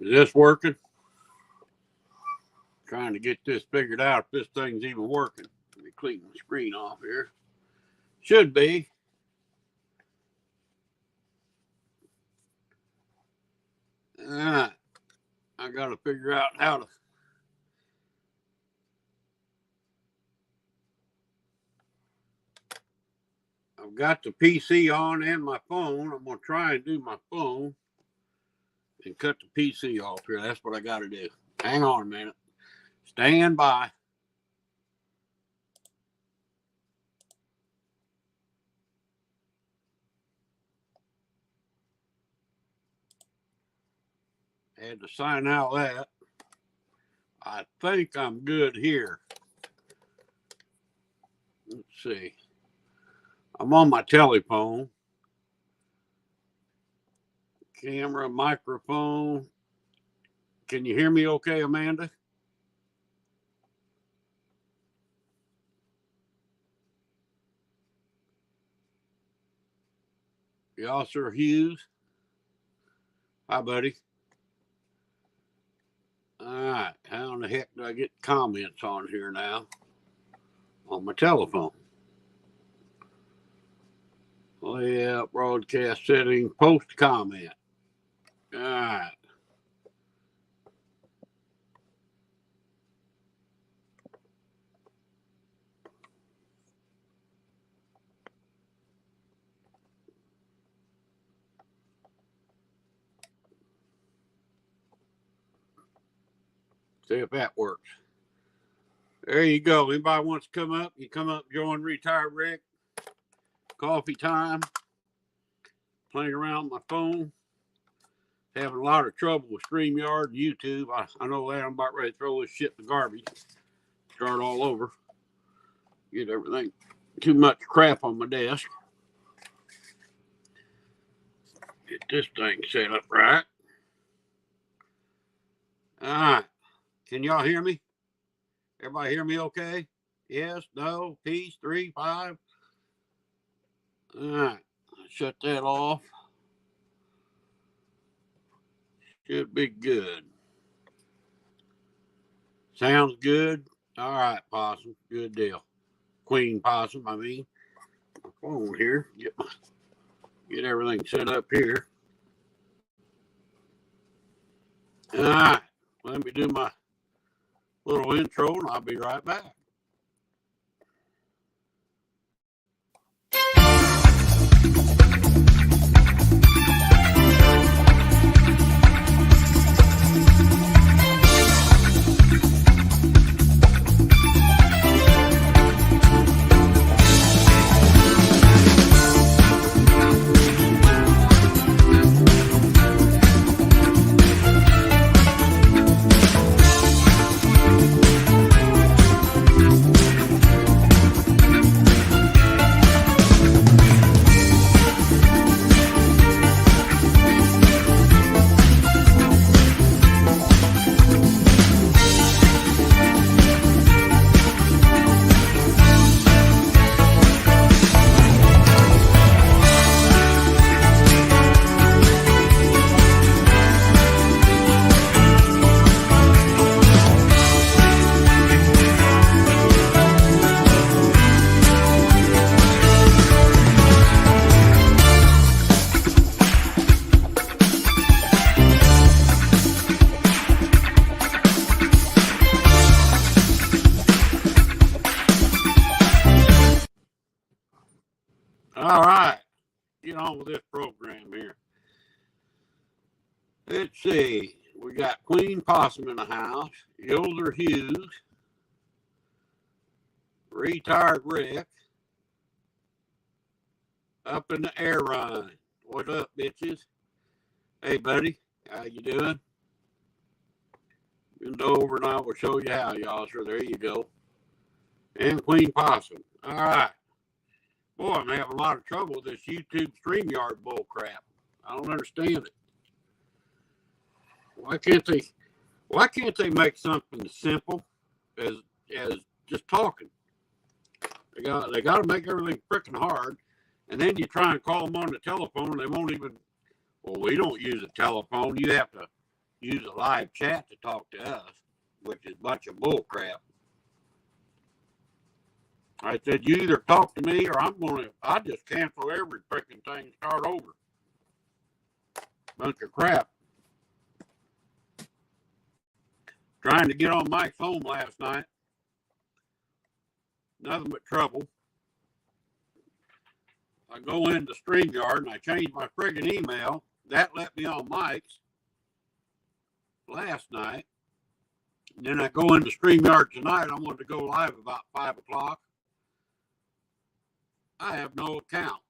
Is this working? Trying to get this figured out if this thing's even working. Let me clean the screen off here. Should be. All right. I got to figure out how to. I've got the PC on and my phone. I'm going to try and do my phone and cut the PC off here. That's what I got to do. Hang on a minute. Stand by. Had to sign out that. I think I'm good here. Let's see. I'm on my telephone. Camera, microphone. Can you hear me okay, Amanda? Y'all, Sir Hughes. Hi, buddy. All right. How in the heck do I get comments on here now? On my telephone. Oh, yeah. Broadcast setting. Post comment. All right. See if that works. There you go. Anybody wants to come up? You come up, join Retired Rick. Coffee time. Playing around with my phone. Having a lot of trouble with StreamYard and YouTube. I know that. I'm about ready to throw this shit in the garbage. Start all over. Get everything. Too much crap on my desk. Get this thing set up right. All right. Can y'all hear me? Everybody hear me okay? Yes, no, peace, 3, 5. All right. Shut that off. Should be good. Sounds good. All right, Possum. Good deal. Queen Possum, I mean. My phone here. Get everything set up here. All right. Let me do my little intro and I'll be right back. All right. Get on with this program here. Let's see. We got Queen Possum in the house. Elder Hughes. Retired Rick. Up in the air run. What up, bitches? Hey, buddy. How you doing? Bend over and I will show you how, y'all. So there you go. And Queen Possum. All right. Boy, I'm having a lot of trouble with this YouTube StreamYard bull crap. I don't understand it. Why can't they make something simple as just talking? They got to make everything freaking hard, and then you try and call them on the telephone, and they won't even. Well, we don't use a telephone. You have use a live chat to talk to us, which is a bunch of bull crap. I said, you either talk to me or I just cancel every freaking thing and start over. Bunch of crap. Trying to get on Mike's phone last night. Nothing but trouble. I go into StreamYard and I change my friggin' email. That let me on Mike's last night. And then I go into StreamYard tonight. I wanted to go live about 5 o'clock. I have no account.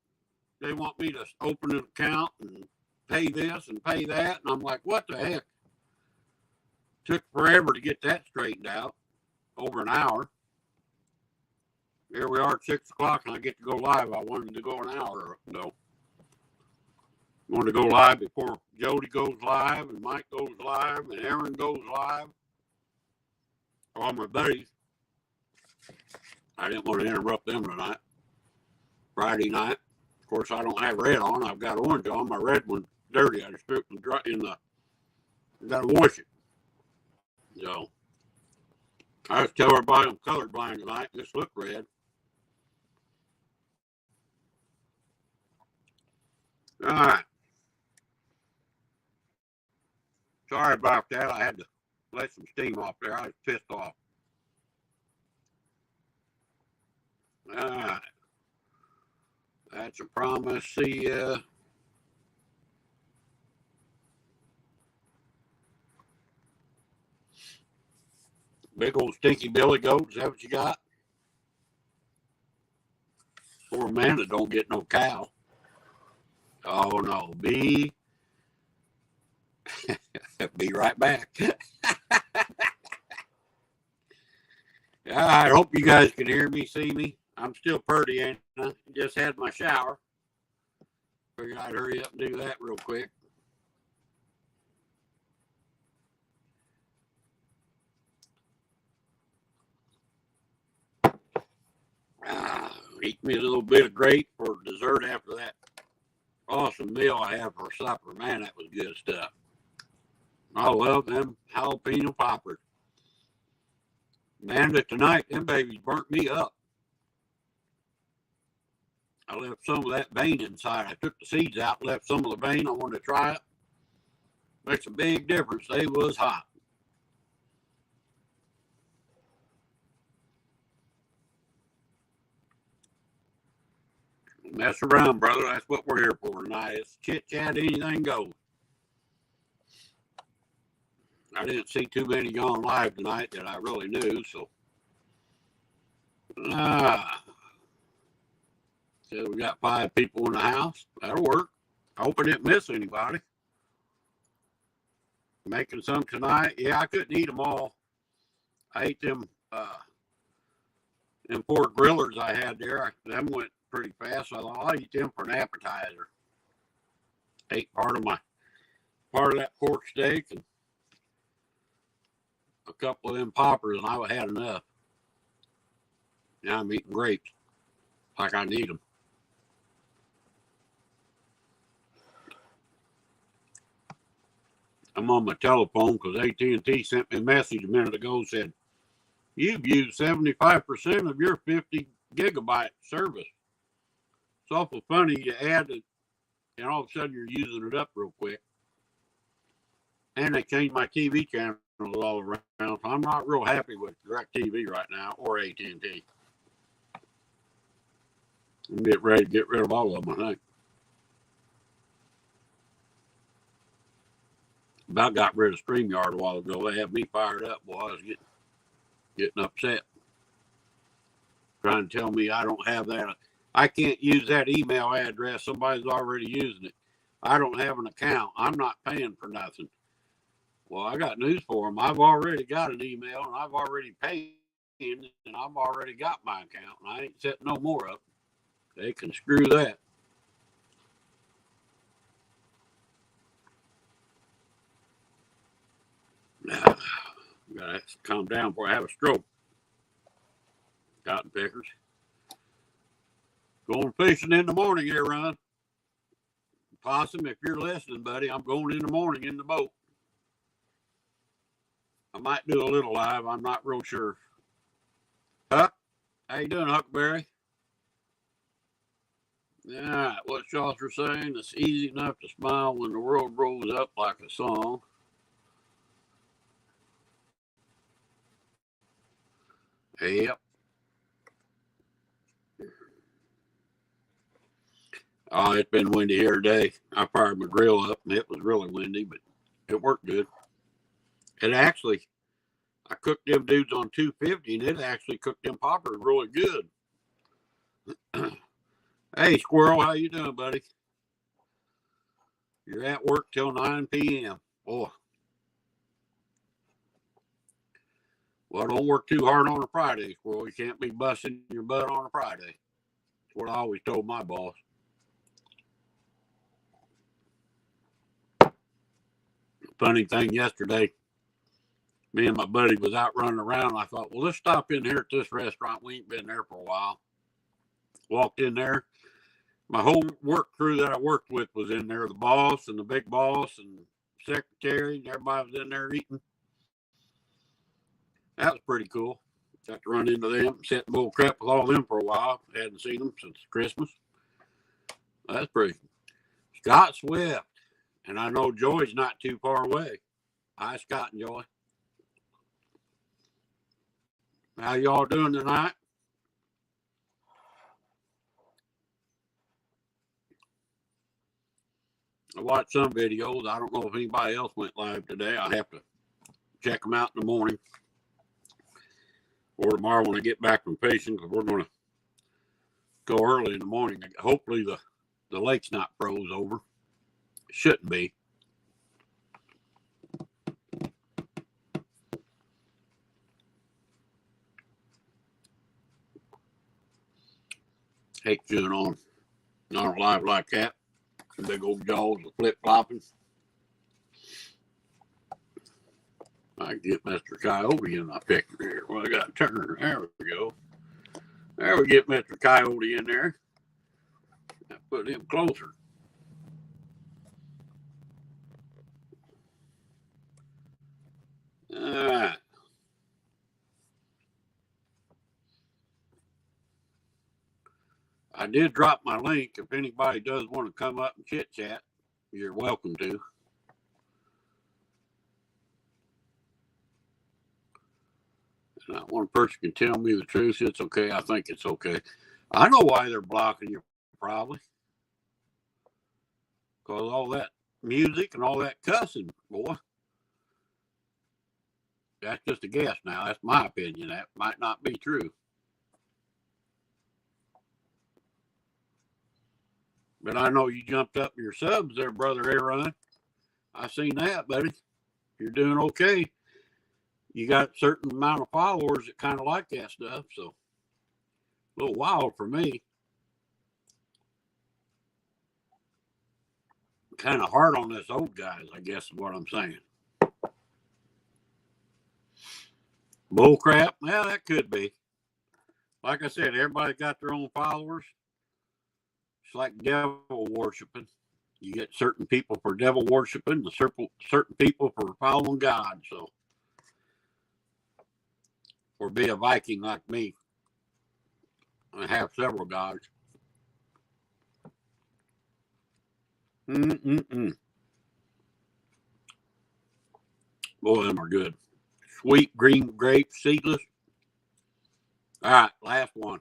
They want me to open an account and pay this and pay that. And I'm like, what the heck? Took forever to get that straightened out. Over an hour. Here we are at 6 o'clock and I get to go live. I wanted to go an hour ago. Wanted to go live before Jody goes live and Mike goes live and Aaron goes live. All my buddies. I didn't want to interrupt them tonight. Friday night. Of course, I don't have red on. I've got orange on. My red one's dirty. I just put it in the. I got to wash it. So, I just tell everybody I'm colorblind tonight. Just look red. All right. Sorry about that. I had to let some steam off there. I was pissed off. All right. That's a promise. See ya. Big old stinky billy goat. Is that what you got? Poor Amanda don't get no cow. Oh no. Be right back. I hope you guys can hear me, see me. I'm still pretty, and I just had my shower. Figured I'd hurry up and do that real quick. Eat me a little bit of grape for dessert after that awesome meal I had for supper. Man, that was good stuff. I love them jalapeno poppers. Man, tonight, them babies burnt me up. I left some of that vein inside. I took the seeds out, left some of the vein. I wanted to try it. Makes a big difference. They was hot. Mess around, brother. That's what we're here for tonight. It's chit chat, anything goes. I didn't see too many gone live tonight that I really knew, so. So we got 5 people in the house. That'll work. I hope I didn't miss anybody. Making some tonight. Yeah, I couldn't eat them all. I ate them 4 grillers I had there. Them went pretty fast. So I thought I'll eat them for an appetizer. Ate part of that pork steak and a couple of them poppers, and I had enough. Now I'm eating grapes like I need them. I'm on my telephone because AT&T sent me a message a minute ago, said, you've used 75% of your 50 gigabyte service. It's awful funny. You add it, and all of a sudden you're using it up real quick. And they changed my TV channels all around. So I'm not real happy with DirecTV right now or AT&T. I'm ready to get rid of all of them, I think. About got rid of StreamYard a while ago. They had me fired up. Boy, I was getting upset. Trying to tell me I don't have that. I can't use that email address. Somebody's already using it. I don't have an account. I'm not paying for nothing. Well, I got news for them. I've already got an email, and I've already paid, and I've already got my account, and I ain't setting no more up. They can screw that. Gotta calm down before I have a stroke. Cotton pickers. Going fishing in the morning here, Ron. Possum, if you're listening, buddy, I'm going in the morning in the boat. I might do a little live. I'm not real sure. Huh? How you doing, Huckberry? Yeah, what y'all are saying? It's easy enough to smile when the world rolls up like a song. Yep. Oh, it's been windy here today. I fired my grill up and it was really windy, but it worked good. It actually, I cooked them dudes on 250 and it actually cooked them poppers really good. Hey, Squirrel, how you doing, buddy? You're at work till 9 p.m. Boy. Well, don't work too hard on a Friday, Squirrel. You can't be busting your butt on a Friday. That's what I always told my boss. Funny thing yesterday, me and my buddy was out running around. I thought, well, let's stop in here at this restaurant. We ain't been there for a while. Walked in there. My whole work crew that I worked with was in there. The boss and the big boss and secretary. And everybody was in there eating. That was pretty cool. Got to run into them, sit and bull crap with all of them for a while. Hadn't seen them since Christmas. That's pretty. Scott Swift. And I know Joy's not too far away. Hi, Scott and Joy. How y'all doing tonight? I watched some videos. I don't know if anybody else went live today. I'll have to check them out in the morning or tomorrow when I get back from fishing, because we're going to go early in the morning. Hopefully the lake's not froze over. It shouldn't be. Hate chewing on a live like that. Big old jaws with flip flopping. I get Mr. Coyote in my picture here. Well, I got to turn. There we go. There we get Mr. Coyote in there. I put him closer. All right. I did drop my link. If anybody does want to come up and chit chat, you're welcome to. And not one person can tell me the truth. It's okay. I think it's okay. I know why they're blocking you, probably. Because all that music and all that cussing, boy. That's just a guess now. That's my opinion. That might not be true. But I know you jumped up your subs there, Brother Aaron. I seen that, buddy. You're doing okay. You got a certain amount of followers that kind of like that stuff, so a little wild for me. Kind of hard on this old guys, I guess is what I'm saying. Bull crap? Yeah, that could be. Like I said, everybody got their own followers. It's like devil worshiping. You get certain people for devil worshiping, certain people for following God. So, or be a Viking like me and have several gods. Boy, them are good. Sweet green grape, seedless. All right, last one.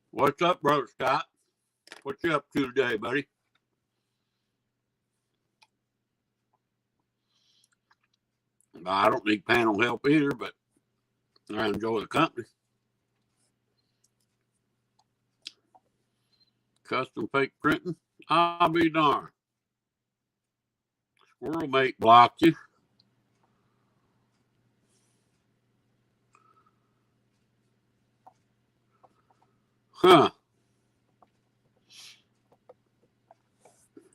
What's up, Brother Scott? What you up to today, buddy? I don't need panel help either, but I enjoy the company. Custom fake printing? I'll be darned. Squirrel mate blocked you. Huh.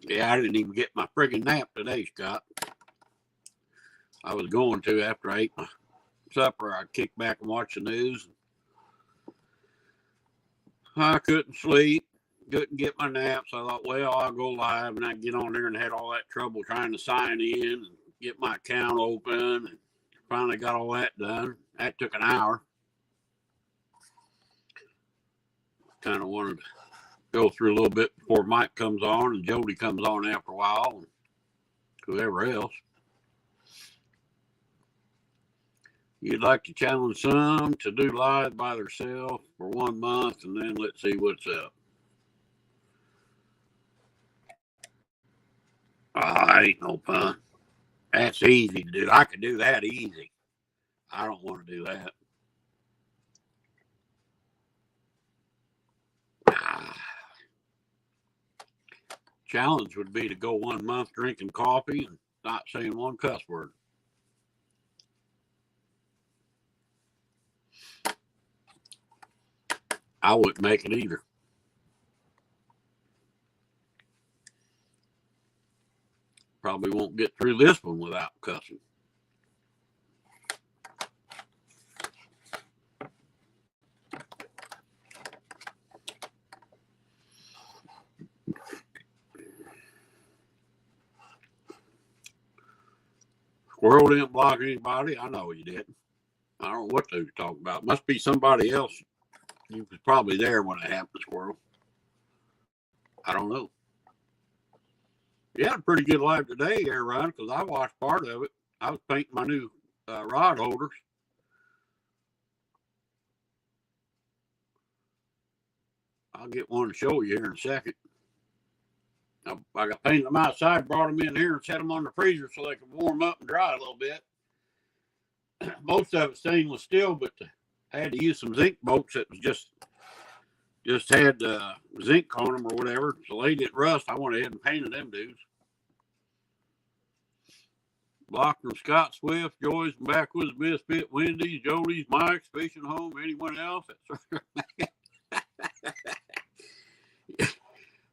Yeah, I didn't even get my friggin' nap today, Scott. I was going to after I ate my supper. I'd kick back and watch the news. I couldn't sleep. couldn't get my nap, so I thought, well, I'll go live, and I get on there and had all that trouble trying to sign in and get my account open, and finally got all that done. That took an hour. Kind of wanted to go through a little bit before Mike comes on and Jody comes on after a while, and whoever else. You'd like to challenge some to do live by themselves for 1 month, and then let's see what's up. Ain't no fun. That's easy to do. I could do that easy. I don't want to do that. Challenge would be to go 1 month drinking coffee and not saying one cuss word. I wouldn't make it either. Probably won't get through this one without cussing. Squirrel didn't block anybody. I know he didn't. I don't know what they were talking about. Must be somebody else. You was probably there when it happened, Squirrel. I don't know. You had a pretty good live today there, Ryan, because I watched part of it. I was painting my new rod holders. I'll get one to show you here in a second. I got painted them outside, brought them in here and set them on the freezer so they could warm up and dry a little bit. Most of it stainless steel, but I had to use some zinc bolts that was just had zinc on them or whatever, so they didn't rust. I went ahead and painted them dudes. Block from Scott Swift, Joyce, Backwoods Misfit, Wendy's, Jody's, Mike's, Fishing Home, anyone else.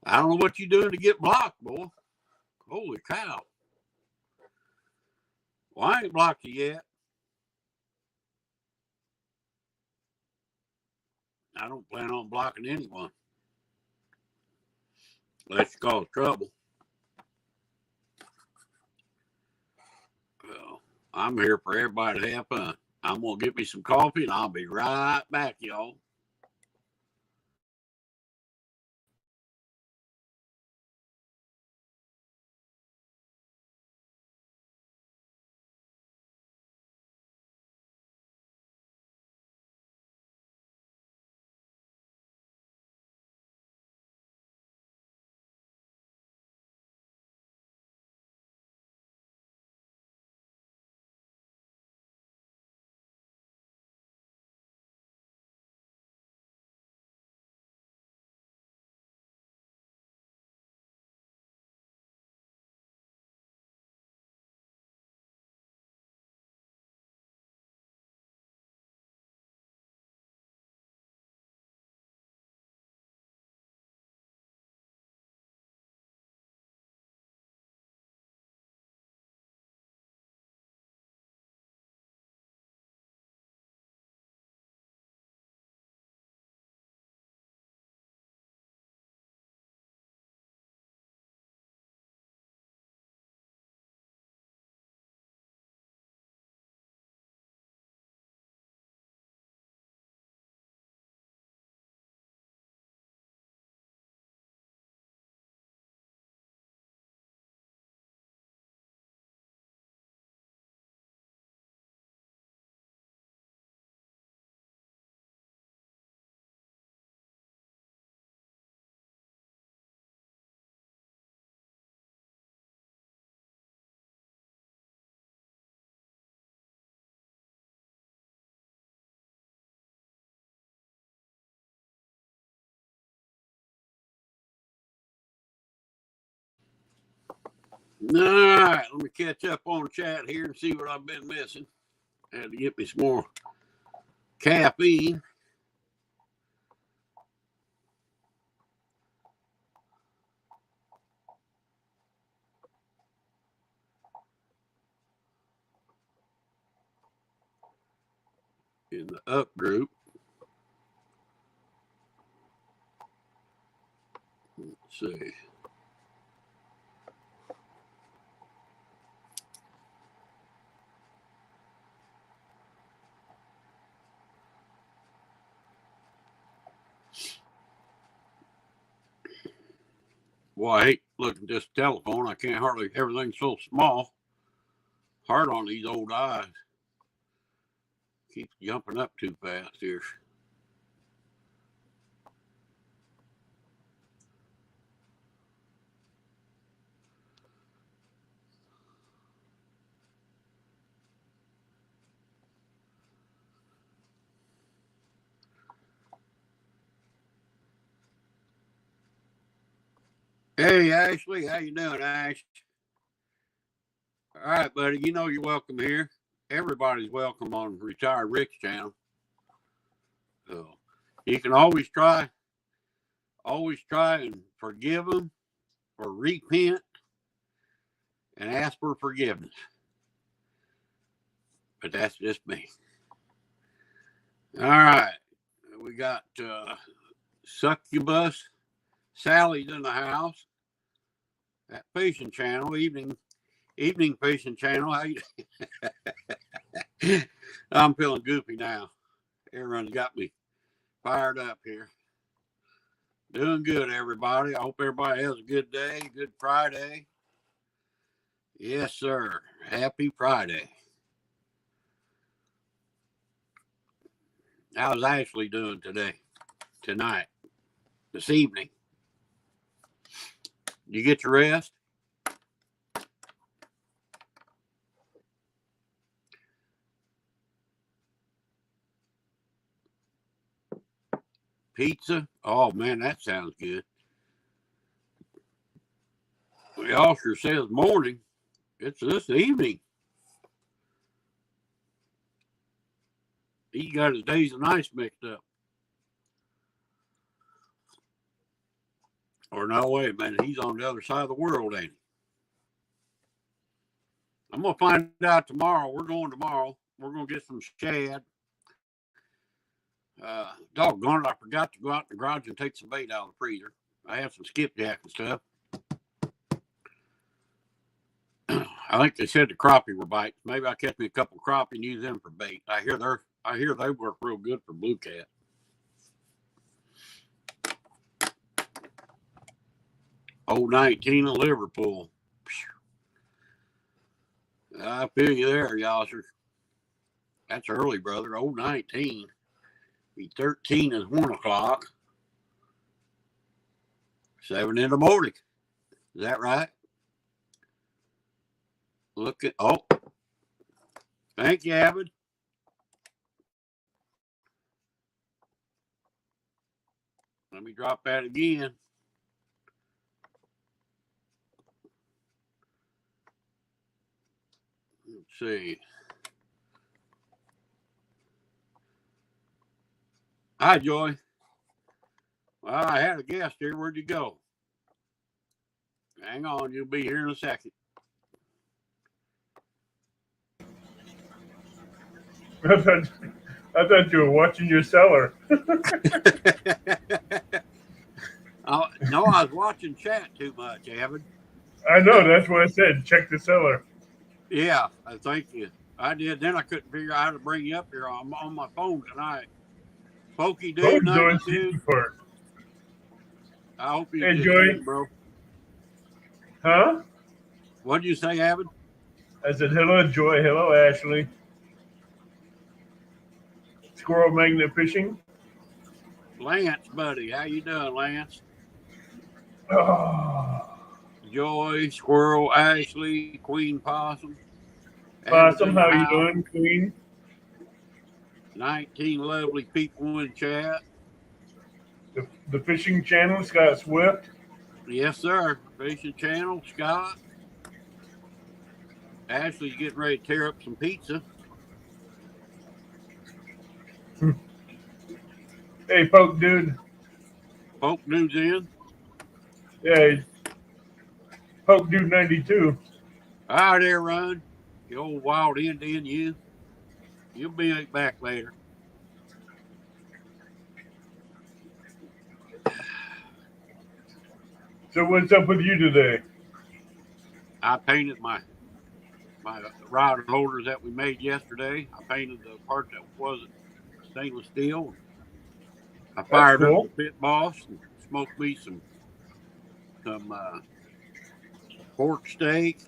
I don't know what you're doing to get blocked, boy. Holy cow. Well, I ain't blocked you yet. I don't plan on blocking anyone unless you cause trouble. Well, I'm here for everybody to have fun. I'm going to get me some coffee, and I'll be right back, y'all. All right, let me catch up on chat here and see what I've been missing. I had to get me some more caffeine. In the up group. Let's see. Boy, I hate looking at this telephone. I can't hardly, everything's so small. Hard on these old eyes. Keeps jumping up too fast here. Hey, Ashley. How you doing, Ash? All right, buddy. You know you're welcome here. Everybody's welcome on Retired Rick's channel. So you can always try and forgive them or repent and ask for forgiveness. But that's just me. All right. We got Succubus. Sally's in the house. That fishing channel, evening fishing channel. I'm feeling goofy now. Everyone's got me fired up here. Doing good, everybody. I hope everybody has a good day, good Friday. Yes, sir. Happy Friday. How's Ashley doing tonight, this evening? You get your rest? Pizza? Oh, man, that sounds good. The officer says morning. It's this evening. He got his days and nights mixed up. Or no, wait a minute. He's on the other side of the world, ain't he? I'm going to find out tomorrow. We're going tomorrow. We're going to get some shad. Doggone it, I forgot to go out in the garage and take some bait out of the freezer. I have some skipjack and stuff. I think they said the crappie were biting. Maybe I catch me a couple crappie and use them for bait. I hear they work real good for blue cat. Old 19 in Liverpool. I feel you there, Yosser. That's early, brother. Old 19. Be 13 is 1 o'clock. 7 in the morning. Is that right? Look at, oh. Thank you, Abbott. Let me drop that again. Let's see. Hi, Joy. Well, I had a guest here. Where'd you go? Hang on. You'll be here in a second. I thought you were watching your cellar. No, I was watching chat too much, Evan. I know. That's what I said. Check the cellar. Yeah, thank you. I did. Then I couldn't figure out how to bring you up here. I'm on my phone tonight. Pokey Dude 92. I hope you enjoy, bro. Huh? What'd you say, Evan? I said hello, Joy. Hello, Ashley. Squirrel Magnet Fishing. Lance, buddy. How you doing, Lance? Oh. Joy, Squirrel, Ashley, Queen Possum. Possum, how you doing, Queen? 19 lovely people in chat. The fishing channel, Scott Swift. Yes, sir. Fishing channel, Scott. Ashley's getting ready to tear up some pizza. Hey, Poke Dude. Poke Dude's in. Yeah, Poke Dude 92. All right, there, Run. You old wild Indian, you. You'll be back later. So what's up with you today? I painted my rod holders that we made yesterday. I painted the part that wasn't stainless steel. I That's fired up cool. the Pit Boss and smoked me some pork steak,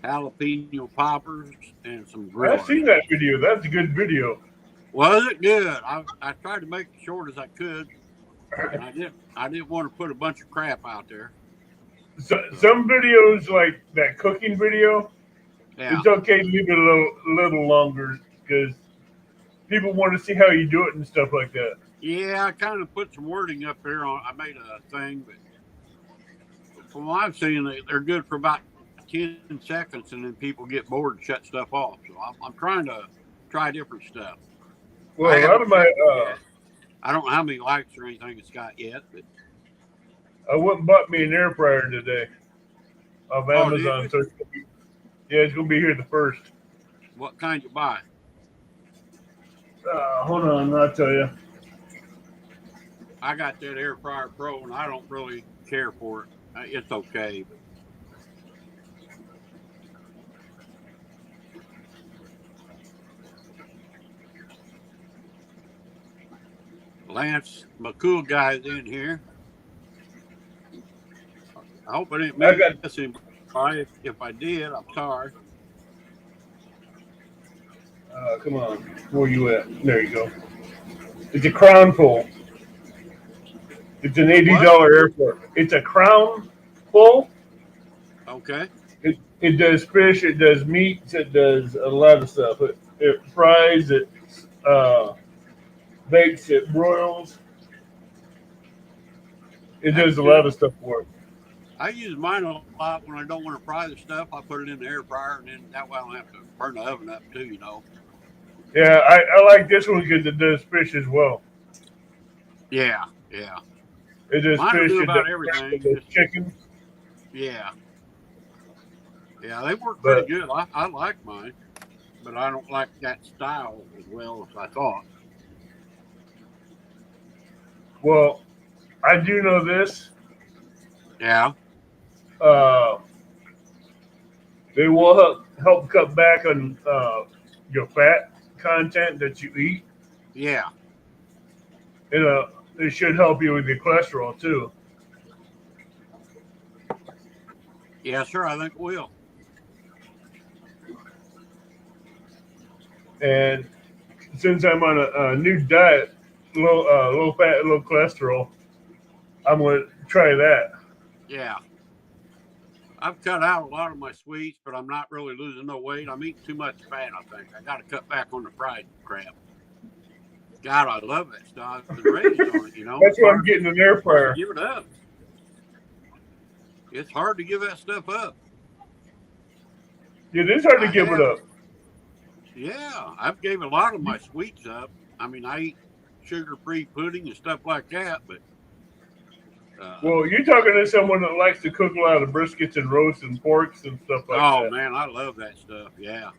jalapeno poppers, and some grill I've seen onions. that video. That's a good video. Was it good? I tried to make it short as I could, and I didn't want to put a bunch of crap out there. So, So some videos like that cooking video, yeah, it's okay to leave it a little longer because people want to see how you do it and stuff like that. yeah. I kind of put some wording up there on. I made a thing, but from what I've seen, they're good for about 10 seconds, and then people get bored and shut stuff off. So I'm trying to try different stuff. Well, I a lot haven't of my checked it yet. I don't know how many likes or anything it's got yet, but I went and bought me an air fryer today off oh, did Amazon. you? So yeah, it's gonna be here the first. What kind you buy? Hold on, I'll tell you. I got that Air Fryer Pro, and I don't really care for it. It's okay, but Lance, my cool guy's in here. I hope I didn't I got. miss him. If I did, I'm sorry. Come on, where you at? There you go. It's a Crown Full. It's an What? $80 air fryer. It's a Crown Full. Okay. It does fish. It does meats. It does a lot of stuff. It fries. It bakes. It broils. It That's does a lot good. of stuff for it. I use mine a lot when I don't want to fry the stuff. I put it in the air fryer, and then that way I don't have to burn the oven up too. Yeah, I like this one because it does fish as well. Yeah, yeah. It does Mine will fish. do It does, about everything. it does chicken. Yeah, yeah. They work pretty But good. I like mine, but I don't like that style as well as I thought. well, I do know this. Yeah, Uh, they will help cut back on your fat content that you eat. yeah, And it should help you with your cholesterol too. yeah. Sure, I think it will. And since I'm on a new diet, low fat, low cholesterol, I'm gonna try that. Yeah, I've cut out a lot of my sweets, but I'm not really losing no weight. I'm eating too much fat. I think I got to cut back on the fried crap. God, I love that stuff. I was raised on it. That's It's why I'm hard getting an air to fryer. give it up. It's hard to give that stuff up. It is hard to I give it have. up. Yeah, I've gave a lot of my sweets up. I mean, I eat sugar-free pudding and stuff like that, but Well, you're talking to someone that likes to cook a lot of briskets and roasts and porks and stuff like oh that. man, I love that stuff. Yeah,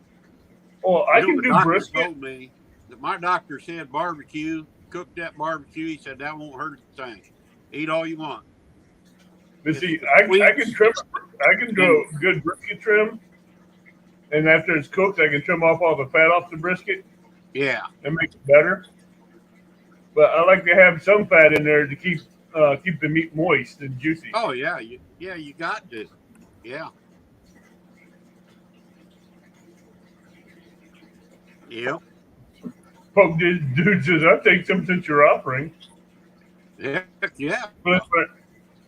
Well, I can the do doctor brisket. told me that my doctor said barbecue, cook that barbecue. He said that won't hurt a thing. Eat all you want. But It's see, the I can sweets trim. I can do and good brisket trim, and after it's cooked, I can trim off all the fat off the brisket yeah, and make it better. But I like to have some fat in there to keep the meat moist and juicy. oh yeah, you got to. Yeah, yep, Poke dude says, "I'll take some since you're offering." heck yeah. But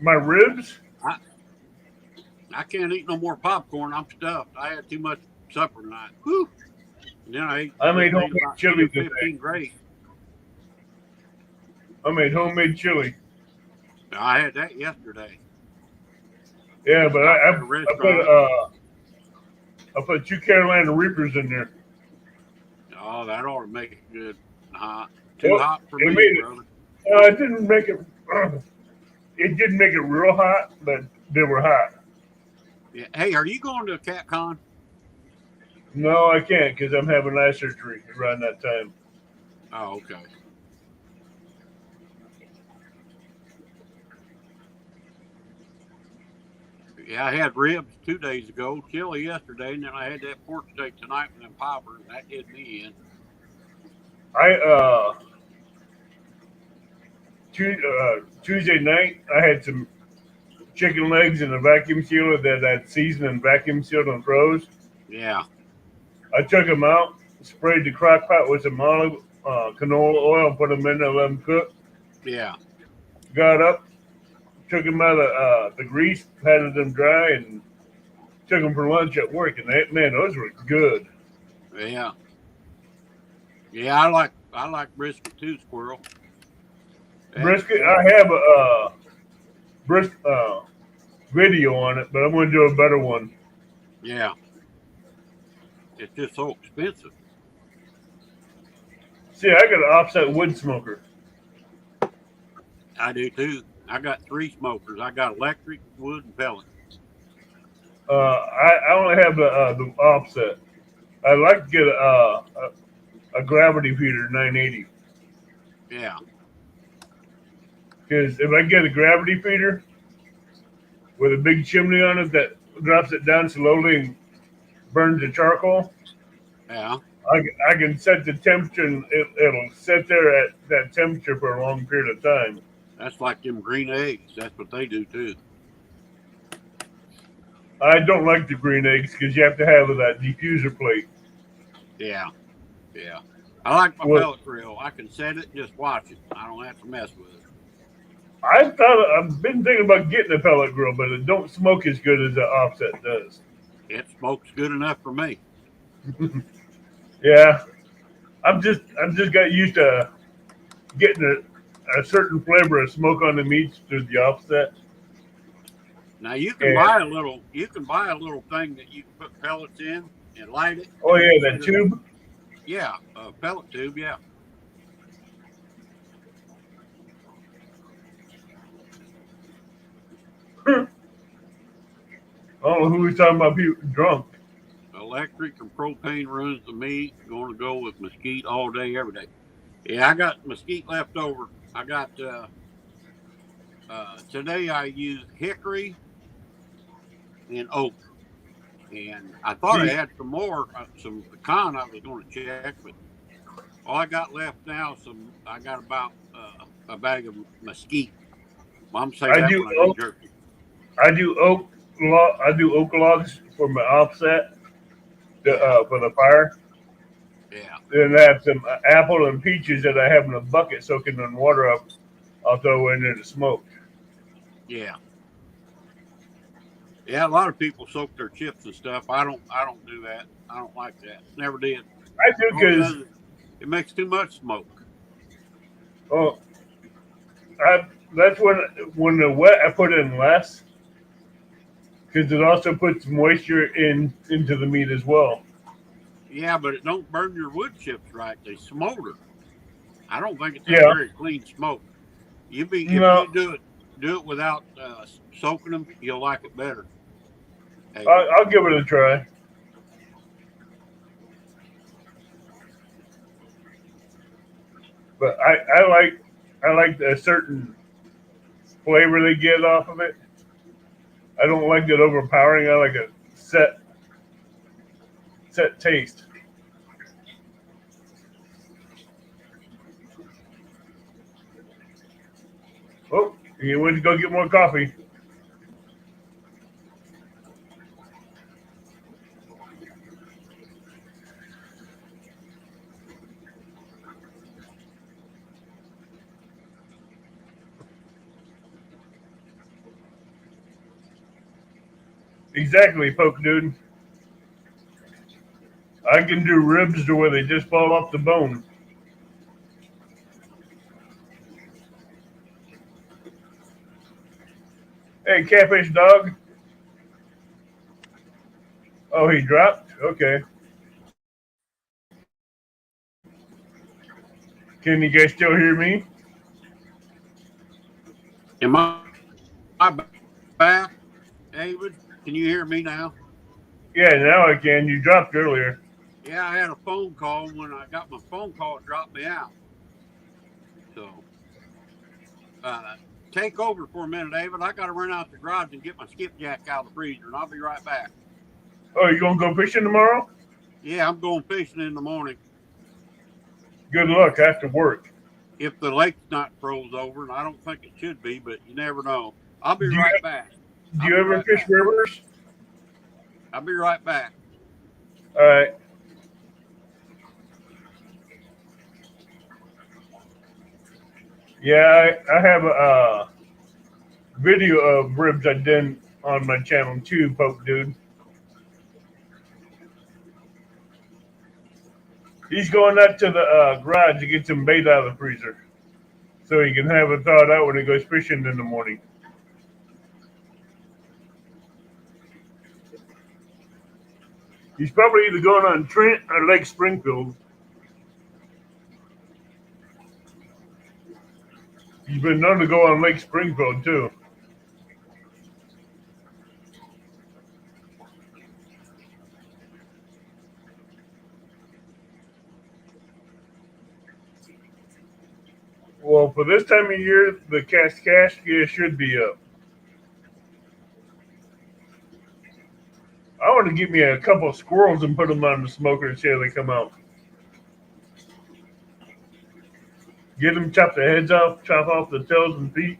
my ribs, I I can't eat no more popcorn. I'm stuffed. I had too much supper tonight. Whew. And then I ate made homemade about 10 chili or today. 15 grapes. I made homemade chili. I had that yesterday. Yeah, I but stopped at a restaurant. I put 2 Carolina Reapers in there. Oh, that ought to make it good and hot. Too Well, hot for it me, made it. brother. It didn't make it. It didn't make it real hot, but they were hot. Yeah. Hey, are you going to a CatCon? No, I can't because I'm having eye surgery around that time. Oh, okay. Yeah, I had ribs 2 days ago, chili yesterday, and then I had that pork steak tonight with them poppers, and that did me in. I Tuesday night I had some chicken legs in a vacuum sealer that I'd seasoned and vacuum sealed and froze. Yeah, I took them out, sprayed the crock pot with some olive canola oil, and put them in there, let them cook. yeah, Got up, took them out of the grease, patted them dry, and took them for lunch at work. And man, those were good. yeah, yeah. I like brisket too, squirrel. Brisket, That I have a video on it, but I'm going to do a better one. yeah. It's just so expensive. See, I got an offset wood smoker. I do too. I got 3 smokers. I got electric, wood, and pellet. I only have the offset. I'd like to get a gravity feeder 980 Yeah, because if I get a gravity feeder with a big chimney on it that drops it down slowly and burns the charcoal, yeah. I can set the temperature and it'll sit there at that temperature for a long period of time. That's like them green eggs. That's what they do too. I don't like the green eggs because you have to have that diffuser plate. Yeah, yeah. I like my What pellet grill. I can set it and just watch it. I don't have to mess with it. I've been thinking about getting a pellet grill, but it don't smoke as good as the offset does. It smokes good enough for me. Yeah, I'm just got used to getting a certain flavor of smoke on the meats through the offset. Now you can And buy a little. You can buy a little thing that you can put pellets in and light it, oh and it'll yeah, that set it. tube. Yeah, a pellet tube. Yeah, I don't know who was talking about people drunk. electric and propane runs the meat. Going to go with mesquite all day, every day. Yeah, I got mesquite left over. I got today. I used hickory and oak, and I thought I See, had some more, some pecan. I was going to check, but all I got left now, I got about a bag of mesquite. Mom say I that do when I do oak. jerky. I do oak. I do oak logs for my offset Yeah, for the fire. yeah, Then I have some apple and peaches that I have in a bucket soaking in water. I'll throw in there to smoke. yeah, yeah. A lot of people soak their chips and stuff. I don't. I don't do that. I don't like that. Never did. I do All it does because is it makes too much smoke. oh, that's when the wet I put in less because it also puts moisture into the meat as well. Yeah, but it don't burn your wood chips right. They smolder. I don't think it's a Yeah, very clean smoke. If no, you do it without soaking them, you'll like it better. Hey, I'll give it a try. But I like a certain flavor they get off of it. I don't like it overpowering. I like a set taste. Oh, you went to go get more coffee. Exactly, poke dude. I can do ribs to where they just fall off the bone. Hey, catfish dog. Oh, he dropped. Okay. Can you guys still hear me? am I back, David? Can you hear me now? Yeah, now I can. You dropped earlier. Yeah, I had a phone call. When I got my phone call, it dropped me out. So, uh, take over for a minute, David. I got to run out the garage and get my skipjack out of the freezer, and I'll be right back. Oh, you gonna go fishing tomorrow? Yeah, I'm going fishing in the morning. Good luck after work. If the lake's not froze over, and I don't think it should be, but you never know. I'll be Do right back. Do you ever fish rivers? I'll be right back. All right. Yeah, I have a video of ribs I did on my channel too, Poke Dude. He's going up to the garage to get some bait out of the freezer, so he can have it thawed out when he goes fishing in the morning. He's probably either going on Trent or Lake Springfield. He's been known to go on Lake Springfield too. Well, for this time of year, the Kaskaskia should be up. I want to get me a couple of squirrels and put them on the smoker and see how they come out. Get them, chop the heads off, chop off the tails and feet,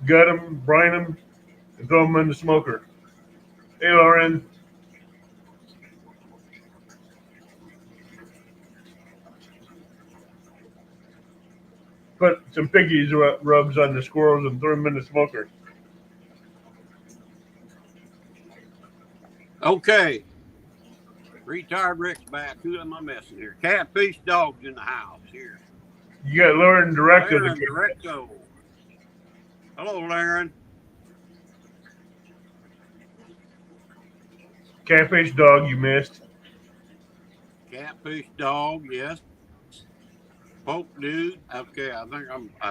gut them, brine them, and throw them in the smoker. Hey, Lauren. Put some piggies rubs on the squirrels and throw them in the smoker. Okay. Retired Rick's back. Who am I messing here? Catfish Dog's in the house here. You got Lauren Directo. Lauren Directo. Hello, Lauren. Catfish Dog, you missed. Catfish Dog, yes. Poke Dude. Okay, I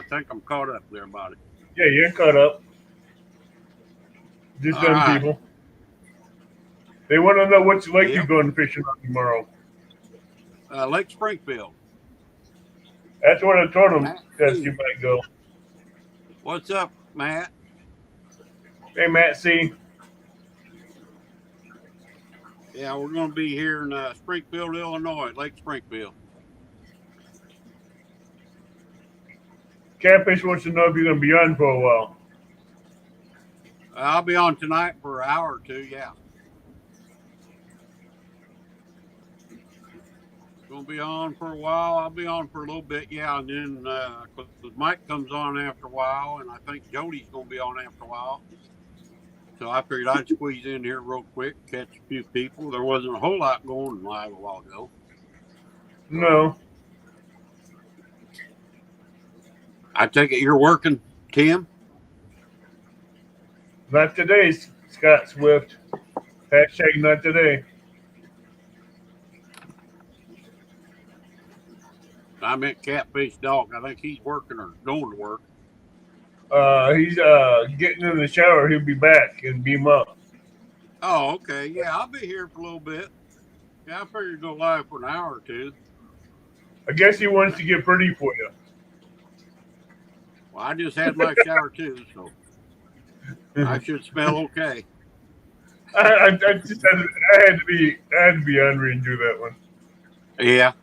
think I'm caught up there, buddy. Yeah, you're caught up. Just them right. people. They want to know which lake you're going fishing on tomorrow. Lake Springfield. That's what I told them that you might go. What's up, Matt? Hey, Matt C. Yeah, we're going to be here in Springfield, Illinois, Lake Springfield. Catfish wants to know if you're going to be on for a while. I'll be on tonight for an hour or two, yeah. Going to be on for a while. I'll be on for a little bit, yeah. And then Mike comes on after a while, and I think Jody's going to be on after a while. So I figured I'd squeeze in here real quick, catch a few people. There wasn't a whole lot going live a while ago. No. I take it you're working, Tim? Not today, Scott Swift. Hashtag not today. I meant Catfish Dog. I think he's working or going to work. He's getting in the shower. He'll be back and beam up. Oh, okay. Yeah, I'll be here for a little bit. Yeah, I figured go live for an hour or two. I guess he wants to get pretty for you. Well, I just had my shower too, so I should smell okay. I just had to be Henry and do that one. Yeah.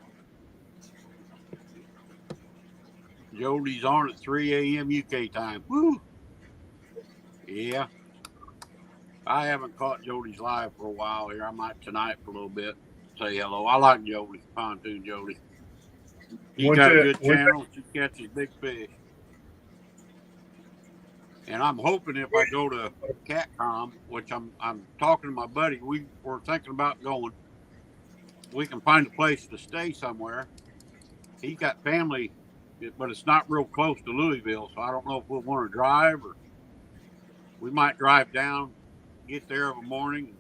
Jody's on at 3 a.m. UK time. Woo! Yeah. I haven't caught Jody's live for a while here. I might tonight for a little bit. Say hello. I like Jody, Pontoon Jody. He's got a good channel. She catches big fish. And I'm hoping if I go to Catcom, which I'm talking to my buddy, we're thinking about going. We can find a place to stay somewhere. He's got family, but it's not real close to Louisville, so I don't know if we'll want to drive or we might drive down, get there of a morning,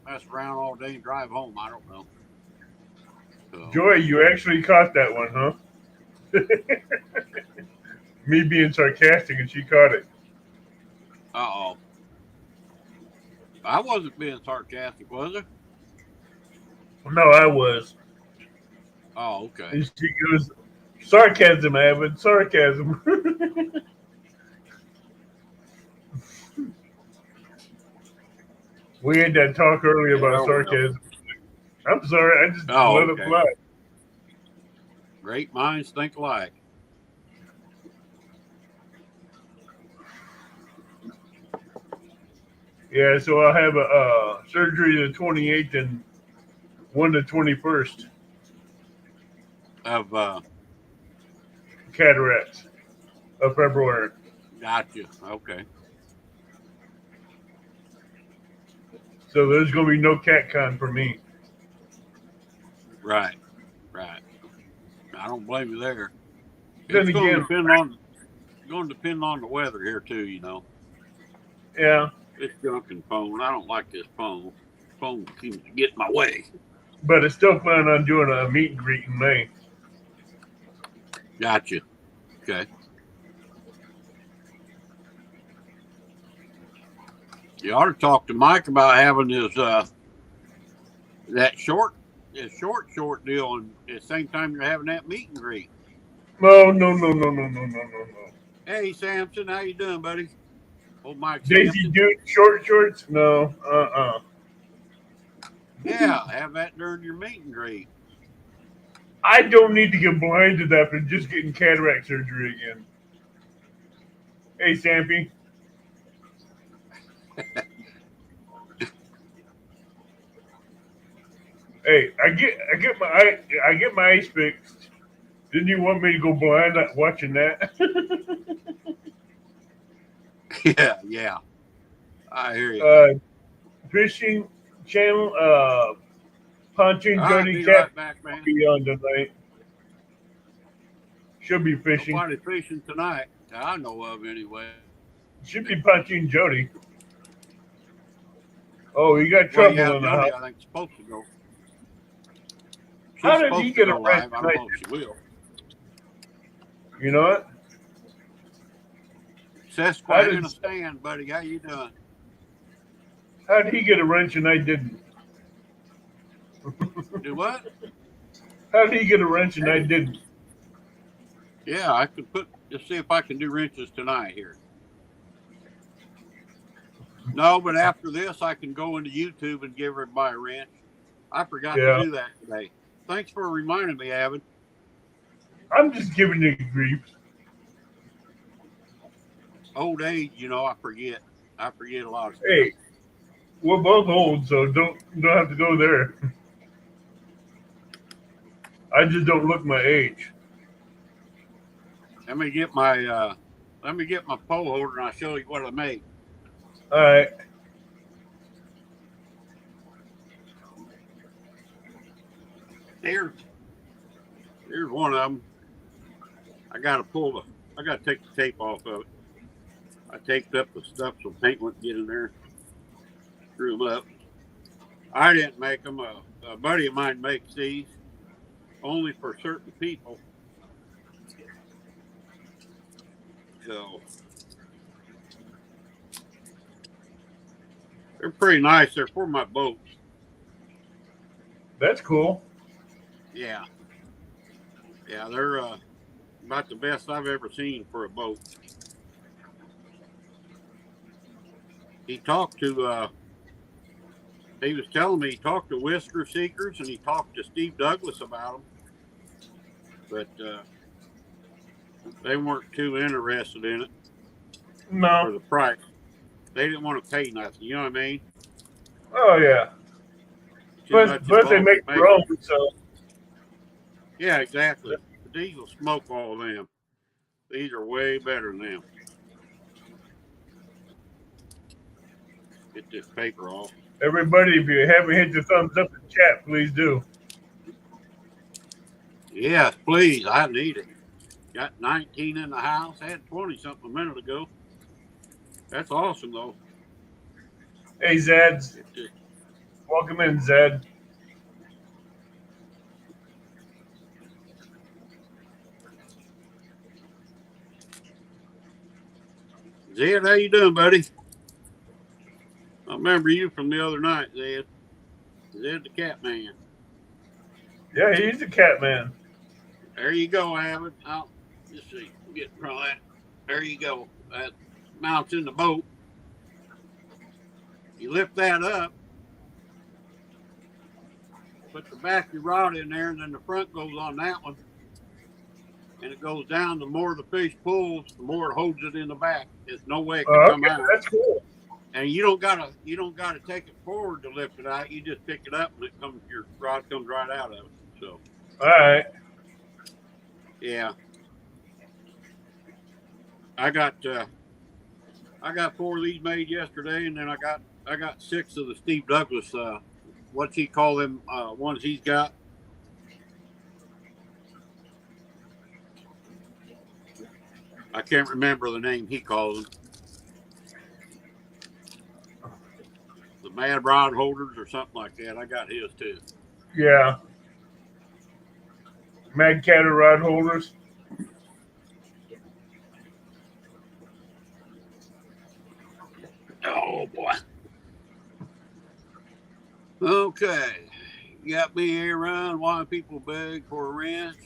mess around all day and drive home. I don't know. So, Joy, you actually caught that one, huh? Me being sarcastic and she caught it. Uh-oh. I wasn't being sarcastic, was I? No, I was. Oh, okay. And she goes, sarcasm, Evan, sarcasm. We had that talk earlier Yeah, about well. sarcasm. I'm sorry, I just Oh, let it okay. fly. Great minds think alike. Yeah, so I'll have a surgery the 28th and one the 21st. Of Cataracts of February. gotcha. Okay. So there's going to be no CatCon for me. Right. Right. I don't blame you there. Then It's again, going to depend on the weather here too. You know, yeah, this junkin phone. I don't like this phone. Phone seems to get in my way. but I still plan on doing a meet and greet in May. Gotcha. Okay. You ought to talk to Mike about having his that short deal, and at the same time you're having that meet and greet. No, no, no, no, no, no, no, no, no. Hey Samson, how you doing, buddy? Old Mike Daisy Sampson. Duke short shorts? No, Yeah, have that during your meet and greet. I don't need to get blinded after just getting cataract surgery again. Hey, Sampy. Hey, I get my eyes fixed. Didn't you want me to go blind watching that? Yeah. I hear you. uh, Fishing channel, Pontoon All right, Jody be Cat right back, will man. be on tonight. She'll be fishing. Nobody fishing tonight that I know of, anyway. Should be Pontoon Jody. Oh, you got Well, yeah, trouble in the Jody, house. I think is supposed to go. How She's did he supposed to get go live. arrested? I don't know if she will. You know what? Sasquatch in a stand, buddy. How you doing? How did he get a wrench and I didn't? Do what? How did he get a wrench and I Hey. didn't? Yeah, I could just see if I can do wrenches tonight here. No, but after this, I can go into YouTube and give everybody a wrench. I forgot to Yeah. do that today. Thanks for reminding me, Avid. I'm just giving you grief. Old age, you know, I forget. I forget a lot of stuff. Hey, we're both old, so don't have to go there. I just don't look my age. Let me get my pole holder and I'll show you what I made. All right. Here's one of them. I gotta take the tape off of it. I taped up the stuff so paint wouldn't get in there. Screw them up. I didn't make them. A buddy of mine makes these only for certain people. So they're pretty nice. They're for my boats. That's cool. Yeah. Yeah, they're about the best I've ever seen for a boat. He talked to he was telling me he talked to Whisker Seekers and he talked to Steve Douglas about them, but they weren't too interested in it for No. the price. They didn't want to pay nothing. You know what I mean? Oh yeah. But they make their own, so. Yeah, exactly. These will smoke all of them. These are way better than them. Get this paper off. Everybody, if you haven't hit the thumbs up in chat, please do. Yes, please. I need it. Got 19 in the house. I had 20 something a minute ago. That's awesome, though. Hey, Zed. Welcome in, Zed. Zed, how you doing, buddy? I remember you from the other night, Zed. Zed the cat man. Yeah, he's the cat man. There you go, Avid. I'll just see. Get in front of that. There you go. That mounts in the boat. You lift that up, put the back of your rod in there, and then the front goes on that one. And it goes down. The more the fish pulls, the more it holds it in the back. There's no way it can come out. That's cool. And you don't gotta take it forward to lift it out. You just pick it up and your rod comes right out of it. So all right. Yeah. I got 4 of these made yesterday, and then I got 6 of the Steve Douglas what's he call them ones he's got? I can't remember the name he calls them. The Mad Rod holders or something like that. I got his too. Yeah. Mad Catter rod holders. Oh boy. Okay. You got me here around why people beg for a wrench,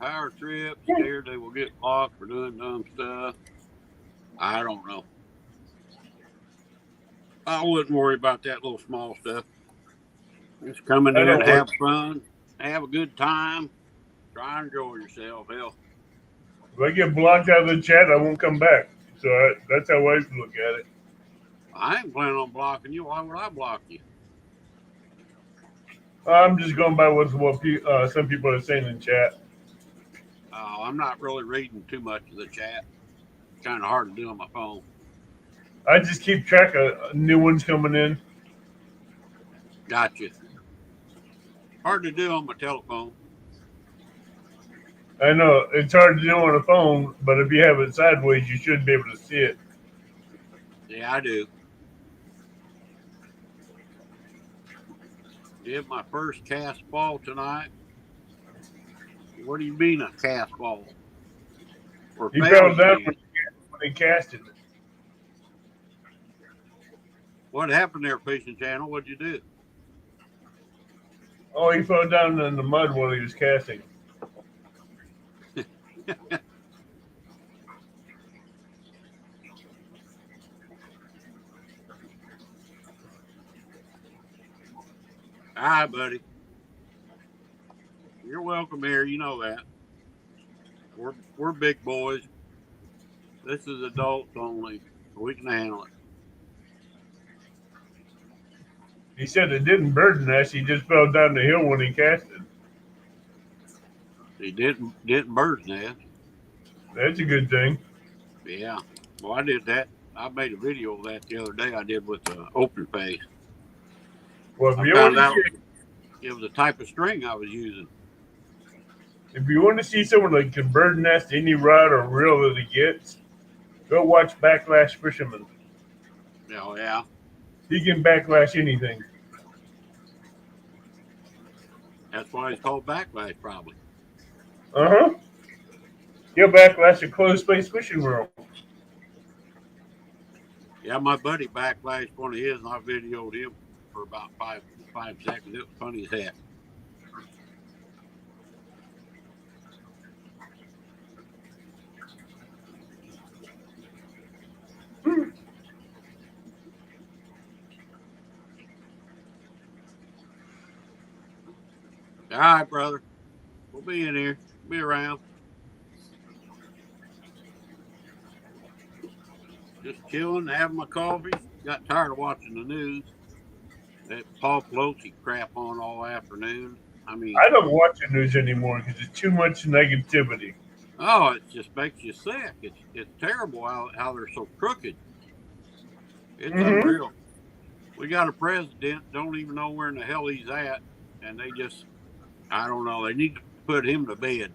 power trip, scared they will get locked for doing dumb stuff. I don't know. I wouldn't worry about that little small stuff. Just come in there and have fun, have a good time, try and enjoy yourself. Hell, if I get blocked out of the chat, I won't come back. So that's how I look at it. I ain't planning on blocking you. Why would I block you? I'm just going by what some people are saying in chat. Oh, I'm not really reading too much of the chat. It's kind of hard to do on my phone. I just keep track of new ones coming in. Gotcha. Hard to do on my telephone. I know it's hard to do on a phone, but if you have it sideways, you should be able to see it. Yeah, I do. Did my first cast ball tonight. What do you mean a cast ball? He fell down when he casted it. What happened there, Fishing Channel? What'd you do? Oh, he fell down in the mud while he was casting. Hi, buddy. You're welcome here. You know that. We're big boys. This is adults only. We can handle it. He said it didn't bird nest. He just fell down the hill when he casted. He didn't bird's nest. That's a good thing. Yeah. Well, I did that. I made a video of that the other day. I did with the open face. Well, I found out it was the type of string I was using. If you want to see someone that can bird nest any rod or reel that he gets, go watch Backlash Fisherman. Oh, yeah. He can backlash anything. That's why it's called Backlash, probably. Uh-huh. He'll backlash a closed space fishing world. Yeah, my buddy backlashed one of his, and I videoed him for about five seconds. It was funny as heck. All right, brother. We'll be in here. Be around. Just chilling, having my coffee. Got tired of watching the news. That Paul Pelosi crap on all afternoon. I mean, I don't watch the news anymore because it's too much negativity. Oh, it just makes you sick. It's terrible how they're so crooked. It's unreal. We got a president, don't even know where in the hell he's at, and they just, I don't know, they need to put him to bed.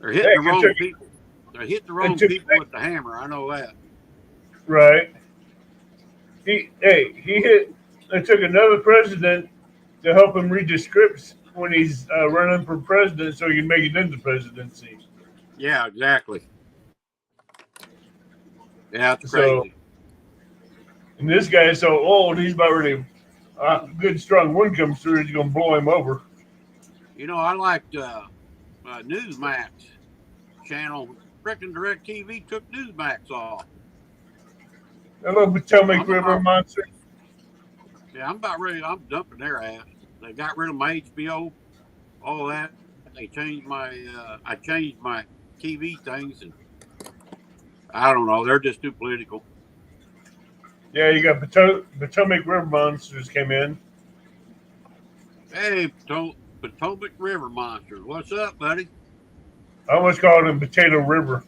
They're hitting the wrong people. They're hitting the wrong people with the hammer. I know that. Right. They took another president to help him read the scripts when he's running for president so he can make it into presidency. Yeah, exactly. Yeah, it's crazy. And this guy is so old, he's about ready. Good strong wind comes through, he's going to blow him over. You know, I liked Newsmax channel. Frickin' DirecTV took Newsmax off. Hello, Potomac I'm River about, monster. yeah, I'm about ready. I'm dumping their ass. They got rid of my HBO, all that. They changed I changed my TV things, and I don't know. They're just too political. Yeah, you got Potomac River monsters came in. Hey, Potomac River Monsters, what's up, buddy? I almost called him Potato River.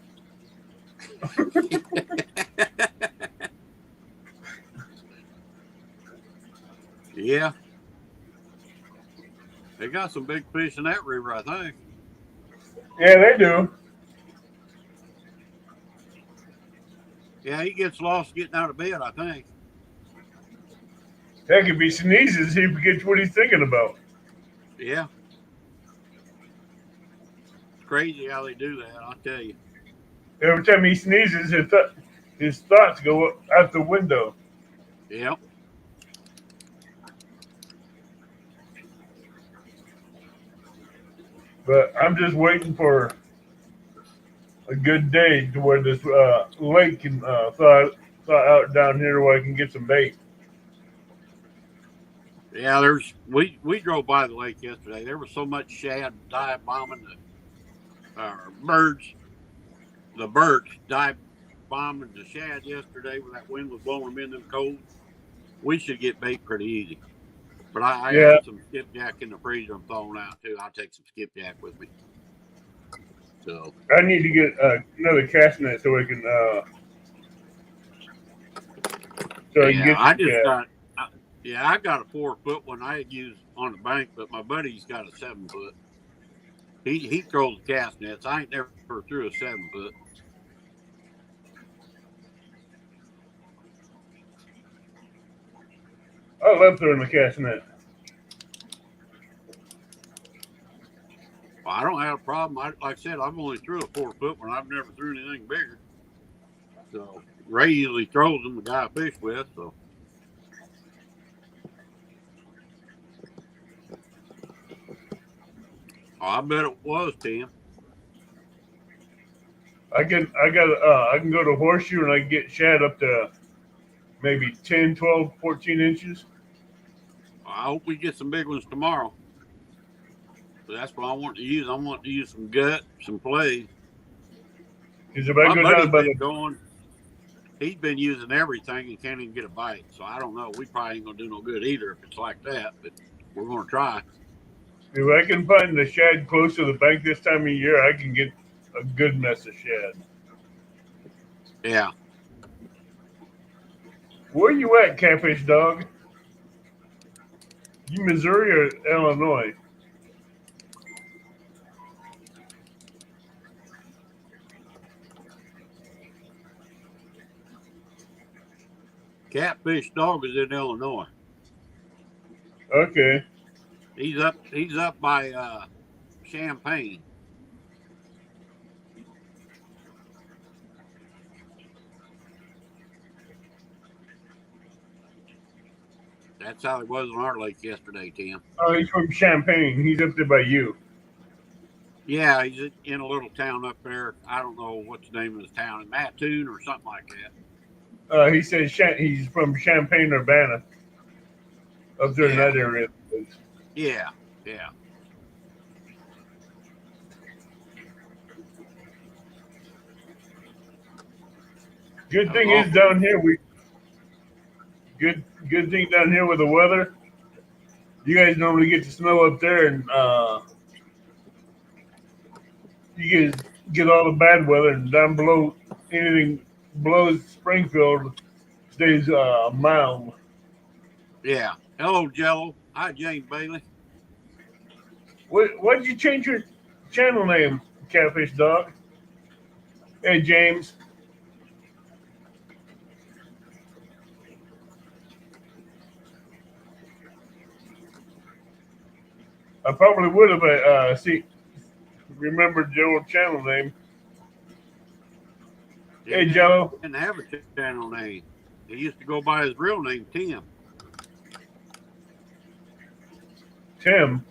Yeah, they got some big fish in that river, I think. Yeah, they do. Yeah, he gets lost getting out of bed, I think. That could be sneezes. He forgets what he's thinking about. Yeah, it's crazy how they do that, I'll tell you. Every time he sneezes, his thoughts go out the window. Yep. But I'm just waiting for a good day to where this lake can thaw out down here where I can get some bait. Yeah, we drove by the lake yesterday. There was so much shad dive bombing birds. The birds dive bombing the shad yesterday when that wind was blowing them in them cold. We should get bait pretty easy. But I Yeah, got some skipjack in the freezer I'm throwing out too. I'll take some skipjack with me. So I need to get another cast net so I can yeah, get I some just cat. got yeah, I got a 4 foot one I use on the bank, but my buddy's got a 7 foot. He throws the cast nets. I ain't never threw a 7 foot. I love throwing the cast net. Well, I don't have a problem. Like I said, I've only threw a 4 foot one. I've never threw anything bigger. So Ray usually throws them, the guy I fish with. So I bet it was 10. I can go to horseshoe and I can get shad up to maybe 10, 12, 14 inches. I hope we get some big ones tomorrow. But that's what I want to use. I want to use some gut, some plays. Because if I My go down buddy's by been the going. He's been using everything and can't even get a bite. So I don't know. We probably ain't gonna do no good either if it's like that. But we're gonna try. if I can find the shad close to the bank this time of year, I can get a good mess of shad. Yeah. Where you at, Catfish Dog? You Missouri or Illinois? Catfish Dog is in Illinois. Okay. He's up by Champaign. That's how it was on our lake yesterday, Tim. Oh, he's from Champaign. He's up there by you. Yeah, he's in a little town up there. I don't know what's the name of his town, Mattoon or something like that. He says he's from Champaign, Urbana, up there in Yeah, that area. yeah, yeah. Good That was thing is awful. down here we good thing down here with the weather. You guys normally get the snow up there, and you guys get all the bad weather, and down below anything below Springfield stays mild. Yeah. Hello, Jello. Hi, James Bailey. What did you change your channel name, Catfish Dog? Hey James, I probably would have remembered your old channel name. Hey Jello, Didn't have a channel name. He used to go by his real name, Tim. Tim.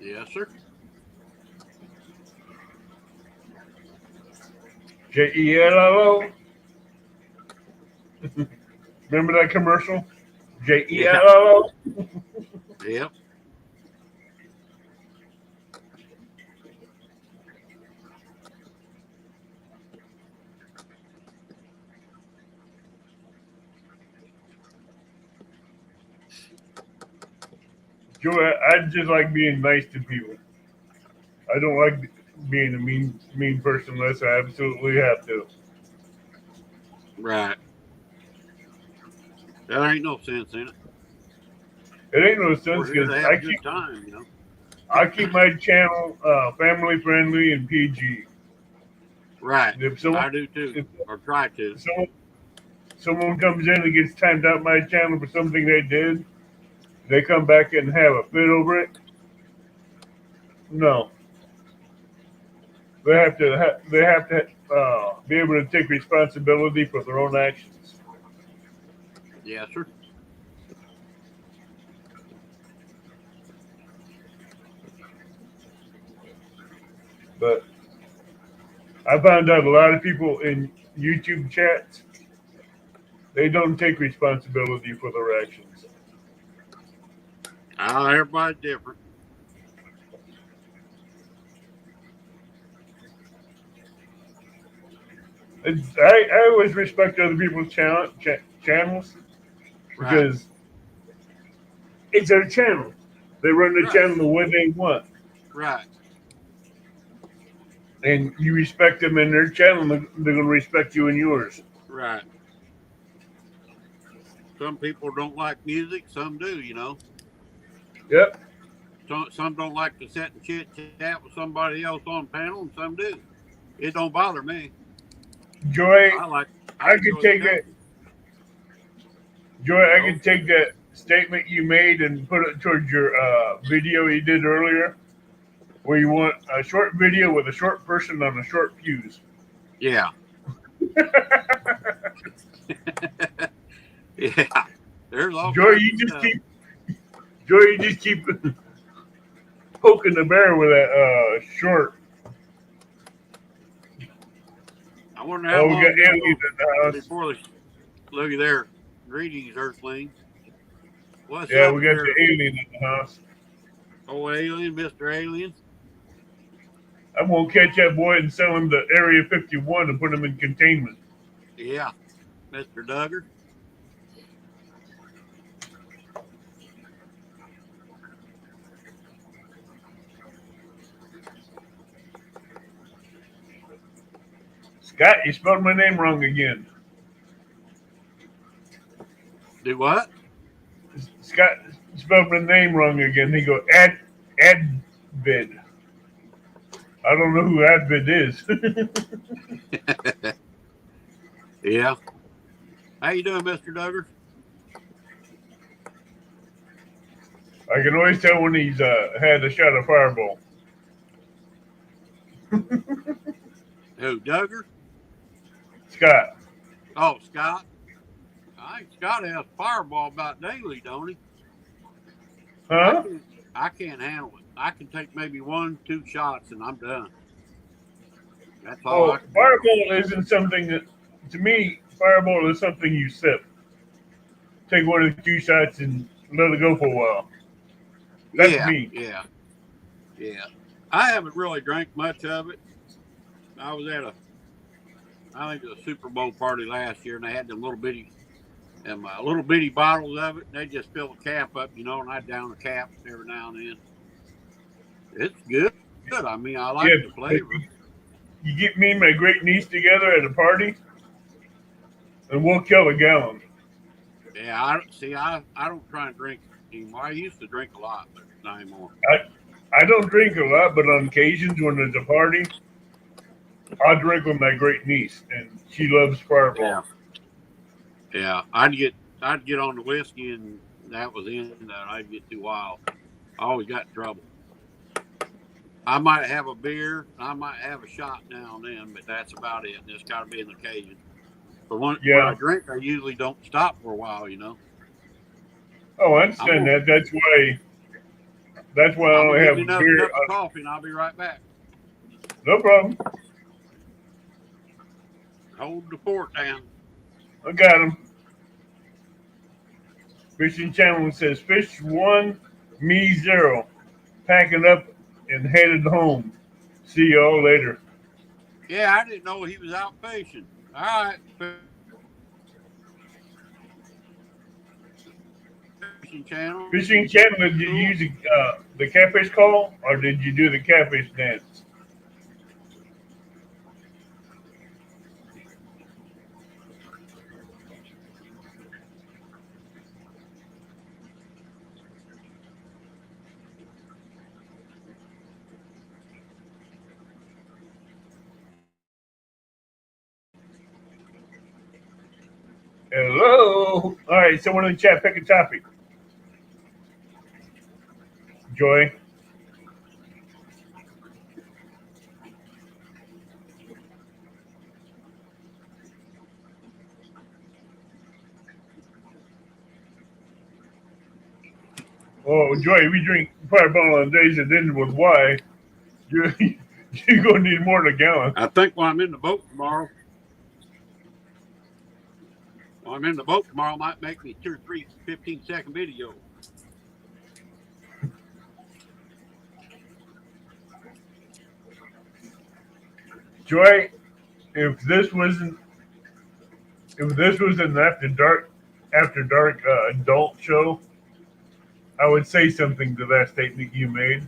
Yes, sir. Jello. Remember that commercial? Yeah. Jello. Yep. Joy, I just like being nice to people. I don't like being a mean person unless I absolutely have to. Right. There ain't no sense in it. It ain't no sense We're here because to have a good time, you know. I keep my channel family friendly and PG. Right. If someone I do too, if or try to. someone comes in and gets timed out my channel for something they did, they come back and have a fit over it. No, they have to be able to take responsibility for their own actions. Yes, sir. But I found out a lot of people in YouTube chats, they don't take responsibility for their actions. Everybody's different. I always respect other people's channels Right. because it's their channel. They run the Right. channel the way they want. Right. And you respect them in their channel, they're going to respect you in yours. Right. Some people don't like music, some do, you know. Yep. Some don't like to sit and chit chat with somebody else on panel, and some do. It don't bother me. Joy, I I could enjoy the take that. company. Joy, You I know? could take that statement you made and put it towards your video you did earlier, where you want a short video with a short person on a short fuse. Yeah. Yeah. There's all Joy, kinds you of just stuff. keep Joy, you just keep poking the bear with that short. I wonder how Oh, we got long they'll aliens go in the house. before they look at there. Greetings, Earthlings. What's Yeah, up we got there? the alien in the house. Oh, alien, Mr. Alien. I'm gonna catch that boy and sell him to Area 51 and put him in containment. Yeah, Mr. Duggar. Scott, you spelled my name wrong again. Do what? Scott spelled my name wrong again. He go Advid. I don't know who Advid is. Yeah. How you doing, Mr. Duggar? I can always tell when he's had a shot of Fireball. Who, Duggar? Scott. Oh, Scott. I think Scott has Fireball about daily, don't he? Huh? I can't handle it. I can take maybe 1-2 shots and I'm done. That's all I Well, can do. Fireball isn't something that, to me, Fireball is something you sip. Take 1 or 2 shots and let it go for a while. That's me. Yeah. I haven't really drank much of it. I was at I think it was a Super Bowl party last year, and they had them little bitty bottles of it, and they just fill the cap up, you know, and I down the cap every now and then. It's good. I mean, I like Yeah, the flavor. you get me and my great niece together at a party, and we'll kill a gallon. Yeah, I don't try and drink anymore. I used to drink a lot, but not anymore. I don't drink a lot, but on occasions when there's a party, I'll drink with my great niece, and she loves Fireball. Yeah. I'd get on the whiskey, and that was in that. I'd get too wild. I always got in trouble. I might have a beer, I might have a shot now and then, but that's about it. And it's got to be an occasion. But when I drink, I usually don't stop for a while, you know. Oh, I understand that. That's why I I'm only gonna have get me another beer. cup of coffee, and I'll be right back. No problem. Hold the fort down. I got him. Fishing Channel says fish 1, me 0. Packing up and headed home. See y'all later. Yeah, I didn't know he was out fishing. All right, fishing channel. Fishing Channel, did you Cool. use the catfish call or did you do the catfish dance? Hello. All right, someone in the chat, pick a topic. Joy. Oh, Joy, we drink Fireball on days that end with Y. You're, you're going to need more than a gallon. I think while I'm in the boat tomorrow, might make me 2 or 3 15-second videos. Joy, if this wasn't an after dark adult show, I would say something to that statement you made.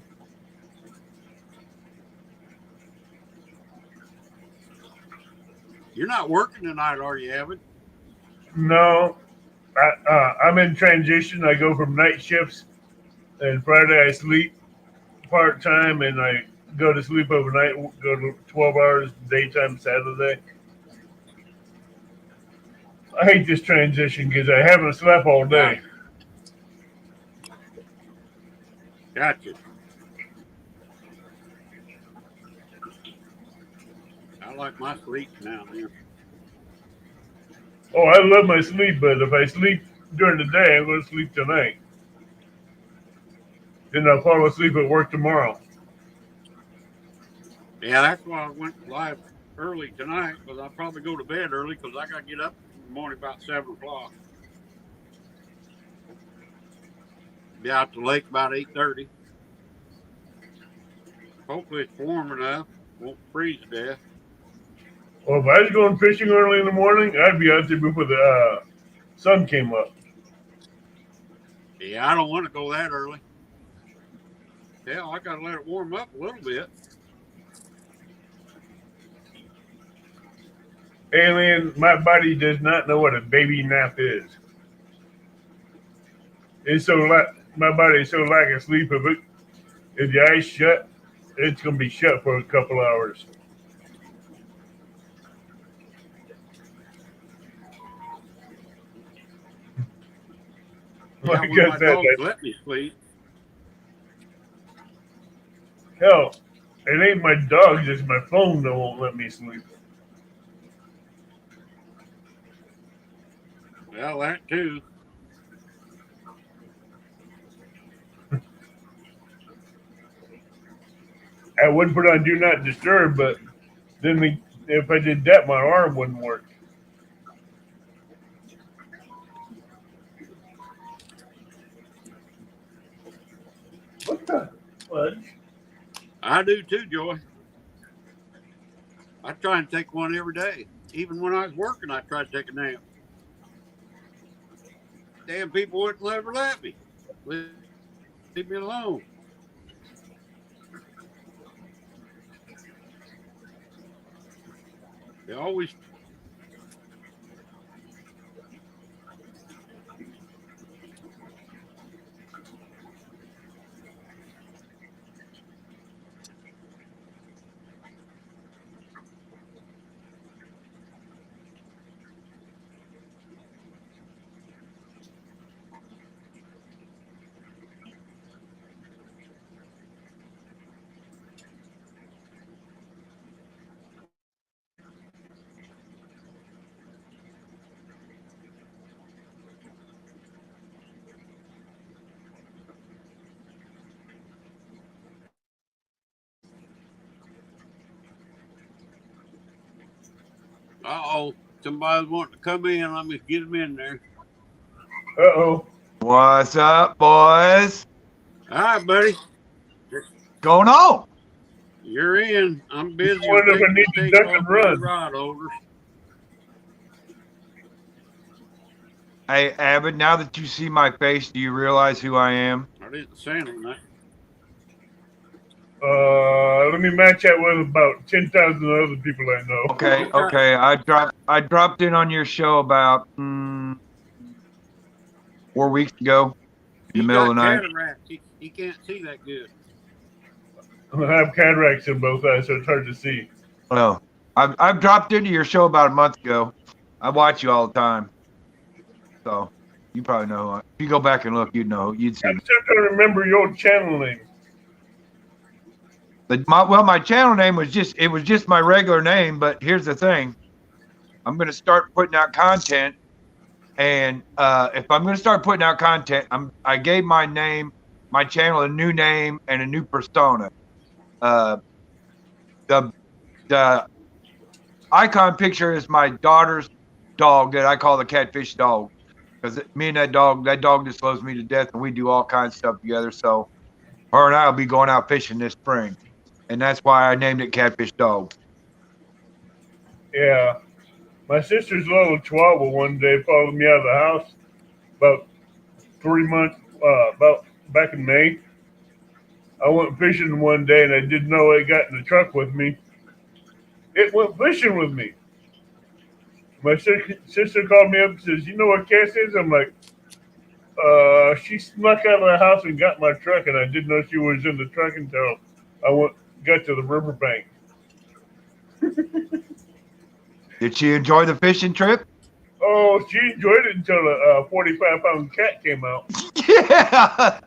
You're not working tonight, are you, Evan? No, I'm in transition. I go from night shifts, and Friday I sleep part time, and I go to sleep overnight. Go to 12 hours daytime Saturday. I hate this transition because I haven't slept all day. Gotcha. I like my sleep now, man. Oh, I love my sleep, but if I sleep during the day, I'm going to sleep tonight. Then I'll fall asleep at work tomorrow. Yeah, that's why I went live early tonight, because I'll probably go to bed early because I got to get up in the morning about 7 o'clock. Be out to the lake about 8:30. Hopefully it's warm enough. Won't freeze to death. Well, if I was going fishing early in the morning, I'd be out there before the sun came up. Yeah, I don't want to go that early. Hell, I got to let it warm up a little bit. Alien, my body does not know what a baby nap is. It's so my body is so lack of sleep. If the eyes shut, it's gonna be shut for a couple hours. Yeah, Like when I my said, dogs let me sleep. hell, it ain't my dogs, it's my phone that won't let me sleep. Well, that too. I would put on do not disturb, but then if I did that, my arm wouldn't work. What the fudge? I do too, Joy. I try and take one every day. Even when I was working, I tried to take a nap. Damn people wouldn't ever let me. Leave me alone. They always. Uh-oh. Somebody's wanting to come in. Let me get them in there. Uh-oh. What's up, boys? All right, buddy. Going on? You're in. I'm busy. I wonder if I Taking need the to tape duck and off my run. rod holders. Hey, Abbott, now that you see my face, do you realize who I am? I didn't say anything. Let me match that with about 10,000 other people I know. Okay. I dropped in on your show about 4 weeks ago in the He's middle got of the night. cataracts. He can't see that good. I have cataracts in both eyes, so it's hard to see. Well, I've dropped into your show about a month ago. I watch you all the time, so you probably know. If you go back and look, you'd know. You'd see. I'm still trying to remember your channel name. My channel name was just my regular name, but here's the thing. I'm going to start putting out content, and if I'm going to start putting out content, I gave my channel a new name and a new persona. The icon picture is my daughter's dog that I call the Catfish dog, because me and that dog just loves me to death, and we do all kinds of stuff together. So her and I will be going out fishing this spring. And that's why I named it Catfish Dog. Yeah. My sister's little chihuahua one day followed me out of the house about 3 months, about back in May. I went fishing one day and I didn't know it got in the truck with me. It went fishing with me. My sister called me up and says, "You know what Cass is?" I'm like, she snuck out of the house and got my truck, and I didn't know she was in the truck until I got to the riverbank. Did she enjoy the fishing trip? Oh, she enjoyed it until a 45-pound cat came out. Yeah.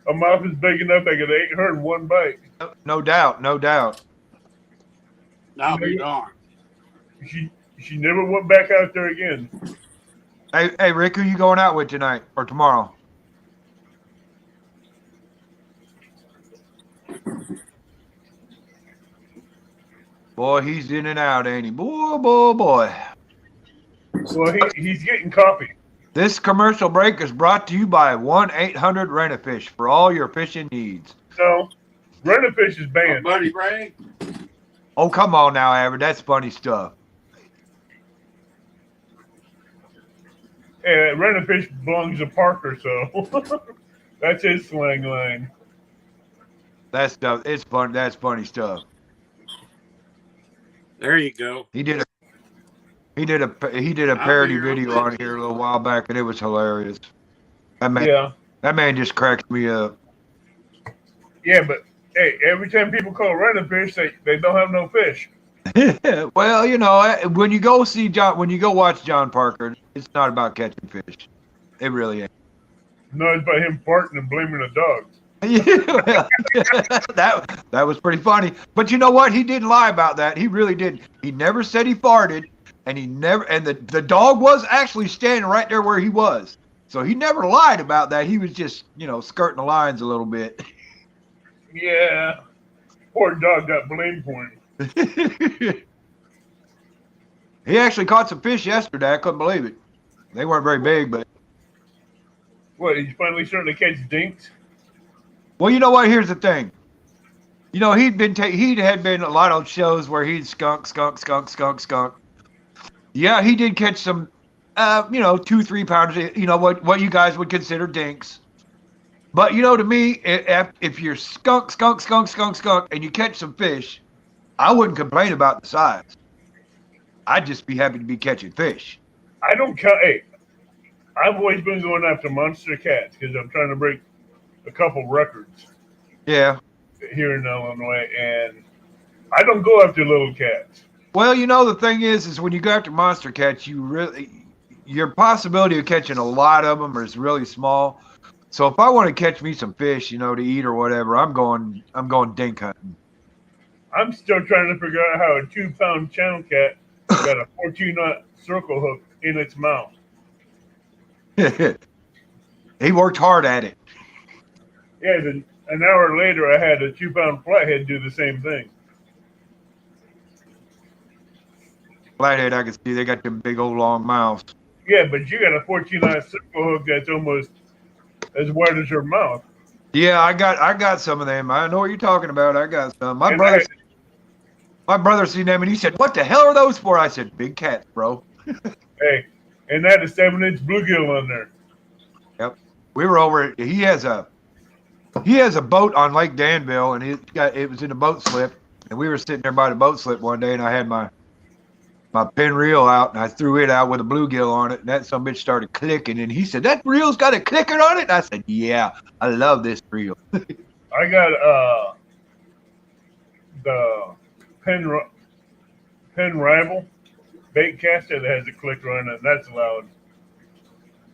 Her mouth is big enough I could eat her in one bite. No doubt. I'll be darned. She never went back out there again. Hey, Rick, who you going out with tonight or tomorrow? Boy, he's in and out, ain't he? Boy. Well, he's getting coffee. This commercial break is brought to you by 1-800-RENT-A-FISH for all your fishing needs. No, Rent-A-Fish is banned. Buddy Ray. Oh, come on now, Abbott. That's funny stuff. Yeah, Rent-A-Fish belongs to Parker, so that's his slang line. That stuff, it's fun. That's funny stuff. There you go. He did a parody video on here a little while back, and it was hilarious. That man just cracks me up. Yeah, but hey, every time people call Rent-A-Fish, they don't have no fish. Well, when you go watch John Parker, it's not about catching fish. It really ain't. No, it's about him farting and blaming the dogs. that was pretty funny. But you know what? He didn't lie about that. He really didn't. He never said he farted, and the dog was actually standing right there where he was. So he never lied about that. He was just, skirting the lines a little bit. Yeah. Poor dog got blamed for him. He actually caught some fish yesterday. I couldn't believe it. They weren't very big, but. What, he's finally starting to catch dinks? Well, you know what? Here's the thing. He had been a lot of shows where he'd skunk. Yeah, he did catch some, 2-3 pounders. What you guys would consider dinks. But to me, if you're skunk, and you catch some fish, I wouldn't complain about the size. I'd just be happy to be catching fish. I don't count. Hey, I've always been going after monster cats because I'm trying to break a couple records. Yeah. Here in Illinois, and I don't go after little cats. Well, the thing is when you go after monster cats, your possibility of catching a lot of them is really small. So if I want to catch me some fish, to eat or whatever, I'm going dink hunting. I'm still trying to figure out how a 2-pound channel cat got a 14-knot circle hook in its mouth. He worked hard at it. Yeah, then an hour later, I had a 2-pound flathead do the same thing. Flathead, I can see they got them big old long mouths. Yeah, but you got a 14-ounce circle hook that's almost as wide as your mouth. Yeah, I got some of them. I know what you're talking about. I got some. My And brother seen them and he said, "What the hell are those for?" I said, "Big cats, bro." Hey, and that is 7-inch bluegill on there. Yep. We were over. He has a boat on Lake Danville, and it was in a boat slip, and we were sitting there by the boat slip one day, and I had my pin reel out, and I threw it out with a bluegill on it, and that some bitch started clicking, and he said, "That reel's got a clicker on it." And I said, "Yeah, I love this reel." I got the Penn Rival bait caster that has a clicker on it. That's loud.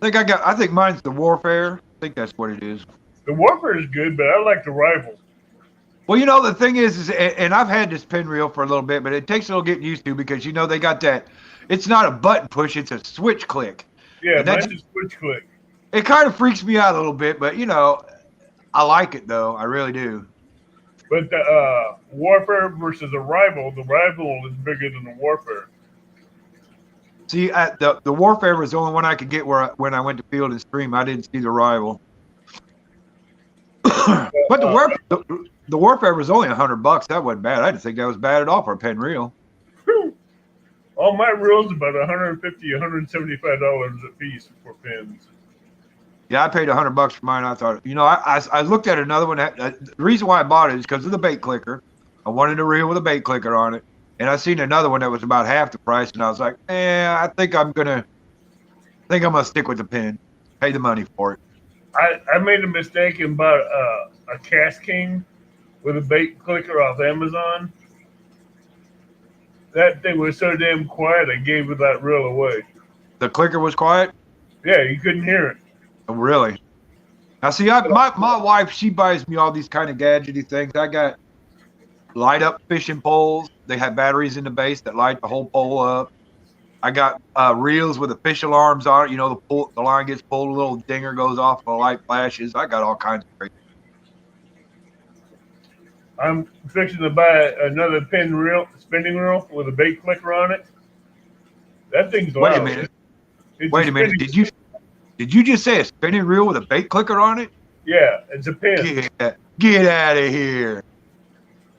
I think mine's the Warfare. I think that's what it is. The Warfare is good, but I like the Rival. Well, you know, the thing is, and I've had this pin reel for a little bit, but it takes a little getting used to because, you know, they got that, it's not a button push, it's a switch click. Yeah, mine's a switch click. It kind of freaks me out a little bit, but, you know, I like it, though. I really do. But the Warfare versus the Rival is bigger than the Warfare. See, the Warfare was the only one I could get when I went to Field and Stream. I didn't see the Rival. But the Warfare was only $100. That wasn't bad. I didn't think that was bad at all for a pen reel. Whew. All my reels about $150, $175 a piece for pins. Yeah, I paid $100 for mine. I thought, you know, I looked at another one. The reason why I bought it is because of the bait clicker. I wanted a reel with a bait clicker on it, and I seen another one that was about half the price, and I was like, I think I'm gonna stick with the pin, pay the money for it. I made a mistake and bought a Cast King with a bait clicker off Amazon. That thing was so damn quiet, I gave that reel away. The clicker was quiet? Yeah, you couldn't hear it. Oh, really? Now, see, my wife, she buys me all these kind of gadgety things. I got light up fishing poles. They have batteries in the base that light the whole pole up. I got reels with the fish alarms on it. You know, the line gets pulled, a little dinger goes off, the light flashes. I got all kinds of crazy. I'm fixing to buy another spinning reel with a bait clicker on it. That thing's loud. Wait a minute. Wait a minute. Did you just say a spinning reel with a bait clicker on it? Yeah, it's a pin. Get out of here.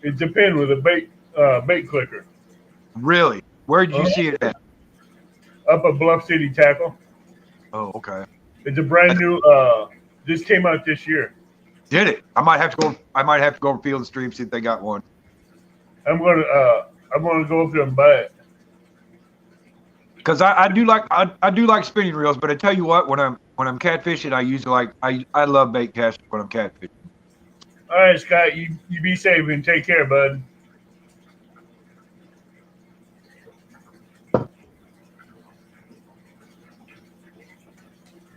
It's a pin with a bait clicker. Really? Where did you see it at? Up at Bluff City Tackle. Oh, okay. It's a brand new. Just came out this year. Did it? I might have to go over Field and Stream, see if they got one. I'm gonna go up there and buy it. Because I do like spinning reels, but I tell you what, when I'm catfishing, I love bait casting when I'm catfishing. All right, Scott, you be safe and take care, bud.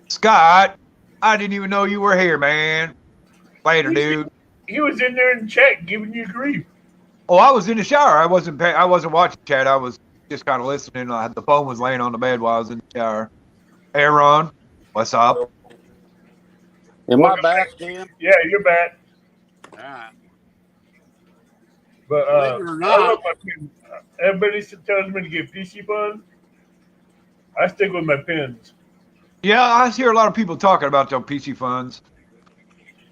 Scott, I didn't even know you were here, man. Later, dude. He was in there in the chat giving you grief. Oh, I was in the shower. I wasn't watching chat. I was just kind of listening. The phone was laying on the bed while I was in the shower. Hey, Ron, what's up? Am I back, Tim? Yeah, you're back. All right. But Believe it or not, everybody tells me to get PC Fun. I stick with my pins. Yeah, I hear a lot of people talking about those PC funds.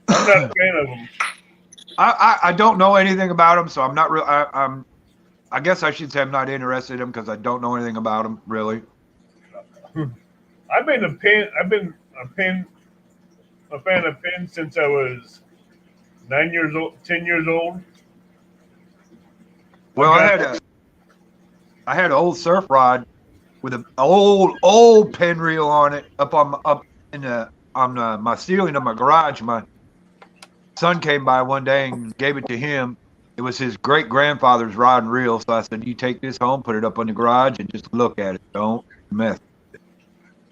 I'm not a fan of them. I don't know anything about them, so I'm not real. I guess I should say I'm not interested in them because I don't know anything about them really. I've been a fan of pins since I was 9 years old, 10 years old. Well, I had an old surf rod with an old pen reel on it up on my ceiling of my garage. My son came by one day and gave it to him. It was his great grandfather's rod and reel. So I said, "You take this home, put it up on the garage, and just look at it. Don't mess."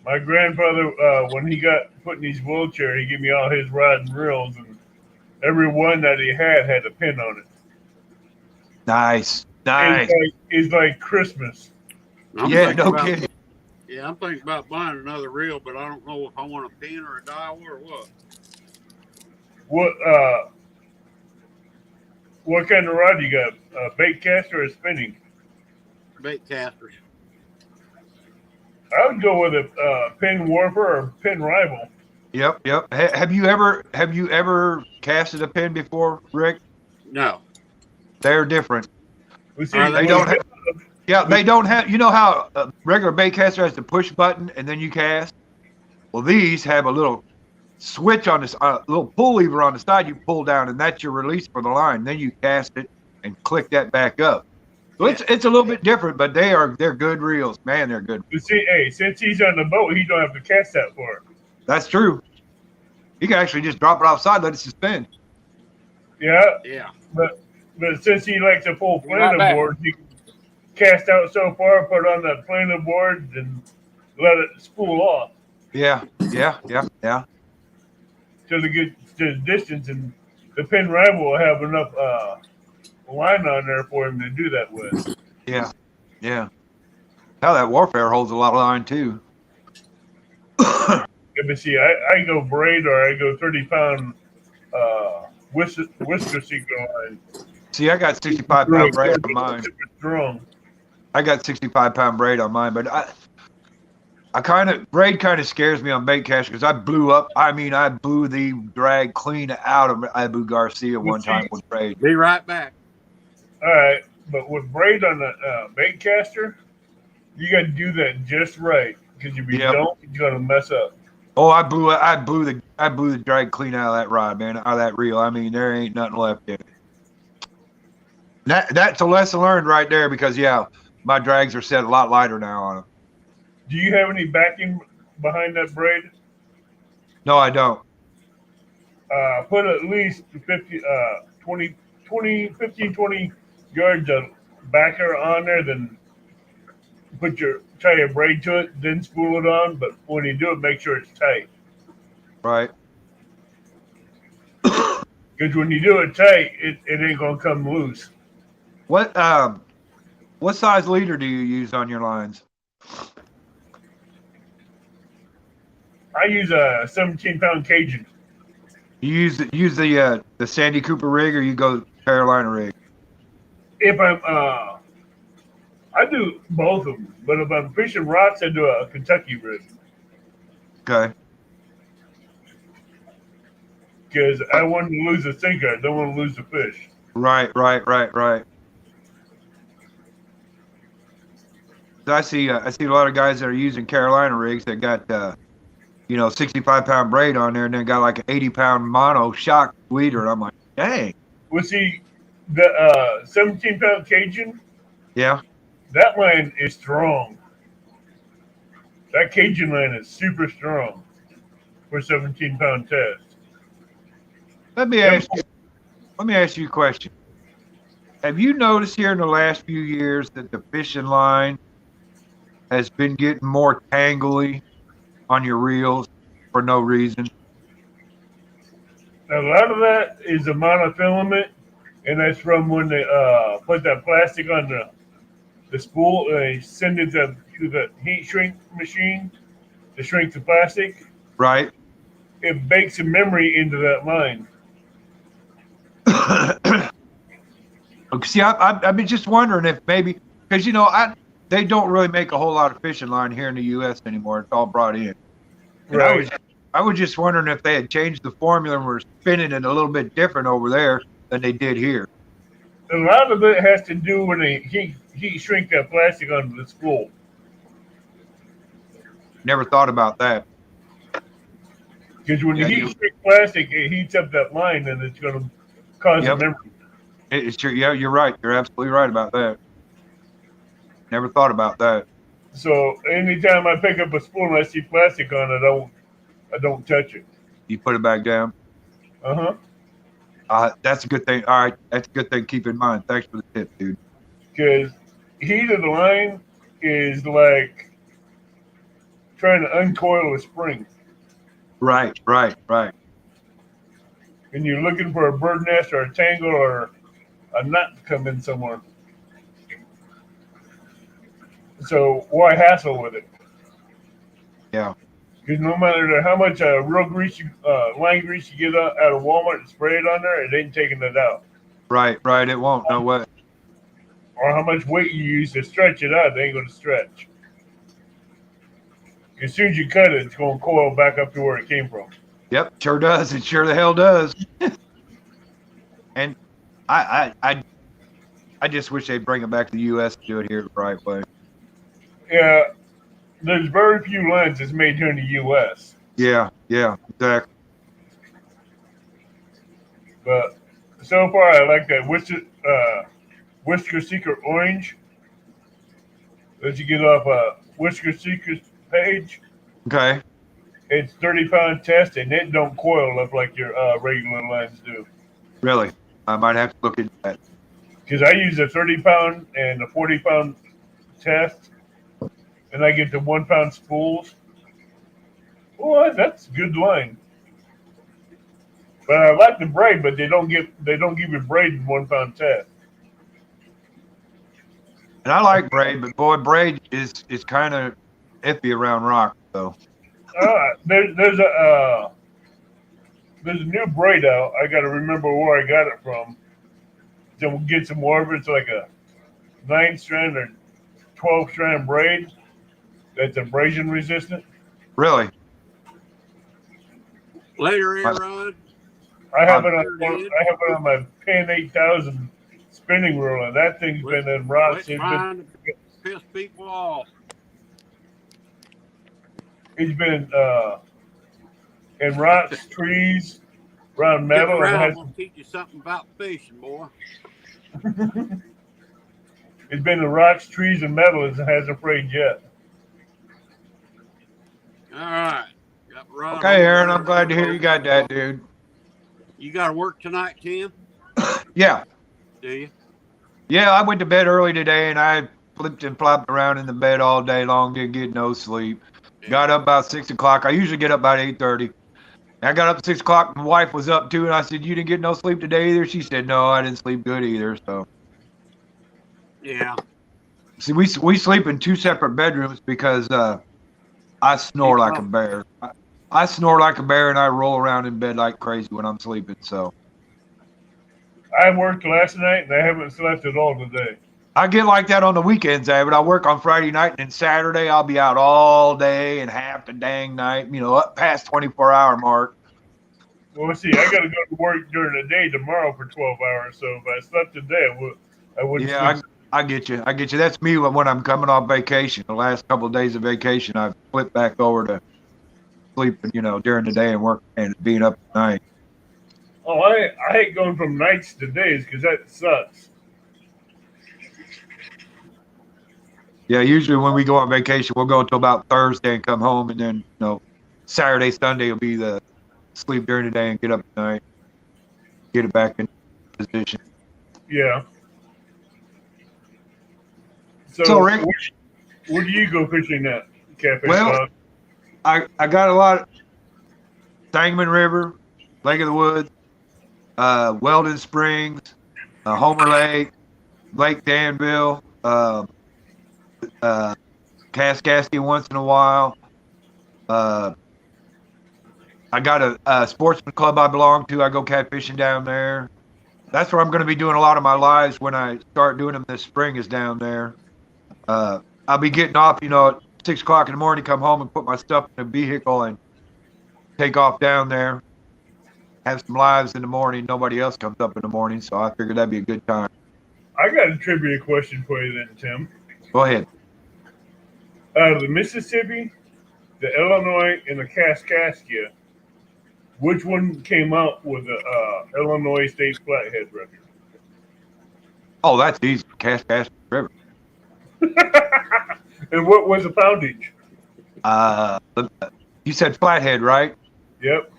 My grandfather, when he got put in his wheelchair, he gave me all his rod and reels, and every one that he had a pin on it. Nice. It's like Christmas. I'm Yeah, thinking no about- kidding. Yeah, I'm thinking about buying another reel, but I don't know if I want a pin or a dial or what. What kind of rod you got? A bait caster or a spinning? Bait casters. I would go with a pin warper or pin rival. Yep. Have you ever casted a pin before, Rick? No. They're different. We see, Are They don't have. Yeah, they don't have. You know how a regular bait caster has the push button and then you cast. Well, these have a little switch on this, little pull lever on the side. You pull down, and that's your release for the line. Then you cast it and click that back up. So it's a little bit different, but they're good reels, man. They're good. You see, hey, since he's on the boat, he don't have to cast that far. That's true. You can actually just drop it offside, let it suspend. Yeah, Yeah. but since he likes to pull You're not planer bad. boards, he can cast out so far, put on that planer board, and let it spool off Yeah. till it gets to the distance, and the pin rival will have enough line on there for him to do that with. Yeah. Now that Warfare holds a lot of line too. Yeah, but see, I go braid or I go 30-pound whisker seeker line. See, I got 65-pound braid on mine. Super strong. I got 65-pound braid on mine, but braid kind of scares me on bait caster because I blew the drag clean out of Abu Garcia one time with braid. Be right back. All right, but with braid on the bait caster, you got to do that just right because if you don't, you're gonna mess up. Oh, I blew the drag clean out of that rod, man, out of that reel. I mean, there ain't nothing left in it. That's a lesson learned right there because my drags are set a lot lighter now on them. Do you have any backing behind that braid? No, I don't. Put at least 15, 20 yards of backer on there, then tie a braid to it, then spool it on. But when you do it, make sure it's tight. Right. Because when you do it tight, it ain't gonna come loose. What size leader do you use on your lines? I use a 17-pound Cajun. You use the Sandy Cooper rig, or you go Carolina rig? If I'm I do both of them, but if I'm fishing rocks, I do a Kentucky rig Okay. because I want to lose the sinker. I don't want to lose the fish. Right. So I see a lot of guys that are using Carolina rigs that got 65-pound braid on there, and then got like an 80-pound mono shock leader, and I'm like, dang. Well, see, the 17-pound Cajun, Yeah. that line is strong. That Cajun line is super strong for 17-pound test. Let me ask you a question. Have you noticed here in the last few years that the fishing line has been getting more tangly on your reels for no reason? A lot of that is a monofilament, and that's from when they put that plastic on the spool and they send it to the heat shrink machine to shrink the plastic. Right. It bakes a memory into that line. See, I've been just wondering if maybe, because they don't really make a whole lot of fishing line here in the U.S. anymore. It's all brought in. And Right. I was just wondering if they had changed the formula and were spinning it a little bit different over there than they did here. A lot of it has to do when they heat shrink that plastic onto the spool. Never thought about that. Because when you Yeah, heat shrink plastic, it heats up that line and it's going to cause a memory. You're right. You're absolutely right about that. Never thought about that. So anytime I pick up a spool and I see plastic on it, I don't touch it. You put it back down. That's a good thing. All right, that's a good thing to keep in mind. Thanks for the tip, dude. Because heat of the line is like trying to uncoil a spring. Right. And you're looking for a bird nest or a tangle or a nut to come in somewhere. So why hassle with it? Yeah. Because no matter how much real grease, line grease you get out of Walmart and spray it on there, it ain't taking it out. Right. It won't. No way. Or how much weight you use to stretch it out, it ain't going to stretch. as soon as you cut it, it's going to coil back up to where it came from. Yep, sure does. It sure the hell does. And I just wish they'd bring it back to the U.S. to do it here the right way. Yeah, there's very few lines that's made here in the U.S. Yeah, exactly. But so far, I like that Whisker Secret Orange that you get off Whisker Secret's page. Okay. It's 30-pound test, and it don't coil up like your regular lines do. Really? I might have to look into that. Because I use a 30-pound and a 40-pound test, and I get the 1-pound spools. Well, that's a good line. But I like the braid, but they don't give you braid in 1-pound test. And I like braid, but boy, braid is kind of iffy around rock, though. There's a new braid out. I got to remember where I got it from. So we'll get some more of it. It's like a 9-strand or 12-strand braid that's abrasion resistant. Really? Later, Aaron. I have it on my Pen 8000 spinning reel, and that thing's been in rot. Quit trying to piss people off. It's been in rocks, trees, around metal. Get around, And we'll teach you something about fishing, boy. it's been in rocks, trees, and metal. It hasn't frayed yet. All right. Okay, Aaron, I'm glad to hear you got that, dude. You got to work tonight, Tim? Yeah. Do you? Yeah, I went to bed early today, and I flipped and flopped around in the bed all day long, didn't get no sleep. Yeah. Got up about 6 o'clock. I usually get up about 8:30. I got up at 6 o'clock. My wife was up too, and I said, "You didn't get no sleep today either?" She said, "No, I didn't sleep good either." So, Yeah. see, we sleep in 2 separate bedrooms because I snore like a bear. I snore like a bear, and I roll around in bed like crazy when I'm sleeping. So, I worked last night, and I haven't slept at all today. I get like that on the weekends, but I work on Friday night, and then Saturday I'll be out all day and half the dang night, up past 24-hour mark. Well, see, I got to go to work during the day tomorrow for 12 hours. So if I slept today, I wouldn't. Yeah, sleep. I get you. That's me when I'm coming off vacation. The last couple of days of vacation, I flip back over to sleeping, during the day and work and being up at night. Oh, I hate going from nights to days because that sucks. Yeah, usually when we go on vacation, we'll go until about Thursday and come home, and then Saturday, Sunday will be the sleep during the day and get up at night, get it back in position. Yeah. So Rick, where do you go fishing at, Catfish well, Dog? I got a lot of Sangamon River, Lake of the Woods, Weldon Springs, Homer Lake, Lake Danville, Kaskaskia once in a while. I got a sportsman club I belong to. I go catfishing down there. That's where I'm going to be doing a lot of my lives when I start doing them this spring, is down there. I'll be getting off, at 6 o'clock in the morning, come home and put my stuff in a vehicle and take off down there. Have some lives in the morning. Nobody else comes up in the morning, so I figured that'd be a good time. I got a trivia question for you then, Tim. Go ahead. Out of the Mississippi, the Illinois, and the Kaskaskia, which one came out with the Illinois State Flathead record? Oh, that's easy. Kaskaskia River. And what was the poundage? You said Flathead, right? Yep.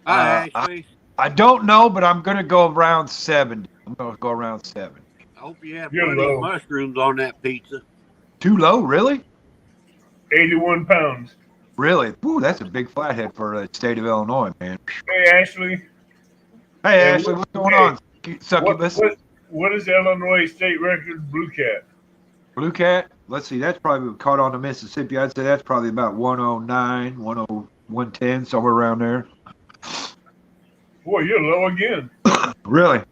Ashley. I don't know, but I'm going to go around 70. I'm going to go around 70. I hope you have You're plenty low. of mushrooms on that pizza. Too low, really? 81 pounds. Really? Ooh, that's a big flathead for the state of Illinois, man. Hey, Ashley. Hey, Ashley, what's going on? Succubus? What is the Illinois State record Blue Cat? Blue Cat? Let's see. That's probably caught on to Mississippi. I'd say that's probably about 109, 110, somewhere around there. Boy, you're low again. Really?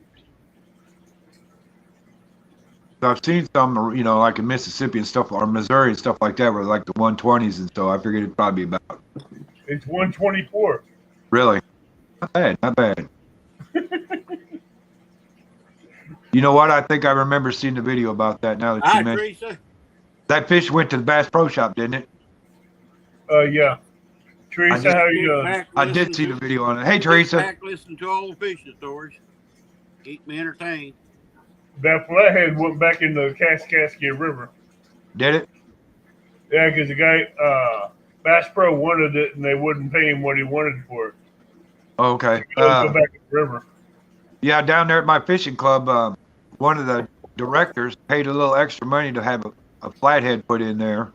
So I've seen some, you know, like in Mississippi and stuff, or Missouri and stuff like that, where like the 120s and so. I figured it'd probably be about. It's 124. Really, not bad, not bad. You know what? I think I remember seeing the video about that. Now that Hi, you mentioned Teresa. that fish went to the Bass Pro Shop, didn't it? Yeah. Teresa, how you doing? I did see the video on it. Hey, Teresa. Back listening to old fishing stories. Keep me entertained. That flathead went back in the Kaskaskia River. Did it? Yeah, because the guy, Bass Pro wanted it, and they wouldn't pay him what he wanted for it. Oh, okay. Go back in the river. Yeah, down there at my fishing club, one of the directors paid a little extra money to have a flathead put in there.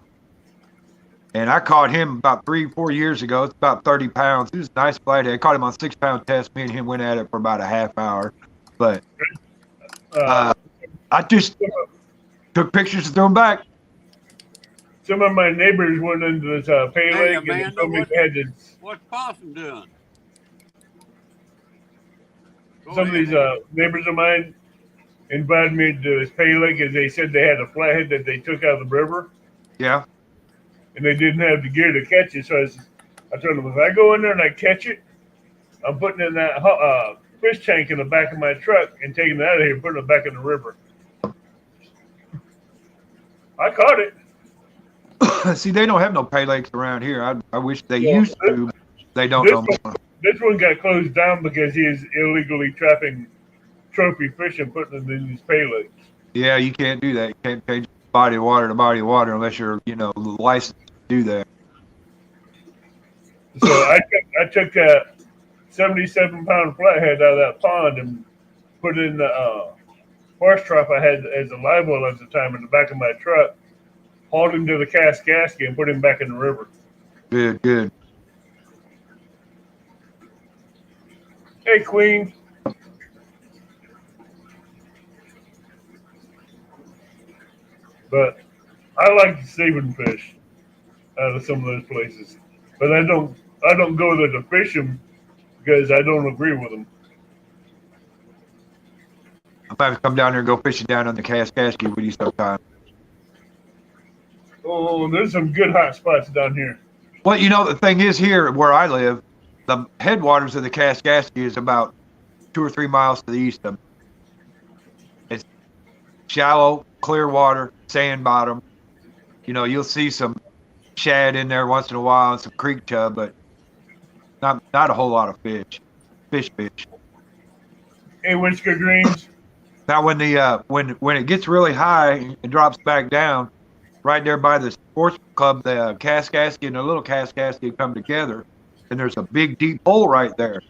And I caught him about 3-4 years ago. It's about 30 pounds. He was a nice flathead. I caught him on 6-pound test. Me and him went at it for about a half hour. But I just took pictures and threw them back. Some of my neighbors went into this pay Hey, lake and Amanda, told me they had to. What's Possum doing? Go Some of ahead. these neighbors of mine invited me to this pay lake because they said they had a flathead that they took out of the river Yeah. and they didn't have the gear to catch it. So I told them, if I go in there and I catch it, I'm putting it in that fish tank in the back of my truck and taking it out of here and putting it back in the river. I caught it. See, they don't have no pay lakes around here. I wish they Yeah, used to. They don't this no more. This one got closed down because he is illegally trapping trophy fish and putting them in these pay lakes. Yeah, you can't do that. You can't change body of water to body of water unless you're, you know, licensed to do that. So I took that 77-pound flathead out of that pond and put it in the horse trap I had as a live well at the time in the back of my truck, hauled him to the Kaskaskia and put him back in the river. Good, good. Hey, Queen. But I like saving fish out of some of those places. But I don't go there to fish them because I don't agree with them. I'm about to come down there and go fishing down on the Kaskaskia with you sometime. Oh, there's some good hot spots down here. Well, you know, the thing is here where I live, the headwaters of the Kaskaskia is about 2 or 3 miles to the east of me. It's shallow, clear water, sand bottom. You know, you'll see some shad in there once in a while and some creek chub, but not a whole lot of fish. Fish. Hey, Whisker Greens. Now, when the when it gets really high and drops back down, right there by the sports club, the Kaskaskia and the little Kaskaskia come together, and there's a big deep hole right there.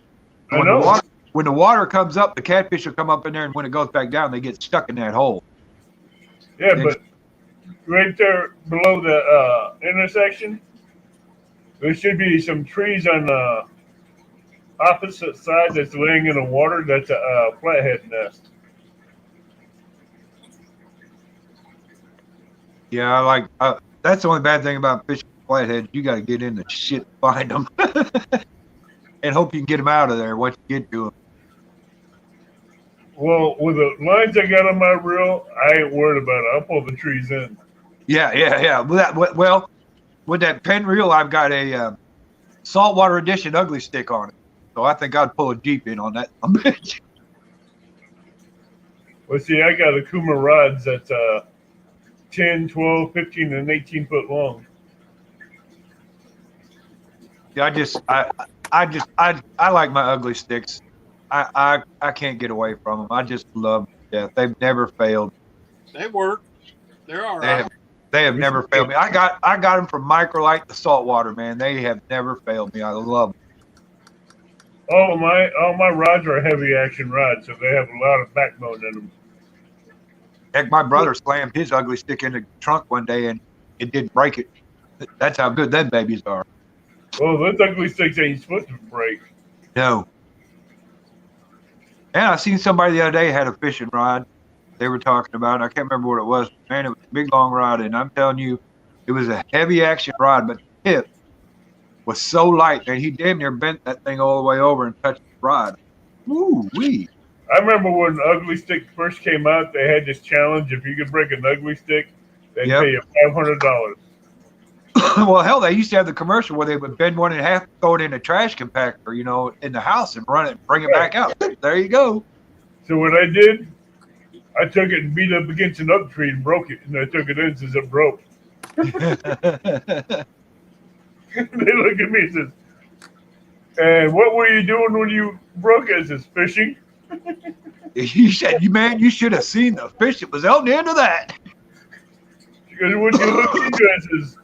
I know. When the water comes up, the catfish will come up in there, and when it goes back down, they get stuck in that hole. Yeah, but right there below the intersection, there should be some trees on the opposite side that's laying in the water. That's a flathead nest. Yeah, that's the only bad thing about fishing flatheads. You got to get in the shit to find them, and hope you can get them out of there once you get to them. Well, with the lines I got on my reel, I ain't worried about it. I'll pull the trees in. Yeah. Well, with that Penn reel, I've got a saltwater edition ugly stick on it, so I think I'd pull a Jeep in on that. Well, see, I got Akuma rods that's 10, 12, 15, and 18 foot long. Yeah, I like my ugly sticks. I can't get away from them. I just love them to death. They've never failed. They work. They're all right. They have never failed me. I got them from Microlite to saltwater, man. They have never failed me. I love them. All my rods are heavy action rods, so they have a lot of backbone in them. Heck, my brother slammed his ugly stick in the trunk one day and it didn't break it. That's how good them babies are. Well, those ugly sticks ain't supposed to break. No. And I seen somebody the other day had a fishing rod they were talking about. I can't remember what it was. Man, it was a big long rod, and I'm telling you, it was a heavy action rod, but the tip was so light that he damn near bent that thing all the way over and touched the rod. Woo wee. I remember when Ugly Stick first came out, they had this challenge. If you could break an Ugly Stick, they'd Yep. pay you $500. Well, hell, they used to have the commercial where they would bend one in half, throw it in a trash compactor, in the house and run it, bring it back out. There you go. So what I did, I took it and beat it up against an oak tree and broke it, and I took it in since it broke. They look at me and says, "And what were you doing when you broke it?" I says, "Fishing." You said, you should have seen the fish that was on the end of that. She goes, "What you look into?" I says,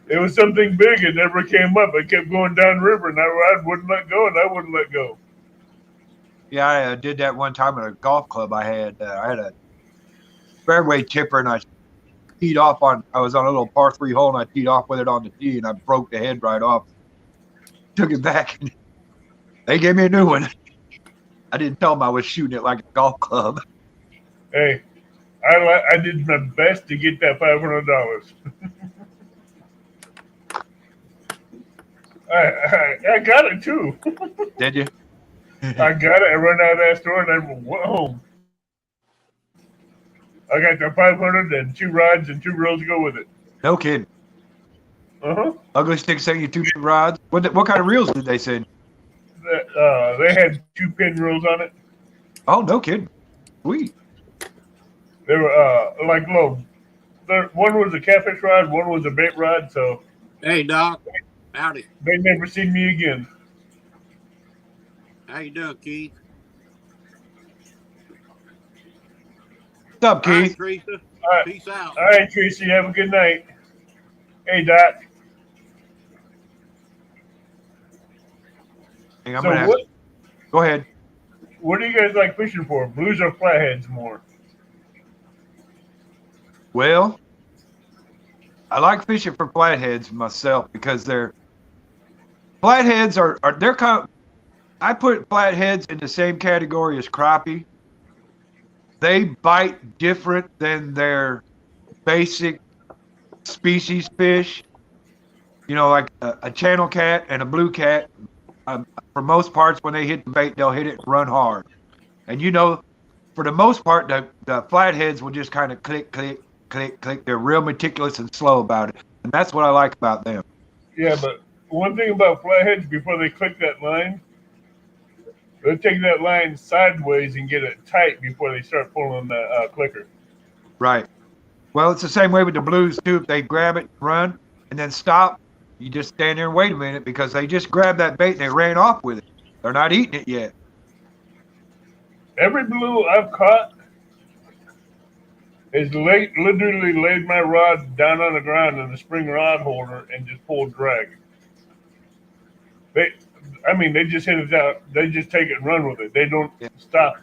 "It was something big. It never came up. I kept going downriver, and I wouldn't let go, and I wouldn't let go." Yeah, I did that one time at a golf club. I had a fairway chipper, and I teed off I was on a little par 3 hole, and I teed off with it on the tee, and I broke the head right off. Took it back, and they gave me a new one. I didn't tell them I was shooting it like a golf club. Hey, I did my best to get that $500. I got it too. Did you? I got it. I run out of that store and I went home. I got the 500 and 2 rods and 2 reels to go with it. No kidding. Ugly Stick sent you 2 rods. What kind of reels did they send? They had 2 pin reels on it. Oh, no kidding. Sweet. They were like low. One was a catfish rod, one was a bait rod. So Hey, Doc. Howdy. they never seen me again. How you doing, Keith? What's up, All right, Keith? Teresa. All right. Peace out. All right, Tracy. Have a good night. Hey, Doc. Hang on, So I'm gonna what? go ahead. What do you guys like fishing for? Blues or flatheads more? Well, I like fishing for flatheads myself because flatheads are they're kind of, I put flatheads in the same category as crappie. They bite different than their basic species fish. Like a channel cat and a blue cat. For most parts, when they hit the bait, they'll hit it and run hard. And for the most part, the flatheads will just kind of click, click, click, click. They're real meticulous and slow about it. And that's what I like about them. Yeah, but one thing about flatheads, before they click that line, they'll take that line sideways and get it tight before they start pulling the clicker. Right. Well, it's the same way with the blues, too. If they grab it, run, and then stop, you just stand there and wait a minute because they just grabbed that bait and they ran off with it. They're not eating it yet. Every blue I've caught is literally laid my rod down on the ground in the spring rod holder and just pulled drag. They just hit it out. They just take it and run with it. They don't stop.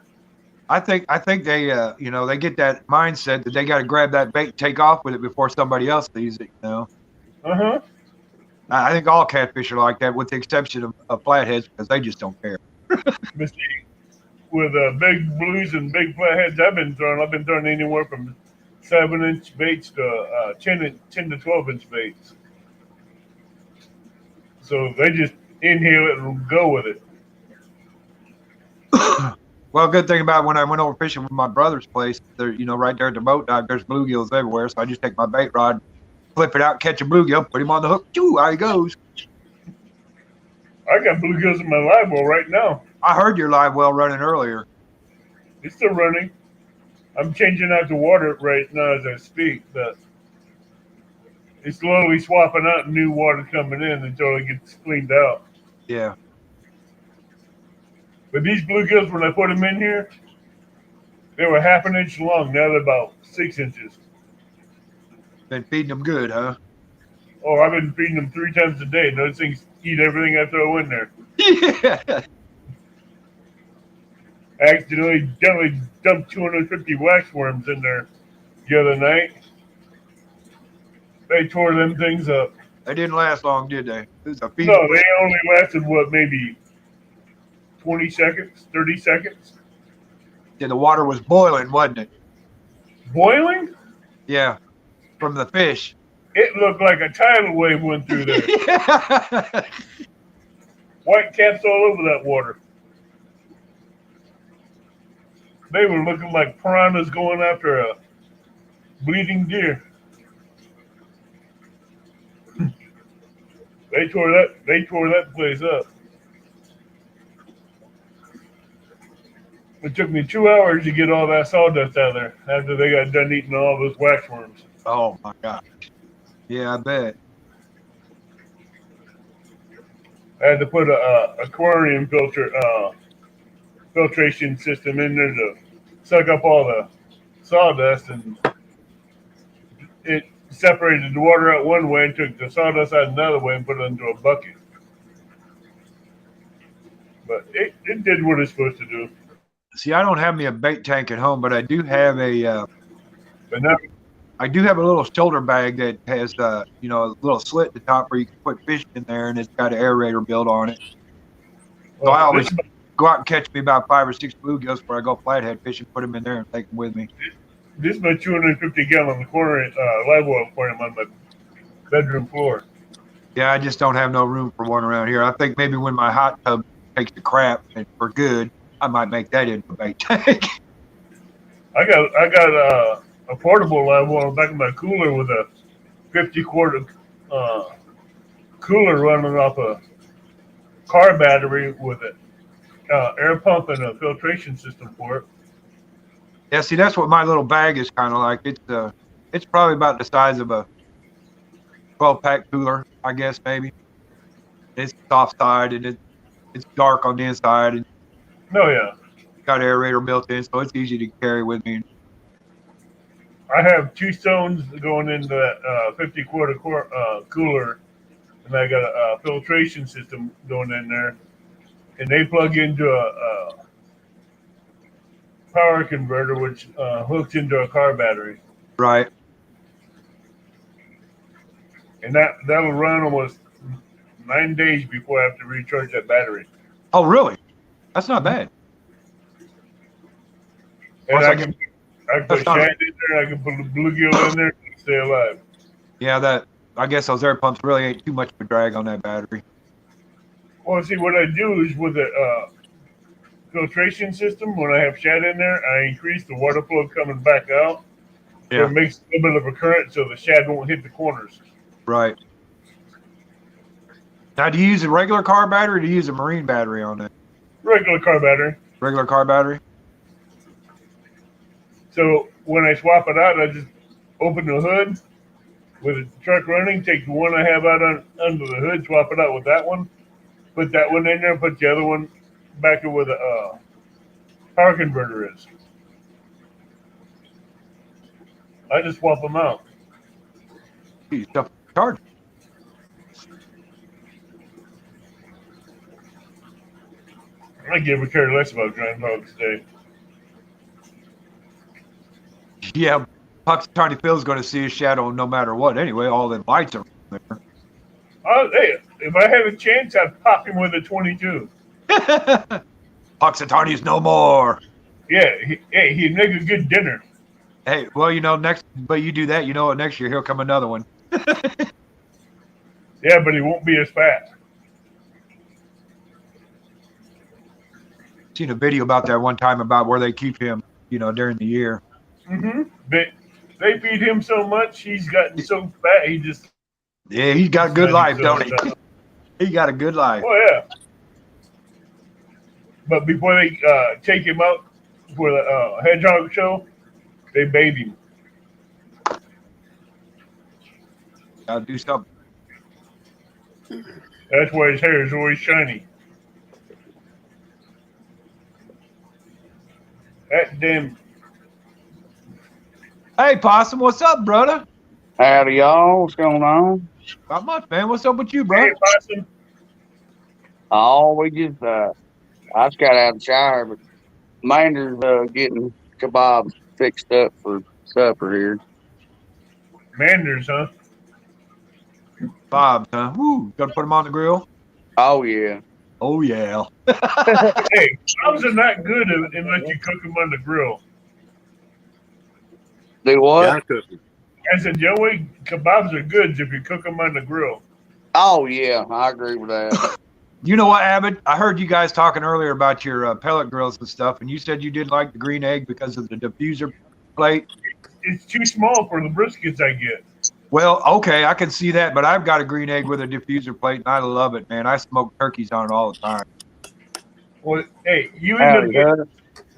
I think they they get that mindset that they got to grab that bait and take off with it before somebody else sees it. I think all catfish are like that, with the exception of flatheads, because they just don't care. But see, with big blues and big flatheads I've been throwing anywhere from 7-inch baits to 10 to 12-inch baits. So they just inhale it and go with it. Well, good thing about when I went over fishing with my brother's place, there, right there at the boat dock, there's bluegills everywhere. So I just take my bait rod, flip it out, catch a bluegill, put him on the hook. Choo, out he goes. I got bluegills in my live well right now. I heard your live well running earlier. It's still running. I'm changing out the water right now as I speak, but it's slowly swapping out new water coming in until it gets cleaned out. Yeah. But these bluegills, when I put them in here, they were 1/2 inch long. Now they're about 6 inches. Been feeding them good, huh? Oh, I've been feeding them 3 times a day. Those things eat everything I throw in there. Yeah. I accidentally dumped 250 waxworms in there the other night. They tore them things up. They didn't last long, did they? It was a feed. No, they only lasted, maybe 20 seconds, 30 seconds? Yeah, the water was boiling, wasn't it? Boiling? Yeah, from the fish. It looked like a tidal wave went through there. Yeah. White caps all over that water. They were looking like piranhas going after a bleeding deer. They tore that place up. It took me 2 hours to get all that sawdust out of there after they got done eating all those waxworms. Oh my gosh. Yeah, I bet. I had to put a aquarium filtration system in there to suck up all the sawdust, and it separated the water out one way and took the sawdust out another way and put it into a bucket. But it did what it's supposed to do. See, I don't have me a bait tank at home, but I do have a But now, I do have a little shoulder bag that has a little slit at the top where you can put fish in there, and it's got an aerator built on it. So I always go out and catch me about 5 or 6 bluegills before I go flathead fishing, put them in there, and take them with me. this is my 250-gallon live well aquarium on my bedroom floor. Yeah, I just don't have no room for one around here. I think maybe when my hot tub takes the crap and for good, I might make that into a bait tank. I got a portable live well in the back of my cooler with a 50-quart cooler running off a car battery with an air pump and a filtration system for it. Yeah, see, that's what my little bag is kind of like. It's probably about the size of a 12-pack cooler, I guess, maybe. It's soft side and it's dark on the inside and No, yeah. got an aerator built in, so it's easy to carry with me. I have 2 stones going into that 50-quart cooler, and I got a filtration system going in there, and they plug into a power converter, which hooks into a car battery, Right. and that'll run almost 9 days before I have to recharge that battery. Oh, really? That's not bad. And Once I I can get- put that's not- shad in there, I can put a bluegill in there and stay alive. Yeah, I guess those air pumps really ain't too much of a drag on that battery. Well, see, what I do is with the filtration system, when I have shad in there, I increase the water flow coming back out. So Yeah. it makes a little bit of a current so the shad won't hit the corners. Right. Now, do you use a regular car battery or do you use a marine battery on that? Regular car battery. Regular car battery? So when I swap it out, I just open the hood with the truck running, take the one I have out under the hood, swap it out with that one, put that one in there, put the other one back to where the power converter is. I just swap them out. You stuff charge. I give a care less about Groundhog's Day. Yeah, Puxatawny Phil's going to see a shadow no matter what. Anyway, all them lights are there. Hey, if I had a chance, I'd pop him with a 22. Puxatawny's no more. Yeah, he'd make a good dinner. Hey, well, but you do that, next year he'll come another one. Yeah, but he won't be as fat. Seen a video about that one time about where they keep him, during the year. Mm-hmm. They feed him so much, he's gotten so fat, he just... Yeah, he's got a good life, don't he? He got a good life. Oh, yeah. But before they take him out for the hedgehog show, they bathe him. Gotta do something. That's why his hair is always shiny. That damn... Hey, Possum, what's up, brother? Howdy, y'all. What's going on? Not much, man. What's up with you, bro? Hey, Possum. Oh, we just, I just got out of the shower, but Mander's getting kebabs fixed up for supper here. Manders, huh? Bob's, huh? Woo, gonna put him on the grill? Oh, yeah. Oh, yeah. Hey, kebabs are not good unless you cook them on the grill. Do what? Yeah, I cook 'em. I said, the only way kebabs are good is if you cook them on the grill. Oh, yeah. I agree with that. You know what, Abbott? I heard you guys talking earlier about your pellet grills and stuff, and you said you didn't like the green egg because of the diffuser plate. It's too small for the briskets I get. Well, okay, I can see that, but I've got a green egg with a diffuser plate, and I love it, man. I smoke turkeys on it all the time. Well, hey, you end up Howdy, getting, Huddy.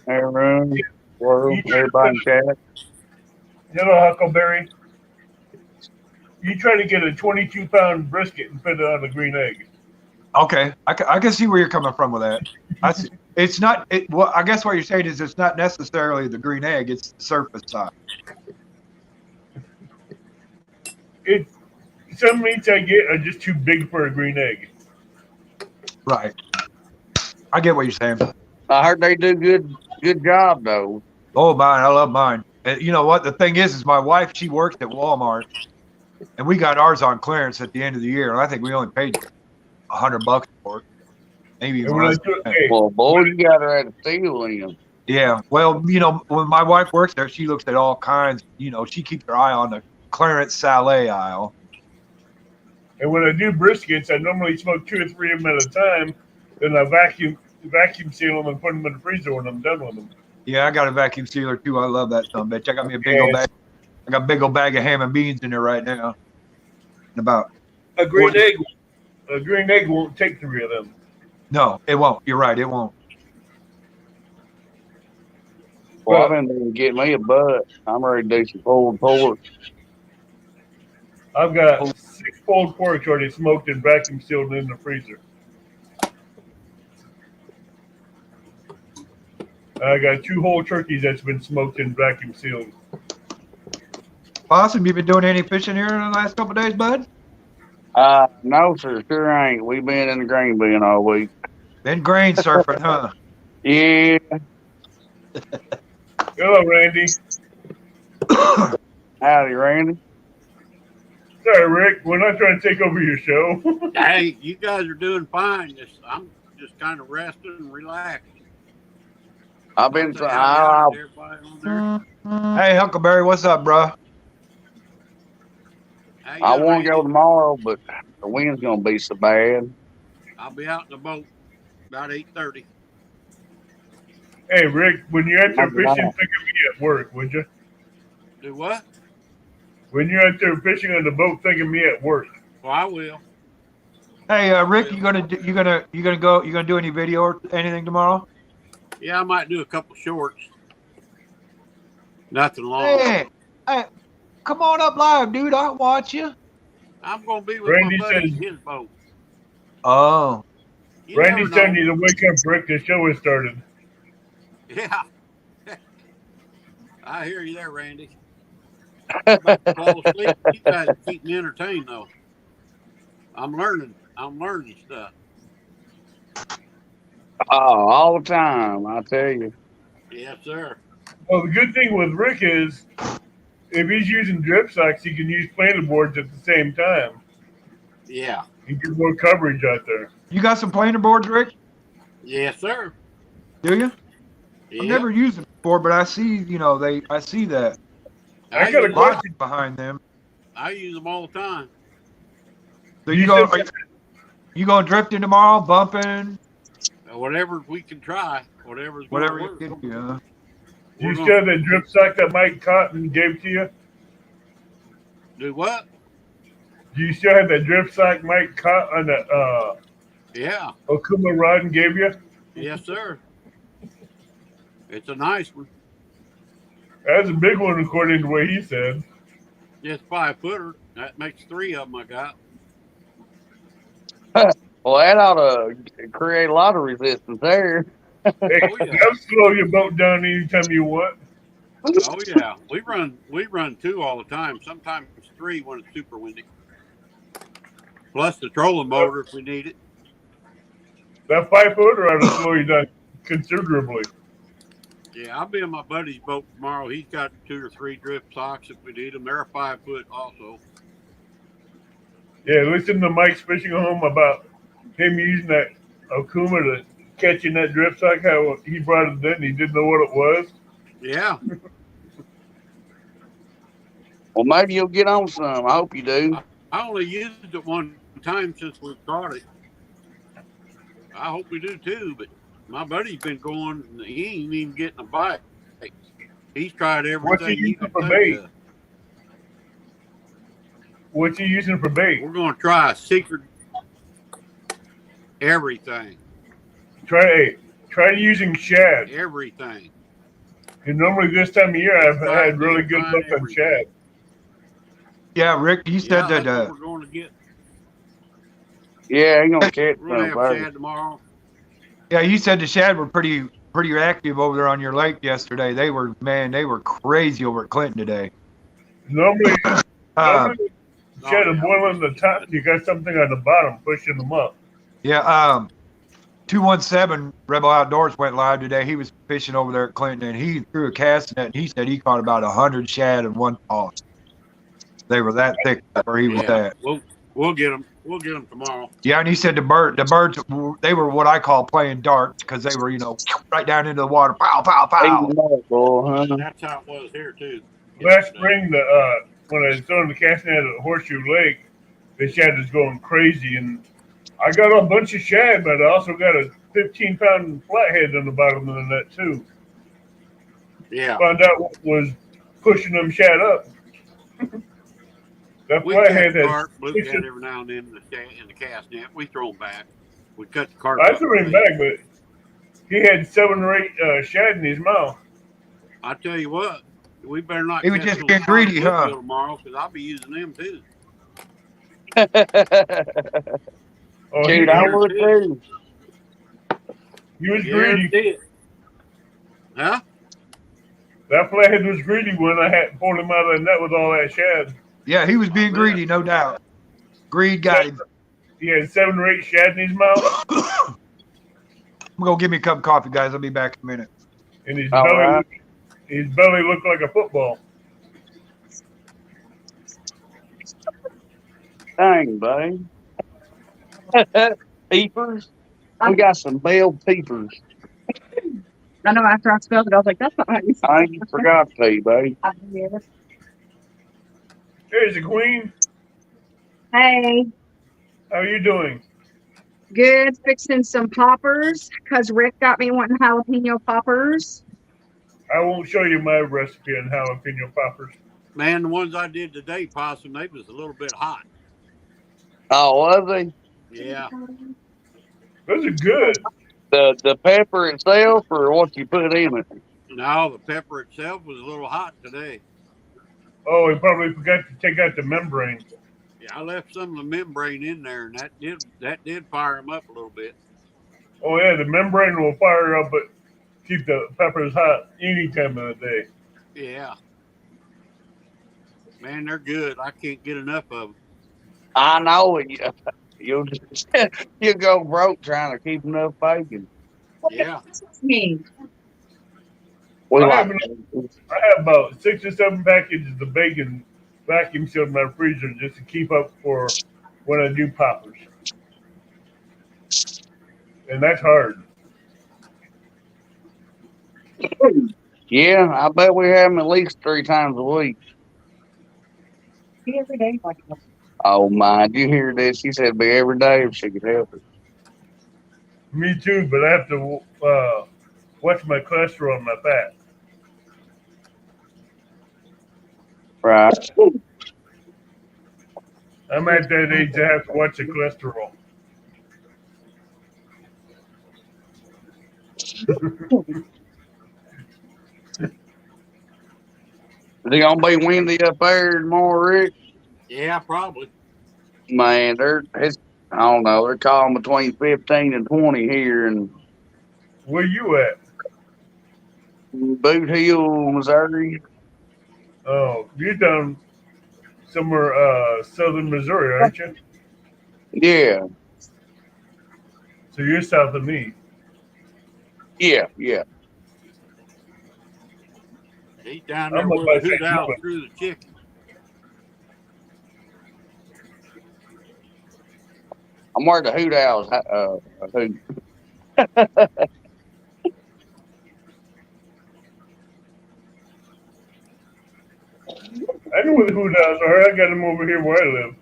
Hey, Room. World, you try to everybody in put, chat. hello, Huckleberry. You try to get a 22-pound brisket and put it on a green egg. Okay, I can see where you're coming from with that. I see. It's not. Well, I guess what you're saying is it's not necessarily the green egg; it's the surface side. Some meats I get are just too big for a green egg. Right. I get what you're saying. I heard they do good job though. Oh, mine. I love mine. And you know what? The thing is my wife, she works at Walmart, and we got ours on clearance at the end of the year, and I think we only paid $100 for it. Maybe even And when I less. do, hey, Well, boy, you got her at a steal in. Yeah. Well, you know, when my wife works there, she looks at all kinds. You know, she keeps her eye on the clearance Saleh aisle. and when I do briskets, I normally smoke 2 or 3 of them at a time. Then I vacuum seal them and put them in the freezer when I'm done with them. Yeah, I got a vacuum sealer too. I love that son bitch. I got me a big old bag. I got a big old bag of ham and beans in there right now. And about A green egg won't take 3 of them. no, it won't. You're right, it won't. Well, I've been getting me a butt. I'm ready to do some pulled pork. I've got 6 pulled porks already smoked and vacuum sealed in the freezer. I got 2 whole turkeys that's been smoked and vacuum sealed. Possum, you been doing any fishing here in the last couple of days, bud? No, sir, sure ain't. We've been in the grain bin all week. Been grain surfing, huh? Yeah. Hello, Randy. Howdy, Randy. Sorry, Rick. We're not trying to take over your show. Hey, you guys are doing fine. I'm just kind of resting and relaxing. I've been. Say hi to everybody on there. Hey, Huckleberry, what's up, bro? How you I doing, want to go Randy? tomorrow, but the wind's gonna be so bad. I'll be out in the boat about 8:30. Hey, Rick, when you're out there I'm fishing, not. think of me at work, would you? Do what? When you're out there fishing on the boat, think of me at work. Well, I will. Hey, Rick, you gonna do any video or anything tomorrow? Yeah, I might do a couple shorts. Nothing long. Hey, come on up live, dude. I'll watch you. I'm gonna be with Randy my buddy says- in his boat. Oh, You Randy's never know. telling you to wake up, Rick. The show has started. Yeah. I hear you there, Randy. I'm about to fall asleep. You guys keep me entertained, though. I'm learning stuff. Oh, all the time, I tell you. Yes, sir. Well, the good thing with Rick is if he's using drip socks, he can use planer boards at the same time. Yeah. He gets more coverage out there. you got some planer boards, Rick? Yes, sir. Do you? Yeah. I've never used them before, but I see, I see that I got a use, question. logic behind them. I use them all the time. So You you going drifting tomorrow, bumping, Whatever we can try. Whatever whatever you work. can do. Do We're you gonna- still have that drip sock that Mike Cotton gave to you? Do what? Do you still have that drip sock Mike Cotton that Yeah. Okuma Rodden gave you? Yes, sir. It's a nice one. That's a big one, according to what he said. It's 5-footer. That makes 3 of them I got. Well, that ought to create a lot of resistance there. Hey, Oh, yeah. that'll slow your boat down anytime you want. Oh yeah, we run 2 all the time. Sometimes 3 when it's super windy. Plus the trolling motor if we need it. That 5-footer ought to slow you down considerably. Yeah, I'll be in my buddy's boat tomorrow. He's got 2 or 3 drift socks if we need them. They're a 5-foot also. Yeah, listen to Mike's fishing home about him using that Okuma to catching that drip sock. How he brought it in and he didn't know what it was. Yeah, Well, maybe you'll get on some. I hope you do. I only used it one time since we caught it. I hope we do too. But my buddy's been going. And he ain't even getting a bite. He's tried What's he everything you using can for think bait? of. What's he using for bait? We're going to try a secret everything. Try using shad. Everything. And normally this time of year, I've Try had really good trying luck on shad. Yeah, Rick, you said Yeah, that. that's what we're going to get. Yeah, you're gonna catch We're going to some, have buddy. shad tomorrow. Yeah, you said the shad were pretty active over there on your lake yesterday. They were crazy over at Clinton today. Normally Uh, shad is yeah, boiling the top. You got something on the bottom pushing them up. yeah, 217 Rebel Outdoors went live today. He was fishing over there at Clinton, and he threw a cast net, and he said he caught about 100 shad in one toss. They were that thick where he was at. We'll get them. We'll get them tomorrow. Yeah, and he said the birds, they were what I call playing darts because they were, right down into the water, pow, pow, pow. That's how it was here too. Last spring, when I was throwing the cast net at Horseshoe Lake, the shad was going crazy, and I got a bunch of shad, but I also got a 15-pound flathead on the bottom of the net too. Yeah. Found out what was pushing them shad up. That We catch flathead has. carp, bluecat every now and then in the cast net. We throw them back. We cut the carp. I threw him back, but he had 7 or 8 shad in his mouth. I tell you what, we better not. He was catch just those getting greedy, carp huh? Tomorrow, because I'll be using them too. Oh, Dude, I would too. he was greedy. Huh? That flathead was greedy when I had pulled him out of the net with all that shad. Yeah, he was being greedy, no doubt. Greed got him. He had 7 or 8 shad in his mouth, I'm going to give me a cup of coffee, guys. I'll be back in a minute. and his All belly, right. his belly looked like a football. Dang, buddy. Peepers. We got some bell peepers. I know after I spelled it, I was like, that's not how you spell I ain't forgot to tell you, buddy. it. There's the queen. Hey, How you doing? good. Fixing some poppers because Rick got me wanting jalapeno poppers. I won't show you my recipe on jalapeno poppers. Man, the ones I did today, Possum, they was a little bit hot. Oh, was they? Yeah. Those are good. The pepper itself or what you put in it? No, the pepper itself was a little hot today. Oh, he probably forgot to take out the membrane. Yeah, I left some of the membrane in there, and that did fire them up a little bit. Oh yeah, the membrane will fire up, but keep the peppers hot any time of the day. Yeah. Man, they're good. I can't get enough of them. I know it. You'll you go broke trying to keep enough bacon. Yeah. Me. We I like have about 6 or 7 packages of bacon vacuum sealed in my freezer just to keep up for when I do poppers. And that's hard. Yeah, I bet we have them at least 3 times a week. Every day, like Oh my, did you hear this? She said it'd be every day if she could help it. Me too, but I have to watch my cholesterol and my fat. Right. I'm at that age I have to watch the cholesterol. Is it gonna be windy up there tomorrow, Rick? Yeah, probably. Man, I don't know, they're calling between 15 and 20 here in Where you at? Boot Hill, Missouri. Oh, you're down somewhere southern Missouri, aren't you? Yeah, So you're south of me. yeah. He's down there I'm with up the by St. hoot out Louis. through the chicken. I'm where the Hoot Owls hoot. I know where the Hoot Owls are. I got them over here where I live.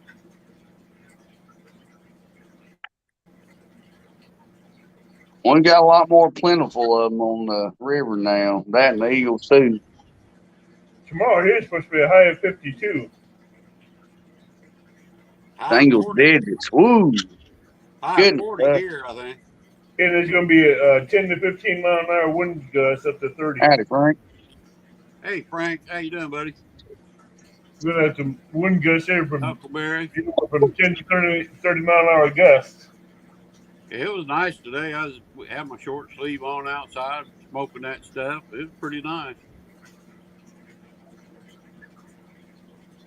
We got a lot more plentiful of them on the river now. That and the eagles too. Tomorrow here's supposed to be a high of 52. High Single 40, digits. Woo! high Goodness, 40 here, I think. And there's going to be a 10 to 15 mile an hour wind gust up to 30. Howdy, Frank. Hey, Frank, how you doing, buddy? We're going to have some wind gusts here from Huckleberry. 10 to 30 mile an hour gusts. It was nice today. I had my short sleeve on outside, smoking that stuff. It was pretty nice.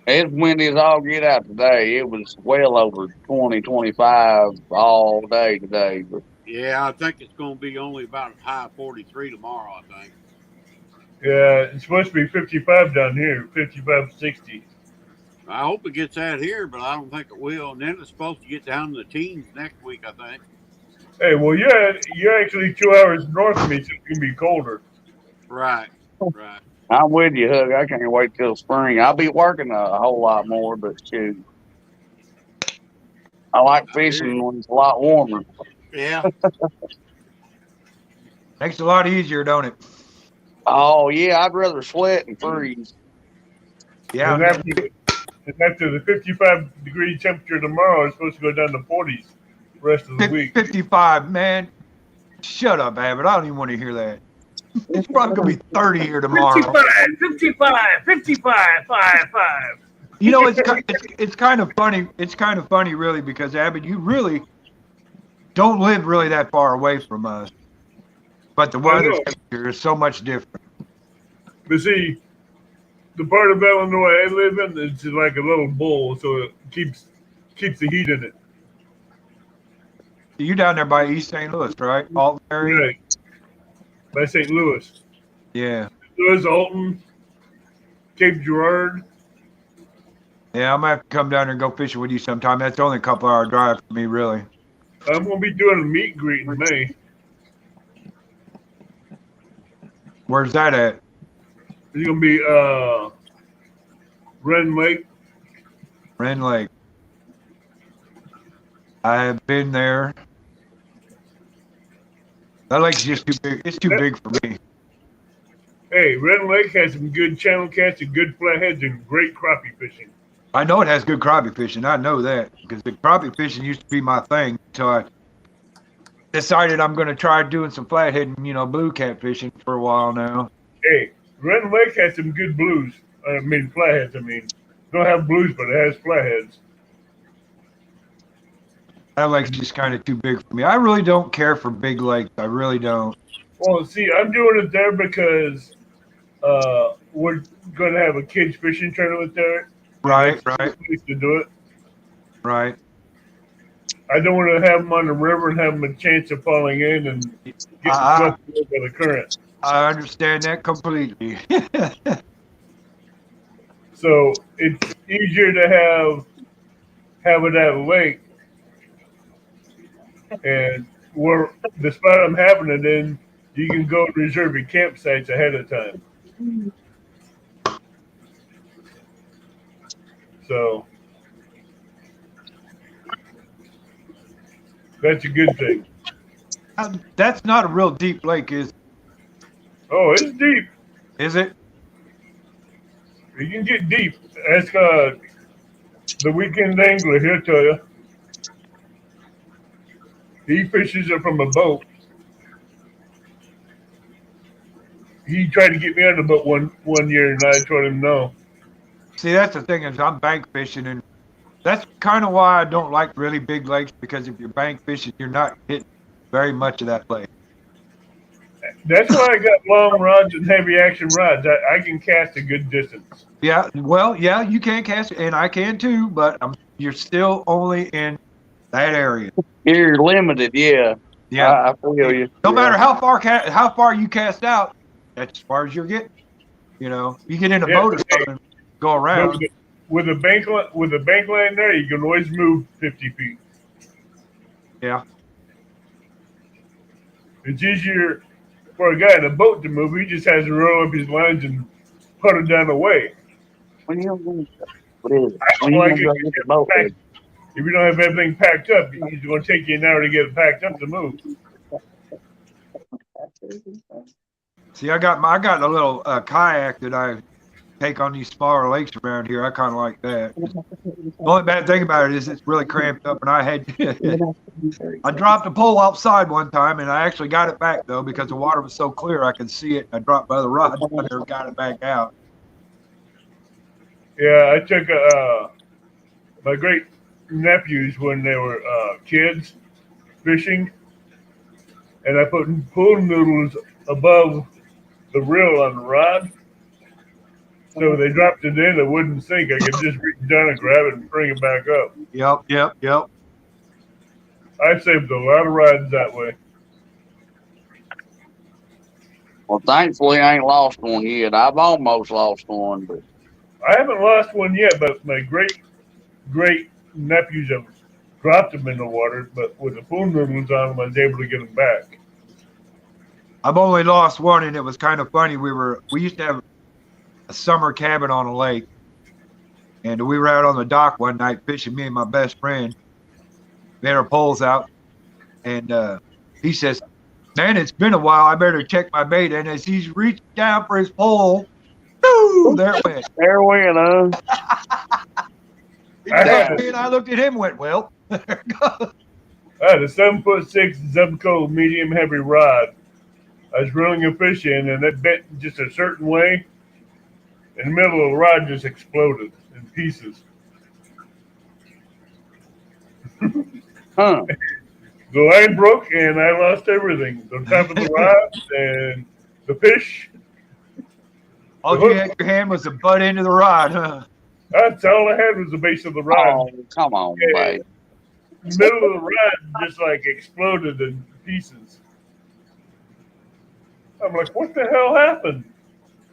It's windy as all get out today. It was well over 20, 25 all day today. But Yeah, I think it's going to be only about a high 43 tomorrow, I think. Yeah, it's supposed to be 55 down here, 55, 60. I hope it gets out here, but I don't think it will. And then it's supposed to get down to the teens next week, I think. Hey, well, you're actually 2 hours north of me, so it's going to be colder. Right, right. I'm with you, Hug. I can't wait till spring. I'll be working a whole lot more, but shoot. I like fishing when it's a lot warmer. Yeah. Makes it a lot easier, don't it? Oh, yeah, I'd rather sweat and freeze. Yeah. And after the 55-degree temperature tomorrow, it's supposed to go down to 40s the rest of the week. 55, man. Shut up, Abbott. I don't even want to hear that. It's probably going to be 30 here tomorrow. 55, 5. You know, it's kind of funny. It's kind of funny, really, because Abbott, you really don't live really that far away from us. But the weather here is so much different. But see, the part of Illinois I live in is like a little bowl, so it keeps the heat in it. You down there by East St. Louis, right? Alton area? Right. By St. Louis. Yeah. Louis, Alton, Cape Girardeau. Yeah, I'm going to have to come down there and go fishing with you sometime. That's only a couple hour drive for me, really. I'm going to be doing a meet and greet in May. Where's that at? It's going to be Ren Lake. Ren Lake. I have been there. That lake's just too big. It's too big for me. Hey, Ren Lake has some good channel cats and good flatheads and great crappie fishing. I know it has good crappie fishing. I know that because the crappie fishing used to be my thing until I decided I'm going to try doing some flathead and, blue cat fishing for a while now. Hey, Ren Lake has some good blues. Flatheads. Don't have blues, but it has flatheads. That lake's just kind of too big for me. I really don't care for big lakes. I really don't. Well, see, I'm doing it there because we're going to have a kids fishing tournament there. Right. To do it. Right. I don't want to have them on the river and have them a chance of falling in and getting swept away by the current. I understand that completely. So it's easier to have it at a lake. And where the spot I'm having it in, you can go and reserve your campsites ahead of time. So that's a good thing. That's not a real deep lake, is Oh, it's deep. it? You can get deep. Ask the weekend angler, he'll tell you. He fishes it from a boat. He tried to get me on the boat one year, and I told him no. See, that's the thing is I'm bank fishing, and that's kind of why I don't like really big lakes, because if you're bank fishing, you're not hitting very much of that lake. That's why I got long rods and heavy action rods. I can cast a good distance. Yeah, well, yeah, you can cast, and I can too, but you're still only in that area. You're limited, yeah. Yeah, I feel you. no matter how far you cast out, that's as far as you're getting. You get in a boat or something, and go around. With a bank line there, you can always move 50 feet. Yeah. It's easier for a guy in a boat to move. He just has to roll up his lines and put them down the way. When you what is it? I When don't like you it. get the boat ready? If you don't have everything packed up, it's going to take you an hour to get it packed up to move. See, I got a little kayak that I take on these smaller lakes around here. I kind of like that. The only bad thing about it is it's really cramped up, and I dropped a pole outside one time, and I actually got it back though because the water was so clear I could see it. I dropped my other rod, I never got it back out. Yeah, I took my great nephews when they were kids fishing, and I put pool noodles above the reel on the rod. So they dropped it in, it wouldn't sink. I could just reach down and grab it and bring it back up. Yep. I saved a lot of rides that way. Well, thankfully, I ain't lost one yet. I've almost lost one, but I haven't lost one yet, but my great nephews have dropped them in the water. But with the pool noodles on them, I was able to get them back. I've only lost one, and it was kind of funny. We used to have a summer cabin on a lake, and we were out on the dock one night fishing, me and my best friend. We had our poles out, and he says, "Man, it's been a while. I better check my bait." And as he's reached down for his pole, whoo, there it went. there we go. He looked at me, and I looked at him and went, "Well, there it goes." I had a 7'6" Zebco medium heavy rod. I was reeling a fish in, and it bent just a certain way. In the middle of the rod, just exploded in pieces. Huh. The line broke, and I lost everything. The top of the rod and the fish. All you had in your hand was the butt end of the rod, huh? That's all I had was the base of the rod. Oh, come on, babe. The middle of the rod just like exploded in pieces. I'm like, what the hell happened?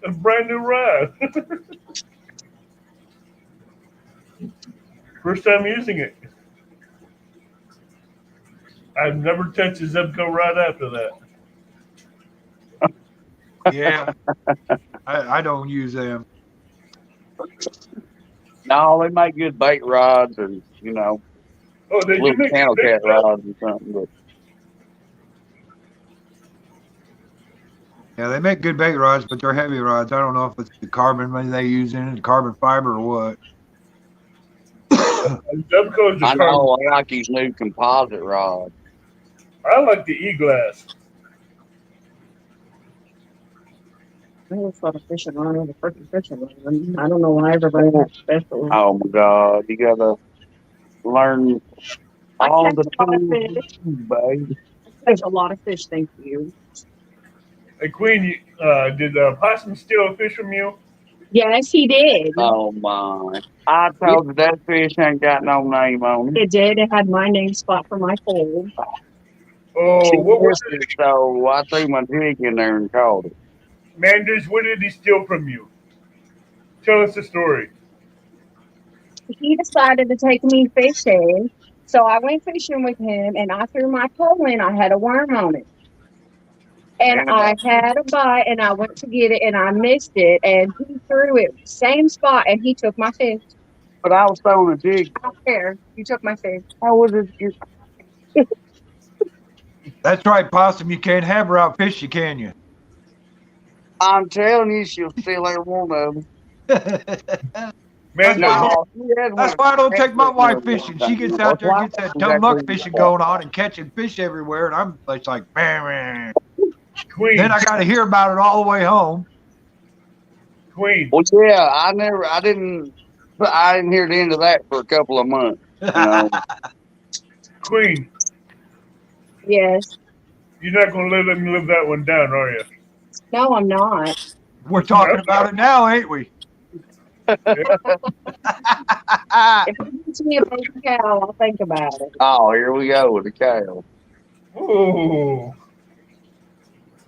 A brand new rod. First time using it. I've never touched a Zebco rod after that. Yeah. I don't use them. No, they make good bait rods and, Oh, they do little make channel big cat rods. rods or something. But Yeah, they make good bait rods, but they're heavy rods. I don't know if it's the carbon they use in it, carbon fiber or what. Zebco's I are know I like these new composite rods. I like the E-glass. I always thought a fishing rod was a freaking fishing rod. I don't know why everybody got special. Oh my God, you gotta learn all the tools, babe. There's a lot of fish, thank you. Hey, Queen, did Possum steal a fish from you? Yes, he did. Oh my! I told you that fish ain't got no name on it. It did. It had my name spot for my pole. Oh, what was it? So I threw my jig in there and caught it. Manders, what did he steal from you? Tell us the story. He decided to take me fishing. So I went fishing with him and I threw my pole in. I had a worm on it. And I had a bite and I went to get it and I missed it. And he threw it same spot and he took my fish. But I was throwing a jig. I don't care. You took my fish. How was it? That's right, Possum. You can't have her out fishing, can you? I'm telling you, she'll steal every one of them. Manders, No, That's why I don't take my wife fishing. She gets out there and gets that dumb muck fishing going on and catching fish everywhere. And I'm it's like, man. Queen, Then I got to hear about it all the way home. Queen. Well, yeah, I didn't hear the end of that for a couple of months. You know? Queen, Yes. you're not going to let me live that one down, are you? No, I'm not. We're talking about it now, ain't we? If it gives me a baby cow, I'll think about it. Oh, here we go with the cow. Oh,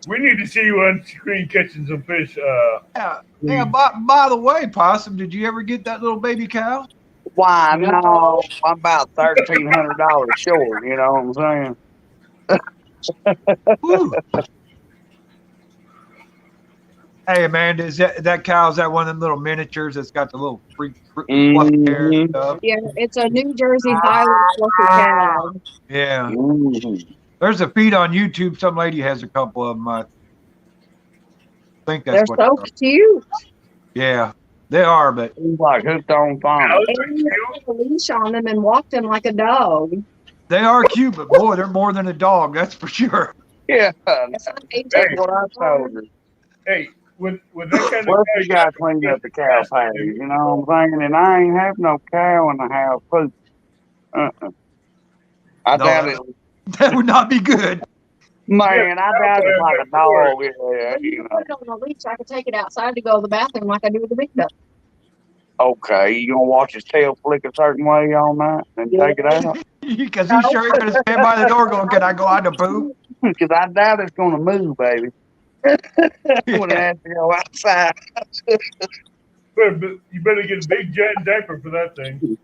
we need to see you on screen catching some fish. Yeah. By the way, Possum, did you ever get that little baby cow? Why, no, I'm about $1,300 short, you know what I'm saying? Woo. Hey, Amanda, is that cow? Is that one of them little miniatures that's got the little fluffy hair and stuff? Yeah, it's a New Jersey Highland fluffy cow. Yeah. Mhm. There's a feed on YouTube. Some lady has a couple of them. I think They're that's what. so cute. Yeah, they are. But He's like hooked on phone. And you put a leash on them and walk them like a dog. they are cute. But boy, they're more than a dog. That's for sure. Yeah, That's what they that's do. what I told her. Hey, with that kind What of if you got to clean up the cow patties? You know what I'm saying? And I ain't have no cow in the house. Poop. I No, doubt it. That would not be good. Man, I doubt it's like a dog. Yeah, When you you know. put it on the leash, I could take it outside to go to the bathroom like I do with the big dog. Okay, you gonna watch his tail flick a certain way all night and take it out? Because he's sure ain't going to stand by the door going, can I go out to poop? Because I doubt it's gonna move, baby. When it has to go outside. You better get a big giant diaper for that thing.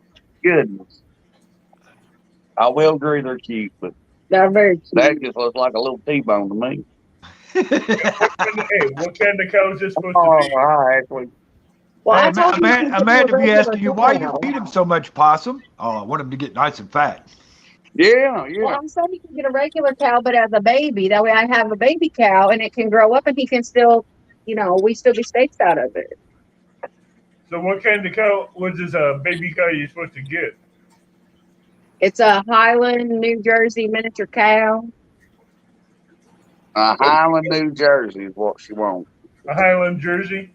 Goodness. I will agree they're cute, but They're very cute. that just looks like a little T-bone to me. Hey, what kind of cow is this supposed Oh, to be? I actually. Well, I Hey, told you to Amanda be get a asking you, why you regular feed him so much possum? Oh, I want him to get nice and fat. Yeah, Well, yeah. I'm saying you can get a regular cow, but as a baby. That way I have a baby cow and it can grow up and he can still, we still get steaks out of it. So what kind of cow was this baby cow you're supposed to get? It's a Highland, New Jersey miniature cow. Highland, New Jersey is what she wants. A Highland Jersey?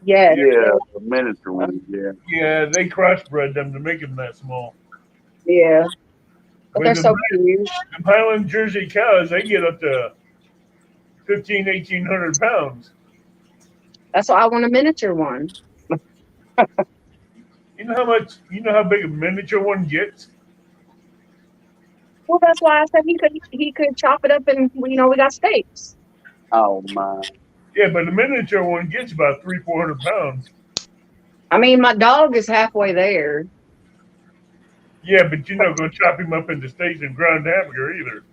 Yes. Yeah, the miniature one, yeah. Yeah, they crossbred them to make them that small. Yeah. But they're With so them cute. Highland Jersey cows, they get up to 1,800 pounds. That's why I want a miniature one. You know how big a miniature one gets? Well, that's why I said he could chop it up and we got steaks. Oh, my. Yeah, but the miniature one gets about 300-400 pounds. I mean, my dog is halfway there. Yeah, but go chop him up into steaks and ground hamburger either.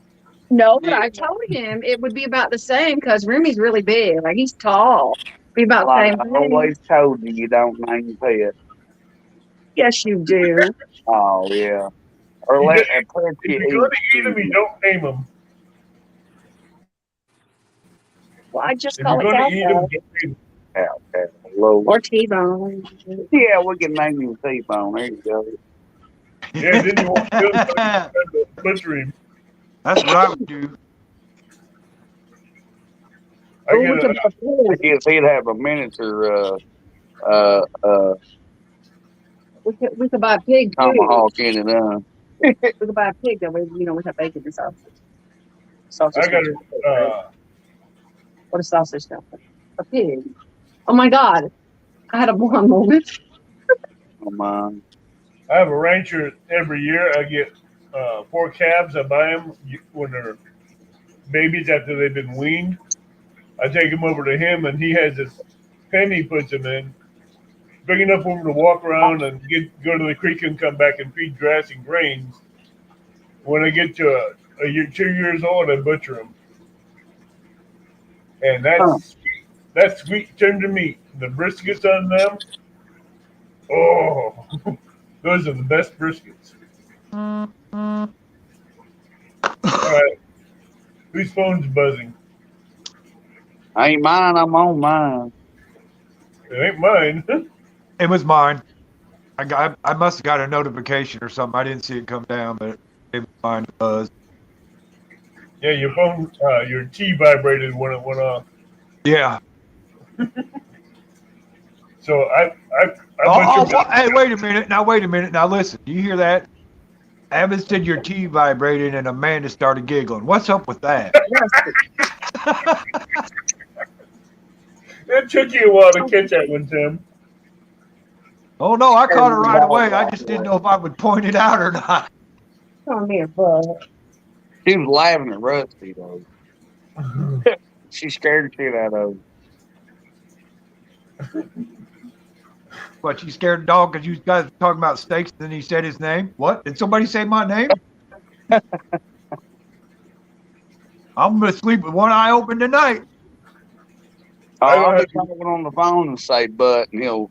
No, but I told him it would be about the same because Rumi's really big. Like, he's tall. Be about the Like same I thing. always told you, you don't name pets. Yes, you do. Oh, yeah. Or You let just- a pet If you you're going to eat them, you don't name them. Well, I just If call you're it going to eat them, cow don't name them. Low. or T-bone. Yeah, we can name you T-bone. There you go. Yeah, then you won't kill him. That's Butcher him. what I would do. I Ooh, get we could a, buy I guess he'd have a miniature we could buy a pig too. tomahawk in it. We could buy a pig that way, we have bacon and sausage. Sausage. I got What a sausage stuff. A pig. Oh my God. I had a blonde moment. Oh, man. I have a rancher every year. I get 4 calves. I buy them when they're babies after they've been weaned. I take them over to him, and he has this pen he puts them in, big enough for them to walk around and go to the creek and come back and feed grass and grains. When I get to a year, 2 years old, I butcher them, and that's sweet tender meat. The briskets on them, oh, those are the best briskets. All right, whose phone's buzzing? Ain't mine, I'm on mine. It ain't mine. It was mine. I must have got a notification or something. I didn't see it come down, but it was mine. Yeah, your phone, your T vibrated when it went off. Yeah. So I Oh, butchered hey, wait a minute. Now listen. Do you hear that? Evans said your T vibrated and Amanda started giggling. What's up with that? It took you a while to catch that one, Tim. Oh no, I caught it right away. I just didn't know if I would point it out or not. Come here, bud. She was laughing at Rusty, though. She scared the shit out of him. What, you scared the dog because you guys were talking about steaks and then he said his name? What? Did somebody say my name? I'm going to sleep with one eye open tonight. Oh, I'll be talking on the phone and say "but," and he'll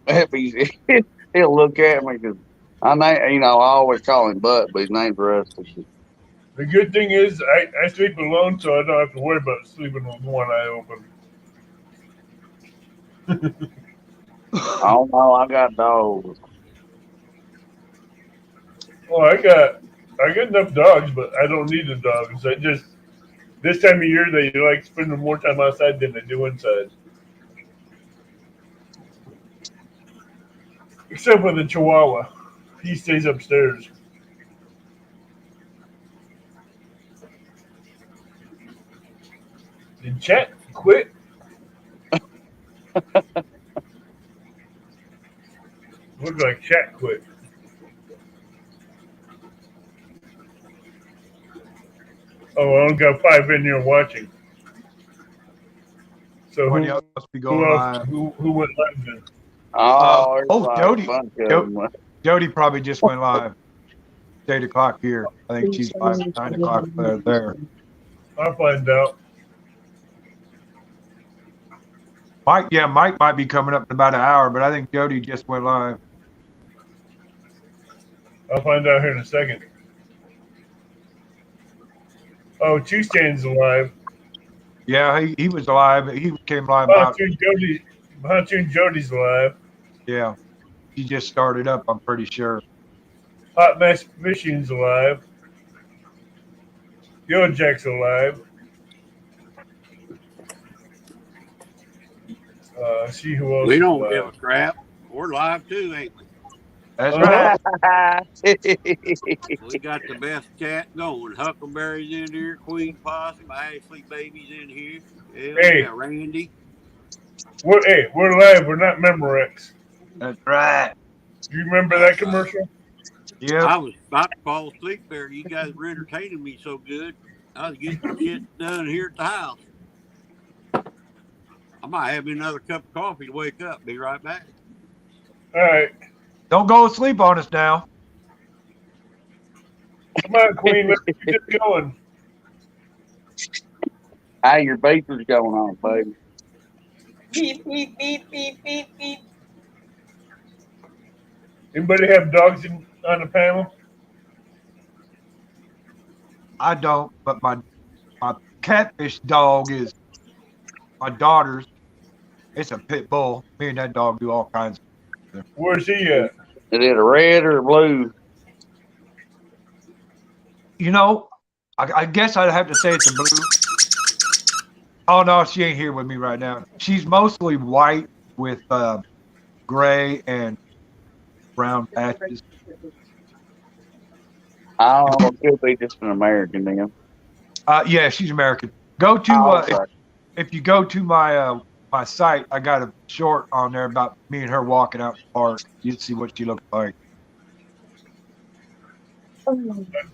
look at me because I always call him "but," but his name's Rusty. The good thing is I sleep alone, so I don't have to worry about sleeping with one eye open. Oh no, I got dogs. Well, I got enough dogs, but I don't need the dogs. I just this time of year they like spending more time outside than they do inside. Except for the Chihuahua, he stays upstairs. Did Chat quit? Look like Chat quit. Oh, I only got 5 in here watching. So Everybody who, else must be going who else? live. Who went live then? Oh, there's oh, like Jody. a bunch of Jody. them. Jody probably just went live. It's 8 o'clock here. I think she's 9 o'clock there. I'll find out. Mike might be coming up in about an hour, but I think Jody just went live. I'll find out here in a second. Oh, Two Stands alive. Yeah, he was live. He came live about. Hunter Jody's alive. Yeah, he just started up. I'm pretty sure. Hot Mess Fishing's alive. Yo Jack's alive. See who else. We is don't alive. give a crap. We're live too, ain't we? That's Uh-huh. right. We got the best chat going. Huckleberry's in here, Queen Possum, Ashley Baby's in here. Hell Hey. yeah, Randy. We're live. We're not Memorex. That's right. You remember that commercial? Yeah. I was about to fall asleep there. You guys were entertaining me so good. I was getting shit done here at the house. I might have me another cup of coffee to wake up. Be right back. All right. Don't go to sleep on us now. Come on, Queen. Let's get this going. How your baker's going on, baby? Beep, beep, beep, beep, beep, beep. Anybody have dogs on the panel? I don't, but my catfish dog is my daughter's. It's a pit bull. Me and that dog do all kinds of. Where's he at? Is it a red or a blue? You know, I guess I'd have to say it's a blue. Oh no, she ain't here with me right now. She's mostly white with gray and brown patches. I don't know. It could be just an American then. Yeah, she's American. Go to Oh, okay. if you go to my my site, I got a short on there about me and her walking out the park. You'd see what she looked like.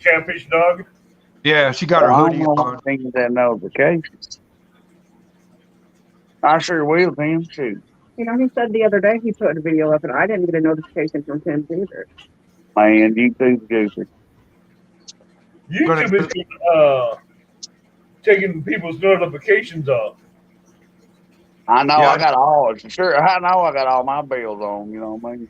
Catfish dog? Yeah, she got her I hoodie don't know on. things that notifications. I sure will, Tim. Shoot. You know, he said the other day he put a video up, and I didn't get a notification from Tim either. Man, YouTube's goofy. YouTube is taking people's notifications off. I know Yeah. I got all. Sure, I know I got all my bills on. You know what I mean?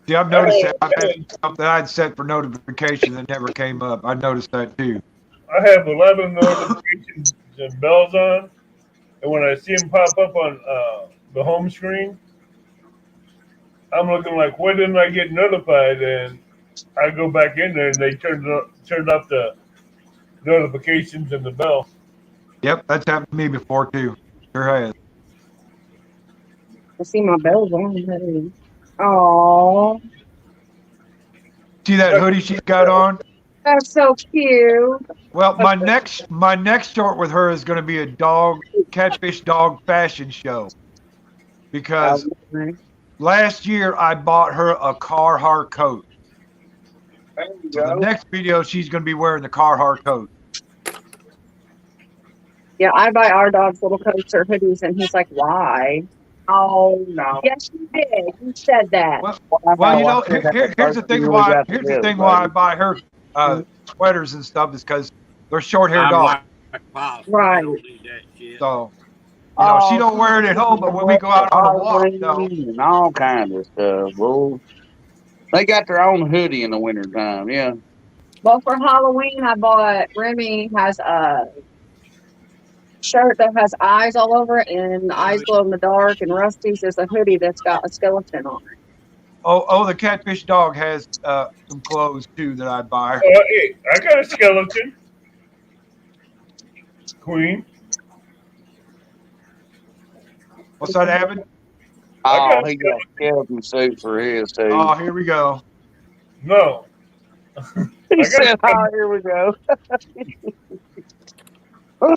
Yeah, I've noticed that. I've had stuff that I'd set for notification that never came up. I noticed that too. I have 11 notifications and bells on, and when I see them pop up on the home screen, I'm looking like, why didn't I get notified? And I go back in there, and they turned off the notifications and the bell. Yep, that's happened to me before too. Sure has. I see my bells on. Oh, See that hoodie she's got on? That's so cute. Well, my next short with her is going to be a catfish dog fashion show, because last year I bought her a Carhartt coat. There you So the next video she's going to be wearing the Carhartt coat. yeah, I buy our dogs little coats or hoodies, and he's like, "Why?" Oh no. Yes, you did. You said that. Well, you know, here's the thing why I buy her sweaters and stuff is because they're short-haired dogs. Right. I don't need that shit. So, you know, she don't wear it at home, but when we go out on the walk, no. And all kinds of stuff. Well, they got their own hoodie in the wintertime. Yeah. Well, for Halloween, I bought Remy has a shirt that has eyes all over it, and eyes glow in the dark. And Rusty's is a hoodie that's got a skeleton on it. Oh, the catfish dog has some clothes too that I'd buy her. Hey, I got a skeleton. Queen. What's that, Abbott? Oh, he got a skeleton suit for his too. Oh, here we go. No. He I got said, a- "Oh, here we go." I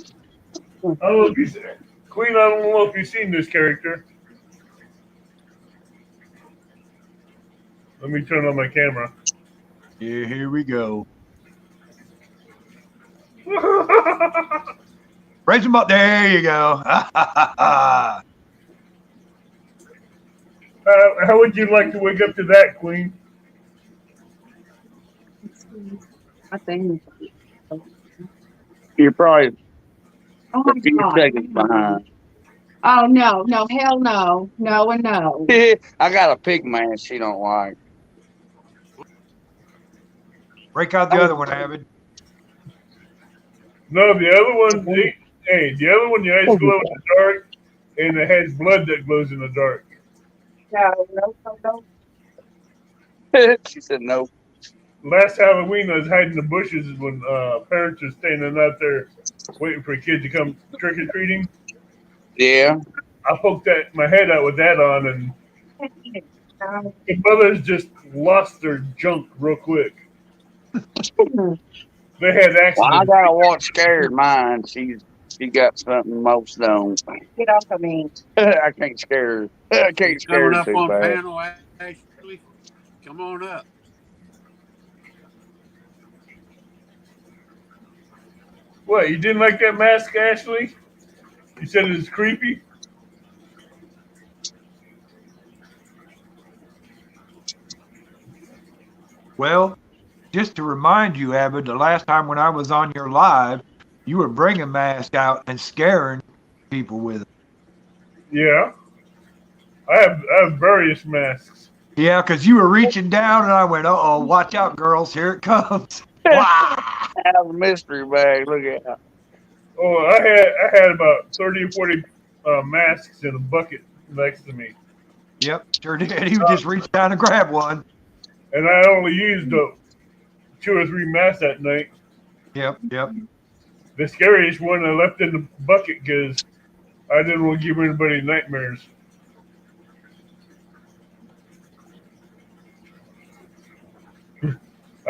don't know if you Queen. I don't know if you've seen this character. Let me turn on my camera. Yeah, here we go. Raise them up. There you go. How would you like to wake up to that, Queen? I think. You're probably Oh a few my God. seconds behind. Oh no, no, hell no. No and no. I got a pig man she don't like. Break out the other one, Abbott. No, the other one. The other one, your eyes glow in the dark, and it has blood that glows in the dark. No. She said no. Last Halloween, I was hiding in the bushes when parents were standing out there waiting for a kid to come trick or treating. Yeah. I poked my head out with that on, and the mothers just lost their junk real quick. They had Well, I accidents. gotta watch Scared Mine. She got something most don't. Get off of me. I can't scare her. I can't scare Coming her up too on bad. panel, Ashley. Come on up. What, you didn't like that mask, Ashley? You said it was creepy? Well, just to remind you, Abbott, the last time when I was on your live, you were bringing masks out and scaring people with it. Yeah. I have various masks. Yeah, because you were reaching down, and I went, "Uh-oh, watch out, girls, here it comes." Wow. I have a mystery bag. Look at that. Oh, I had about 30 or 40 masks in a bucket next to me. Yep, sure did. He would just reach down and grab one. And I only used 2 or 3 masks that night. Yep. The scariest one I left in the bucket because I didn't want to give anybody nightmares.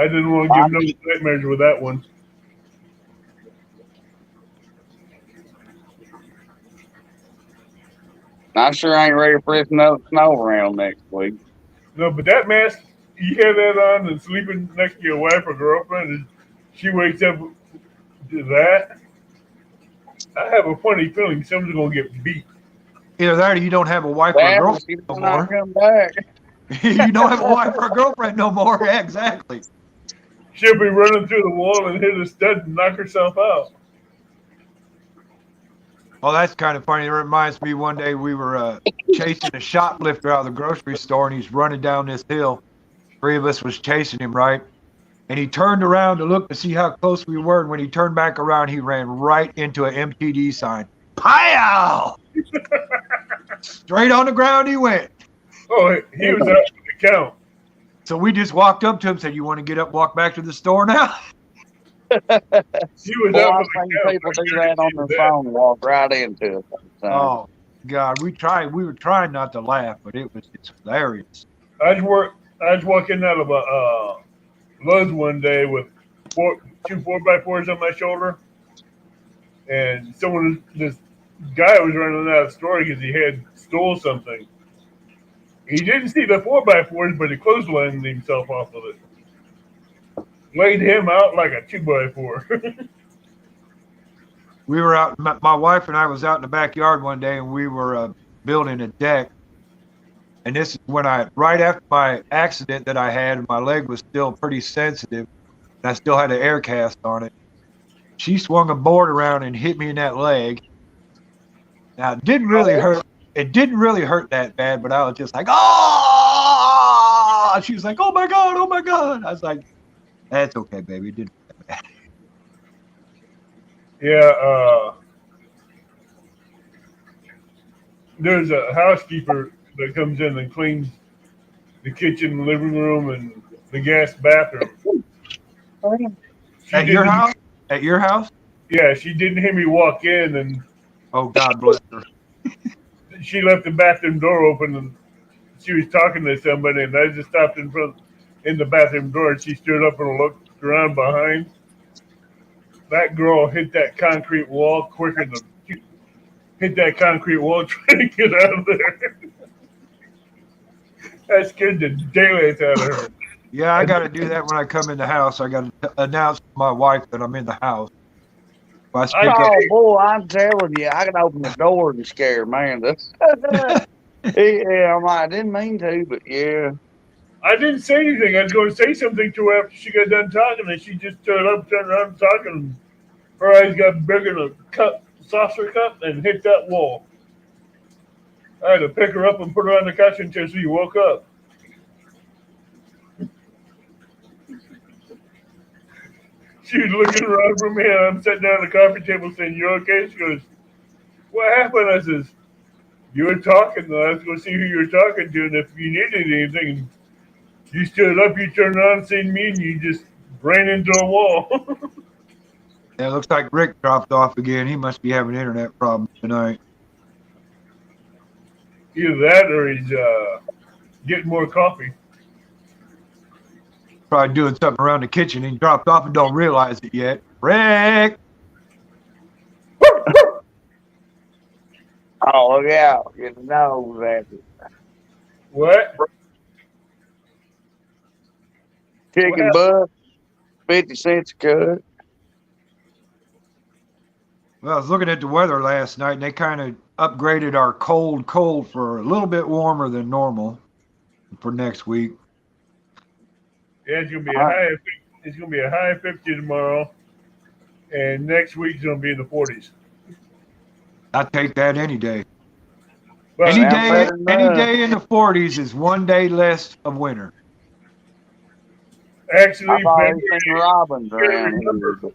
I didn't want to give no nightmares with that one. I sure ain't ready for this snow around next week. No, but that mask, you have that on and sleeping next to your wife or girlfriend, and she wakes up to that. I have a funny feeling someone's going to get beat. Either that or you don't have a wife or a Well, girlfriend she no will not more. come back. You don't have a wife or a girlfriend no more. Yeah, exactly. She'll be running through the wall and hit a stud and knock herself out. Oh, that's kind of funny. It reminds me one day we were chasing a shoplifter out of the grocery store, and he's running down this hill. 3 of us was chasing him, right? And he turned around to look to see how close we were, and when he turned back around, he ran right into an MTD sign. Pow! Straight on the ground he went. Oh, he was out for the count. So we just walked up to him and said, "You want to get up, walk back to the store now?" He was Well, out I've for seen the count. people do that on their phone and walk right into it. So, Oh, God, we were trying not to laugh, but it's hilarious. I was walking out of a Lowe's one day with 2 4x4s on my shoulder, and this guy was running out of the store because he had stole something. He didn't see the 4x4s, but he clotheslined himself off of it. Laid him out like a 2x4. We were out, my wife and I was out in the backyard one day, and we were building a deck. And this is when right after my accident that I had, my leg was still pretty sensitive, and I still had an air cast on it. She swung a board around and hit me in that leg. Now, it didn't really hurt. It didn't really hurt that bad, but I was just like, "Oh!" She was like, "Oh my God, oh my God." I was like, That's okay, baby. It didn't. Yeah, there's a housekeeper that comes in and cleans the kitchen, living room, and the guest bathroom. Oh, yeah. She At your didn't- house? At your house? Yeah, she didn't hear me walk in, and Oh, God bless her. she left the bathroom door open, and she was talking to somebody, and I just stopped in the bathroom door, and she stood up and looked around behind. That girl hit that concrete wall quicker than hit that concrete wall trying to get out of there. That scared the daylights out of her. Yeah, I got to do that when I come in the house. I got to announce to my wife that I'm in the house. If I speak up, Oh boy, I'm telling you, I can open the door and scare Amanda. Yeah, I'm like, I didn't mean to, but yeah. I didn't say anything. I was going to say something to her after she got done talking, and she just stood up, turned around, and talking. Her eyes got bigger than a cup, saucer cup, and hit that wall. I had to pick her up and put her on the couch until she woke up. She was looking around for me, and I'm sitting down at the coffee table saying, "You okay?" She goes, "What happened?" I says, "You were talking, and I was going to see who you were talking to, and if you needed anything." You stood up, you turned around, seen me, and you just ran into a wall. it looks like Rick dropped off again. He must be having internet problems tonight. Either that or he's getting more coffee. Probably doing something around the kitchen. He dropped off and don't realize it yet. Rick! Oh, look out. You know that. What? Chicken butt, 50 cents a cut. Well, I was looking at the weather last night, and they kind of upgraded our cold for a little bit warmer than normal for next week. Yeah, it's gonna be a high. It's gonna be a high of 50 tomorrow, and next week's gonna be in the 40s. I'd take that any day. But Any sounds better than day in the 40s is one day less of winter. actually, I've always February, seen robins around here. But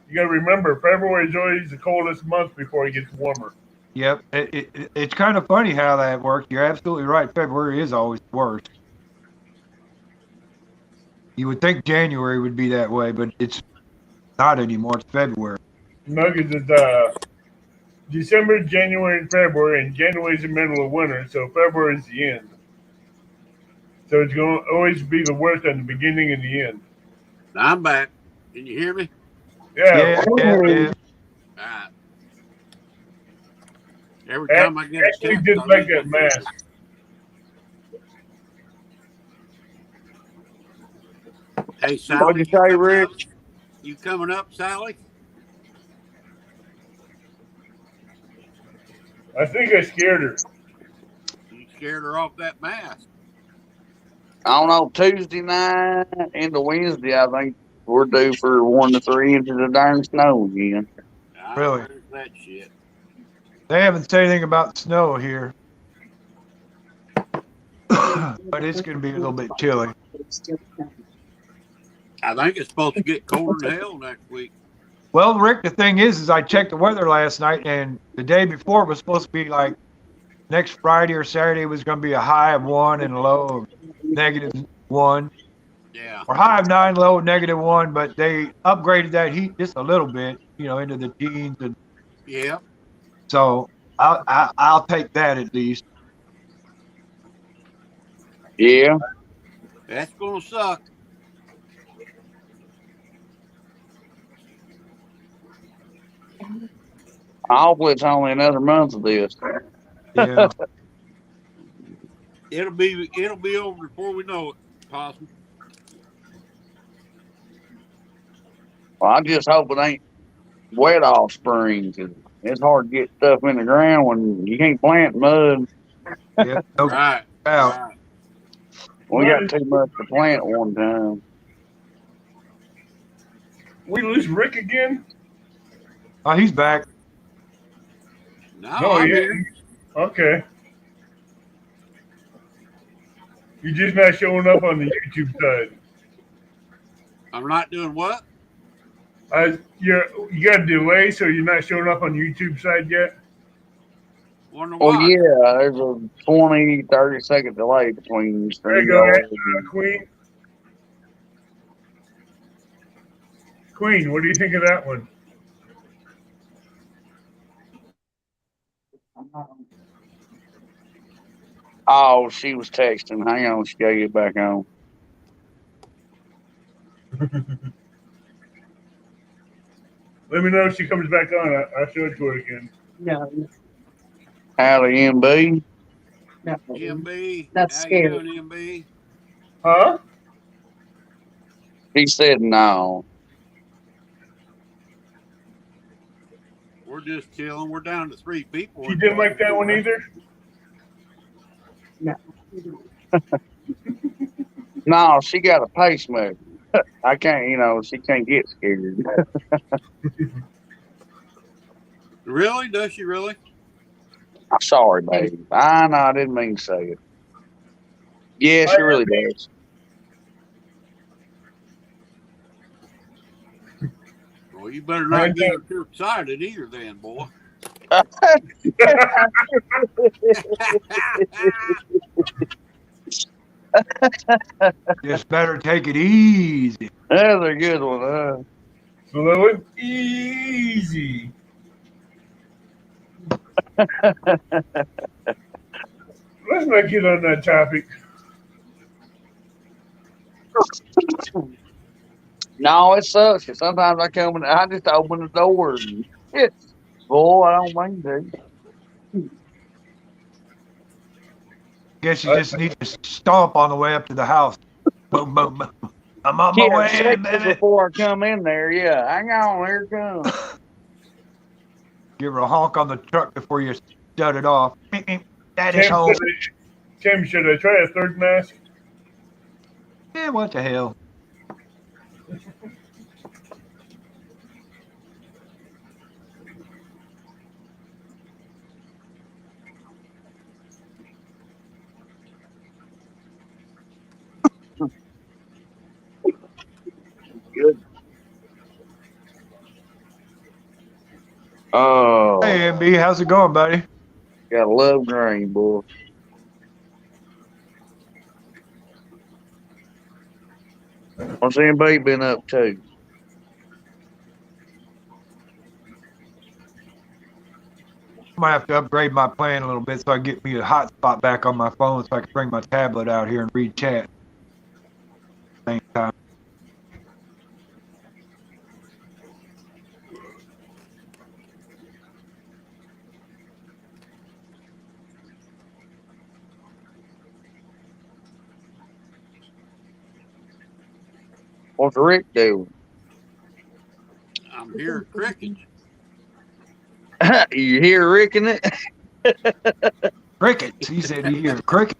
you gotta remember, February is always the coldest month before it gets warmer. Yep, it's kind of funny how that works. You're absolutely right. February is always worse. You would think January would be that way, but it's not anymore. It's February. Nuggets is December, January, and February, and January is the middle of winter, so February is the end. So it's going to always be the worst at the beginning and the end. I'm back. Can you hear me? Yeah. Yeah. All right. Every time I get a Actually, text, just I like lose that my mask. voice. Hey, Sally. What'd you say, coming Rick? up? You coming up, Sally? I think I scared her. You scared her off that mask. I don't know, Tuesday night into Wednesday, I think we're due for 1 to 3 inches of darn snow again. Really? Where's that shit? They haven't said anything about snow here, but it's going to be a little bit chilly. I think it's supposed to get colder than hell next week. Well, Rick, the thing is I checked the weather last night, and the day before was supposed to be like next Friday or Saturday was going to be a high of 1 and a low of -1. Yeah. Or high of 9, low of -1, but they upgraded that heat just a little bit, into the teens, and Yeah. so I'll take that at least. Yeah. That's gonna suck. Hopefully it's only another month of this. Yeah. It'll be over before we know it, Possum. Well, I just hope it ain't wet all spring, 'cause it's hard to get stuff in the ground when you can't plant mud. Yeah. No Right. doubt. Right. We got too much to plant one time. We lose Rick again? Oh, he's back. No, No, I'm yeah. here. Okay. You're just not showing up on the YouTube side. I'm not doing what? You got a delay, so you're not showing up on YouTube side yet. Wonder Well, why. yeah, there's a 20, 30-second delay between There you go, StreamYard. Queen. Queen, what do you think of that one? Oh, she was texting. Hang on, she gotta get back on. Let me know if she comes back on. I'll show it to her again. No, Howdy, MB. no. MB, That's how scary. you doing, MB? Huh? He said no. We're just chilling. We're down to 3 people. She didn't like that one either. No. No, she got a pacemaker. I can't, she can't get scared. Really? Does she really? I'm sorry, baby. I know, I didn't mean to say it. Yeah, she really does. Well, you better not get her too excited either, then, boy. Just better take it easy. That's a good one, huh? Slow and easy. Let's not get on that topic. No, it sucks. 'Cause sometimes I come and I just open the door. And, boy, I don't mean to. Guess you just need to stomp on the way up to the house. Boom, boom, boom. I'm on my way, Check it baby. before I come in there. Yeah, hang on, here it comes. Give her a honk on the truck before you shut it off. Daddy's Tim, home. Tim, should I try a third mask? Yeah, what the hell? Good. Oh, Hey, MB, how's it going, buddy? gotta love green, boy. What's anybody been up to? I might have to upgrade my plan a little bit so I can get me a hotspot back on my phone so I can bring my tablet out here and read chat. Same time. What's Rick doing? I'm here crickets. You hear Rick in it? Crickets. He said he hears crickets.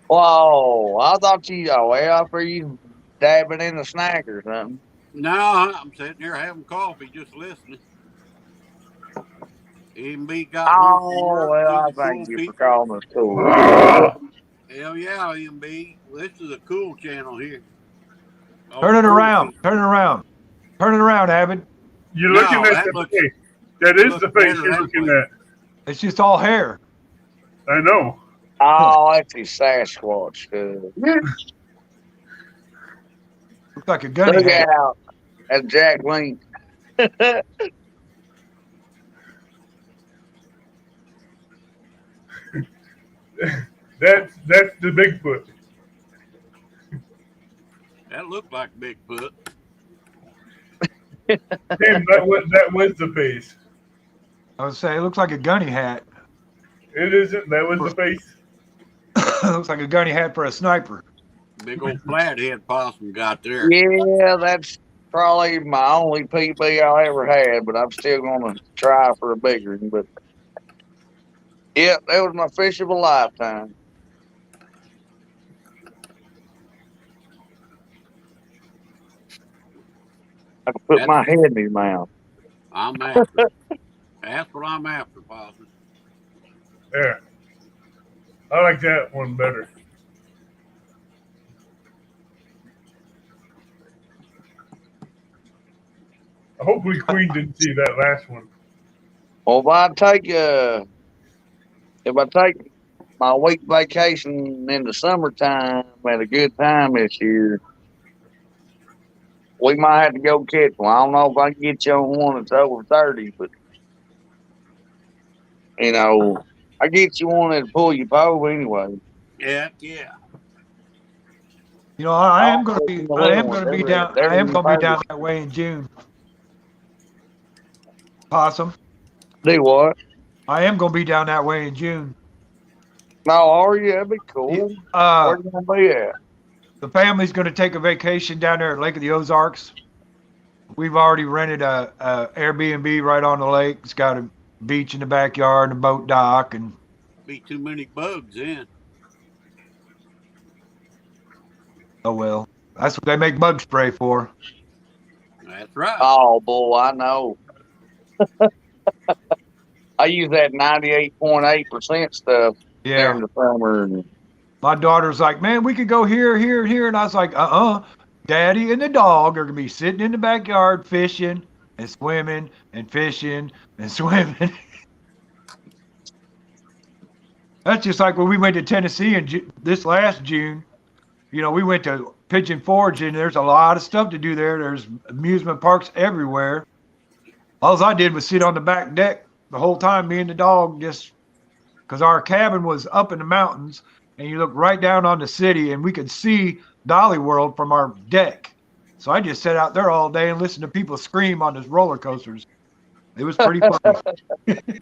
Whoa, I thought you, well, for you dabbing in a snack or something. No, I'm sitting here having coffee, just listening. MB got home from Oh, work, well, I these are thank cool you for people. calling us cool. Hell yeah, MB. This is a cool channel here. Oh, Turn it cool around. people. Turn it around. Turn it around, Abbott. You're No, looking at that the looks- face. That is looks the face better you're that looking way. at. It's just all hair. I know. Oh, that's his Sasquatch. Looks like a gunny Look hat. out. That's Jack Link. That's the Bigfoot. That looked like Bigfoot. Tim, that was the face. I would say it looks like a gunny hat. It isn't. That was the face. Looks like a gunny hat for a sniper. Big old flathead possum got there. Yeah, that's probably my only PB I ever had, but I'm still going to try for a bigger one. But, yeah, that was my fish of a lifetime. I could put my head in his mouth. I'm after. That's what I'm after, possum. There. I like that one better. Hopefully, Queen didn't see that last one. Well, if I take my week vacation in the summertime at a good time this year, we might have to go catch one. I don't know if I can get you on one that's over 30, but I get you one that'll pull your bow anyway. Yeah. You know, I am going to be down. I am going to be down that way in June. Possum. Do what? I am going to be down that way in June. No, are you? That'd be cool. Where you gonna be at? The family's going to take a vacation down there at Lake of the Ozarks. We've already rented a Airbnb right on the lake. It's got a beach in the backyard and a boat dock, and Be too many bugs in. oh well, that's what they make bug spray for. That's right. Oh boy, I know. I use that 98.8% stuff Yeah. during the summer. And My daughter's like, man, we could go here, here, and here. And I was like, Daddy and the dog are going to be sitting in the backyard fishing and swimming and fishing and swimming. That's just like when we went to Tennessee in this last June. You know, we went to Pigeon Forge, and there's a lot of stuff to do there. There's amusement parks everywhere. All I did was sit on the back deck the whole time, me and the dog, just because our cabin was up in the mountains, and you look right down on the city, and we could see Dolly World from our deck. So I just sat out there all day and listened to people scream on those roller coasters. It was pretty funny.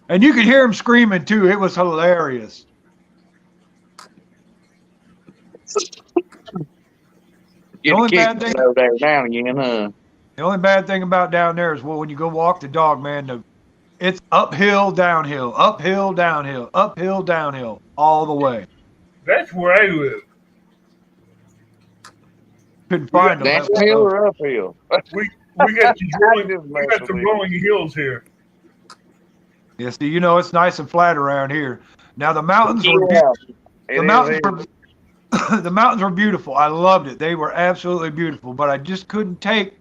And you could hear them screaming too. It was hilarious. get only a kick bad thing- over there down again, huh? The only bad thing about down there is, well, when you go walk the dog, man, it's uphill, downhill, uphill, downhill, uphill, downhill, all the way. That's where I live. Couldn't find them. Downhill or uphill? We got the rolling hills here. Yeah, see, you know, it's nice and flat around here. Now the mountains were Yeah, the mountains were beautiful. I loved it. They were absolutely beautiful, but I just couldn't take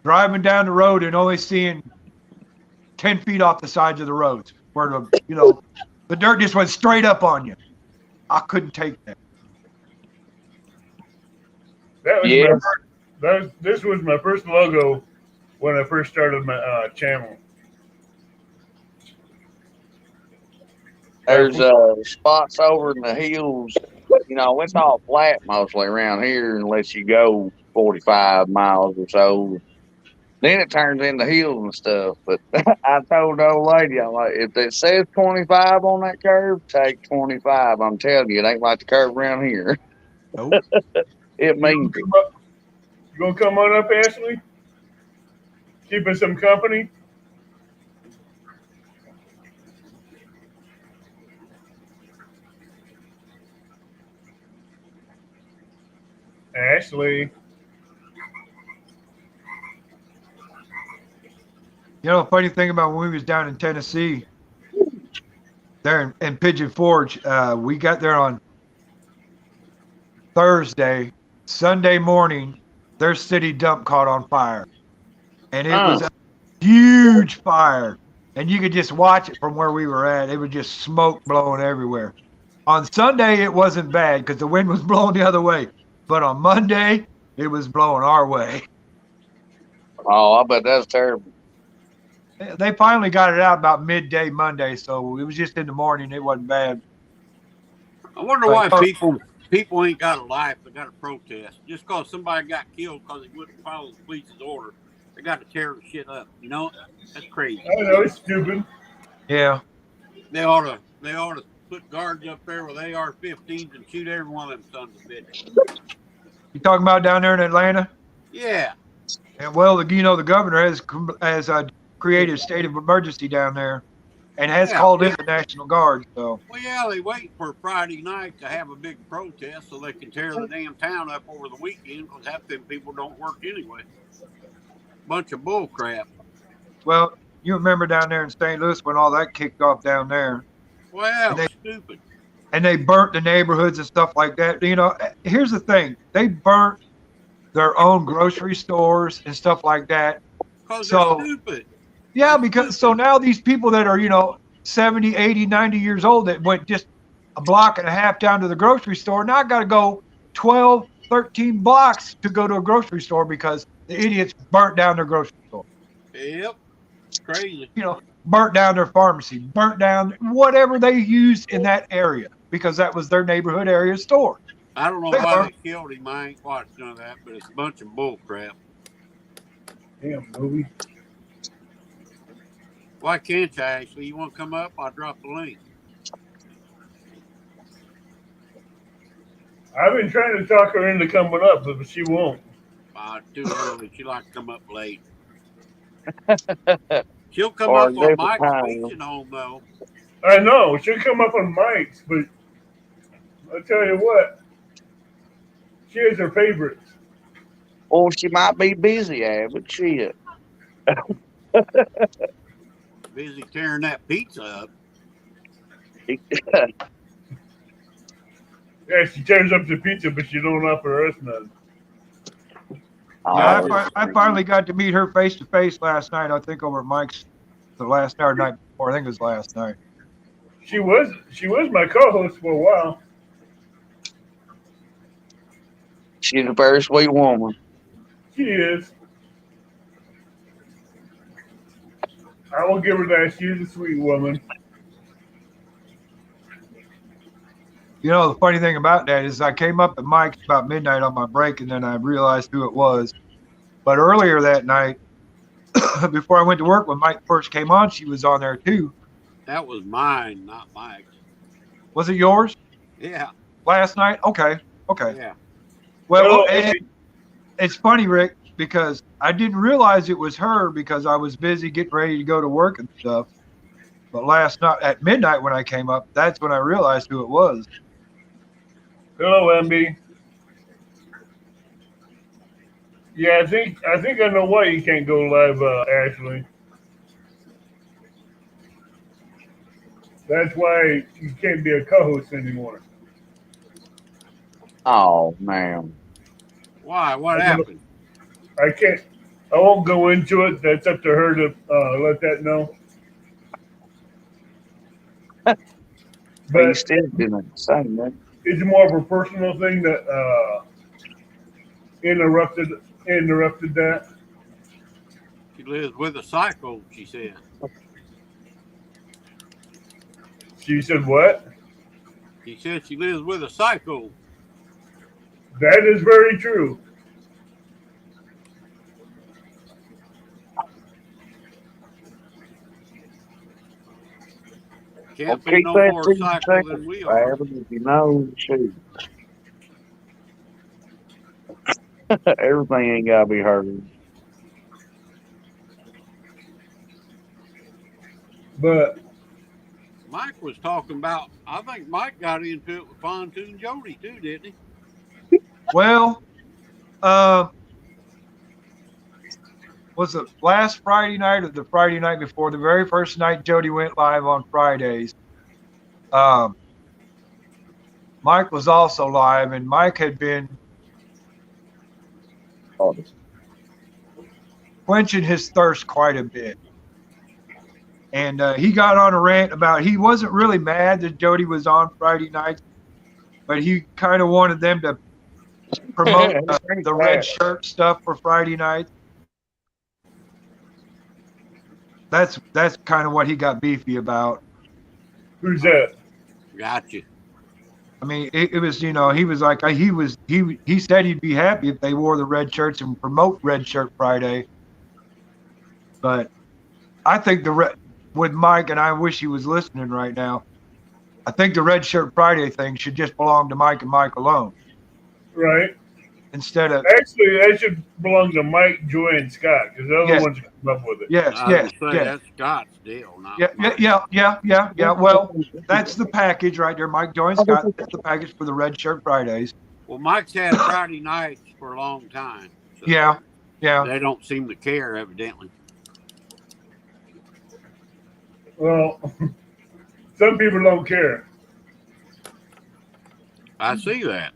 driving down the road and only seeing 10 feet off the sides of the roads where the dirt just went straight up on you. I couldn't take that. That was Yes. this was my first logo when I first started my channel. There's spots over in the hills. It's all flat mostly around here unless you go 45 miles or so. Then it turns into hills and stuff. But I told the old lady, I'm like, if it says 25 on that curve, take 25. I'm telling you, it ain't like the curve around here. Nope. It means it. You gonna come on up, Ashley? Keep us some company. Ashley. You know, funny thing about when we was down in Tennessee, there in Pigeon Forge, we got there on Thursday. Sunday morning, their city dump caught on fire. And it was a huge fire. And you could just watch it from where we were at. It was just smoke blowing everywhere. On Sunday, it wasn't bad because the wind was blowing the other way. But on Monday, it was blowing our way. Oh, I bet that's terrible. They finally got it out about midday Monday, so it was just in the morning. It wasn't bad. I wonder why people ain't got a life. They got to protest just because somebody got killed because he wouldn't follow the police's order. They got to tear the shit up. You know, that's crazy. I know it's stupid. Yeah. They ought to put guards up there with AR-15s and shoot every one of them sons of bitches. You talking about down there in Atlanta? Yeah. And well, the governor has created a state of emergency down there, and has called in the National Guard. So. Well, yeah, they wait for Friday night to have a big protest so they can tear the damn town up over the weekend because half them people don't work anyway. Bunch of bull crap. Well, you remember down there in St. Louis when all that kicked off down there. Well, stupid. And they burnt the neighborhoods and stuff like that. You know, here's the thing. They burnt their own grocery stores and stuff like that. Because So- they're stupid. Yeah, because so now these people that are, 70, 80, 90 years old that went just a block and a half down to the grocery store, now got to go 12, 13 blocks to go to a grocery store because the idiots burnt down their grocery store. Yep. Crazy. Burnt down their pharmacy, burnt down whatever they used in that area because that was their neighborhood area store. I don't know They why are. they killed him. I ain't watched none of that, but it's a bunch of bull crap. Damn, movie. Why can't you, Ashley? You want to come up? I'll drop the link. I've been trying to talk her into coming up, but she won't. Too early. She likes to come up late. She'll come Or up on different Mike's time. fishing home, though. I know she'll come up on Mike's, but I'll tell you what, she has her favorites. Or she might be busy, but shit. Busy tearing that pizza up. Yeah, she tears up the pizza, but she don't offer us none. Yeah, Oh, I finally got to meet her face to face last night. I think over at Mike's the last night or night before. I think it was last night. She was my co-host for a while. she's a very sweet woman. She is. I will give her that. She's a sweet woman. The funny thing about that is I came up at Mike's about midnight on my break, and then I realized who it was. But earlier that night, before I went to work, when Mike first came on, she was on there too. That was mine, not Mike's. Was it yours Yeah. last night? Okay. Yeah. Well, Hello, and it's funny, Rick, because I didn't realize it was her because I was busy getting ready to go to work and stuff. But last night at midnight when I came up, that's when I realized who it was. Hello, MB. Yeah, I think I know why you can't go live, Ashley. That's why you can't be a co-host anymore. Oh, man. Why? What happened? I can't. I won't go into it. That's up to her to let that know. But you But still didn't say that. it's more of a personal thing that interrupted that. She lives with a psycho, she said. She said, "What?" She said she lives with a psycho. That is very true. Can't Keep be no that more to psycho than seconds, we are. Travis, if you know, shoot. Everything ain't gotta be heard. But Mike was talking about, I think Mike got into it with Pontoon Jody too, didn't he? Well, was it last Friday night or the Friday night before? The very first night Jody went live on Fridays. Mike was also live, and Mike had been Oh, quenching his thirst quite a bit. And he got on a rant about he wasn't really mad that Jody was on Friday nights, but he kind of wanted them to promote the red shirt stuff for Friday nights. That's kind of what he got beefy about. who's that? Gotcha. I mean, it was, he was like, he said he'd be happy if they wore the red shirts and promote Red Shirt Friday. But I think with Mike, and I wish he was listening right now, I think the Red Shirt Friday thing should just belong to Mike and Mike alone. Right. Instead of, Actually, that should belong to Mike, Joy, and Scott because they're the Yes. ones who come up with it. yes, I yes, was gonna say, yes. that's Scott's deal, not Yeah, mine. yeah. Well, that's the package right there. Mike, Joy, and Scott, that's the package for the Red Shirt Fridays. Well, Mike's had Friday nights for a long time. So Yeah. They don't seem to care, evidently. Well, some people don't care. I see that.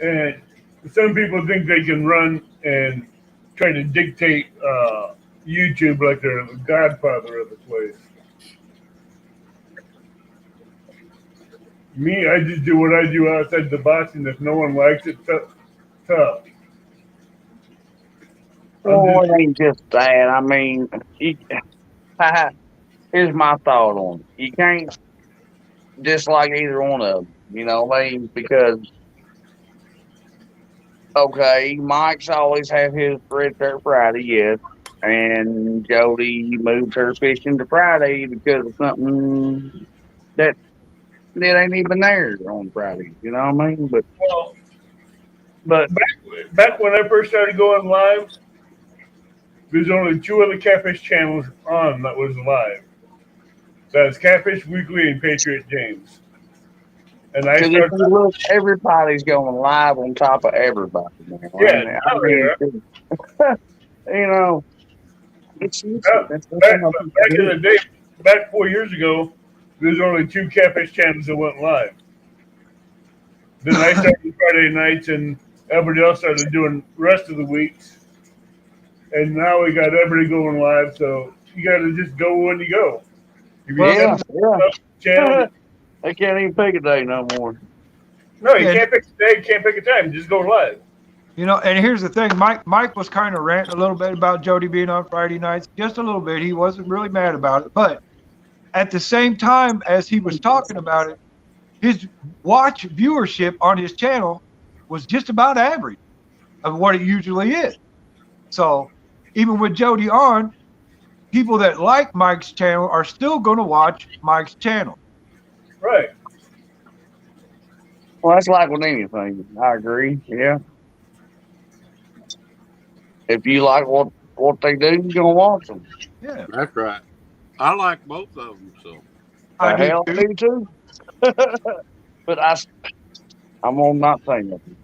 And some people think they can run and trying to dictate YouTube like they're the godfather of the place. Me, I just do what I do outside the box, and if no one likes it, tough. Well, it ain't just that. I mean, here's my thought on it. You can't dislike either one of them. You know what I mean? Because okay, Mike's always had his Red Dirt Friday, yes, and Jody moved her fishing to Friday because of something that ain't even there on Friday. You know what I mean? Well, But back when I first started going live, there's only two other catfish channels on that was live. That's Catfish Weekly and Patriot James. And I because if started. you look, everybody's going live on top of everybody. Man. Yeah, I mean, you know, It's Back, that's what back some people in the do. day, back 4 years ago, there's only two catfish channels that went live. Then I started Friday nights, and everybody else started doing the rest of the weeks. And now we got everybody going live, so you got to just go when you go. If you yeah, set up a channel, they can't even pick a day no more. no, you Yeah. can't pick a day, can't pick a time. Just go live. You know, and here's the thing, Mike was kind of ranting a little bit about Jody being on Friday nights, just a little bit. He wasn't really mad about it, but at the same time as he was talking about it, his watch viewership on his channel was just about average of what it usually is. So even with Jody on, people that like Mike's channel are still going to watch Mike's channel. Right. Well, that's like with anything. I agree. Yeah. If you like what they do, you're gonna watch them. Yeah, That's right. I like both of them, so I do Hell, too. me too. But I'm on not saying nothing.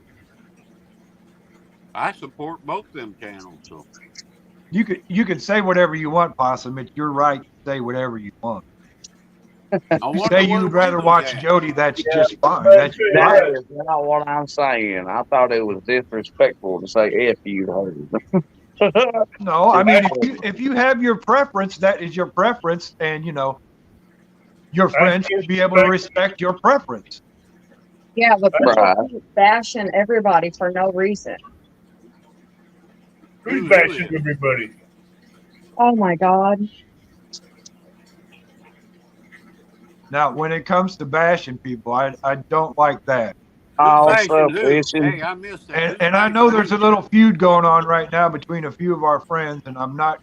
I support both them channels. So You could say whatever you want, Possum. It's your right to say whatever you want. I If you wonder say where you'd rather we was watch at. Jody, that's Yeah, just fine. but- That's your Yeah. right. That is not what I'm saying. I thought it was disrespectful to say "f you" to her. No, I mean if you have your preference, that is your preference, and you know your friends should be able to respect your preference. Yeah, but people Right. keep bashing everybody for no reason. Who's bashing everybody? Oh my God. Now, when it comes to bashing people, I don't like that. Oh, Who's what's bashing up, who? Fishing? Hey, I missed that. Who's And I bashing know who? there's a little feud going on right now between a few of our friends, and I'm not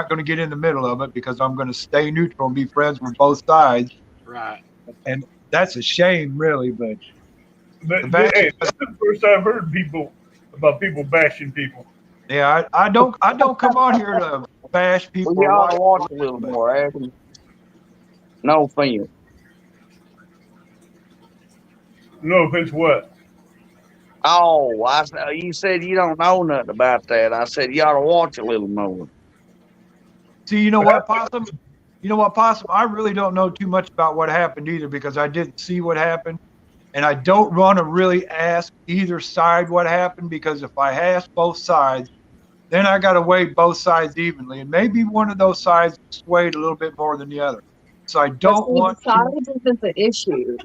going to get in the middle of it because I'm going to stay neutral and be friends with both sides. Right. And that's a shame, really. But But, The bashing- hey, that's the first I've heard about people bashing people. yeah, I don't come on here to bash people. Well, you or ought to watch watch a little more, Adam. No offense. No offense, what? Oh, you said you don't know nothing about that. I said you ought to watch a little more. See, you know what, Possum? You know what, Possum? I really don't know too much about what happened either because I didn't see what happened. And I don't want to really ask either side what happened because if I ask both sides, then I got to weigh both sides evenly. And maybe one of those sides swayed a little bit more than the other. So I don't want the to. size isn't the issue.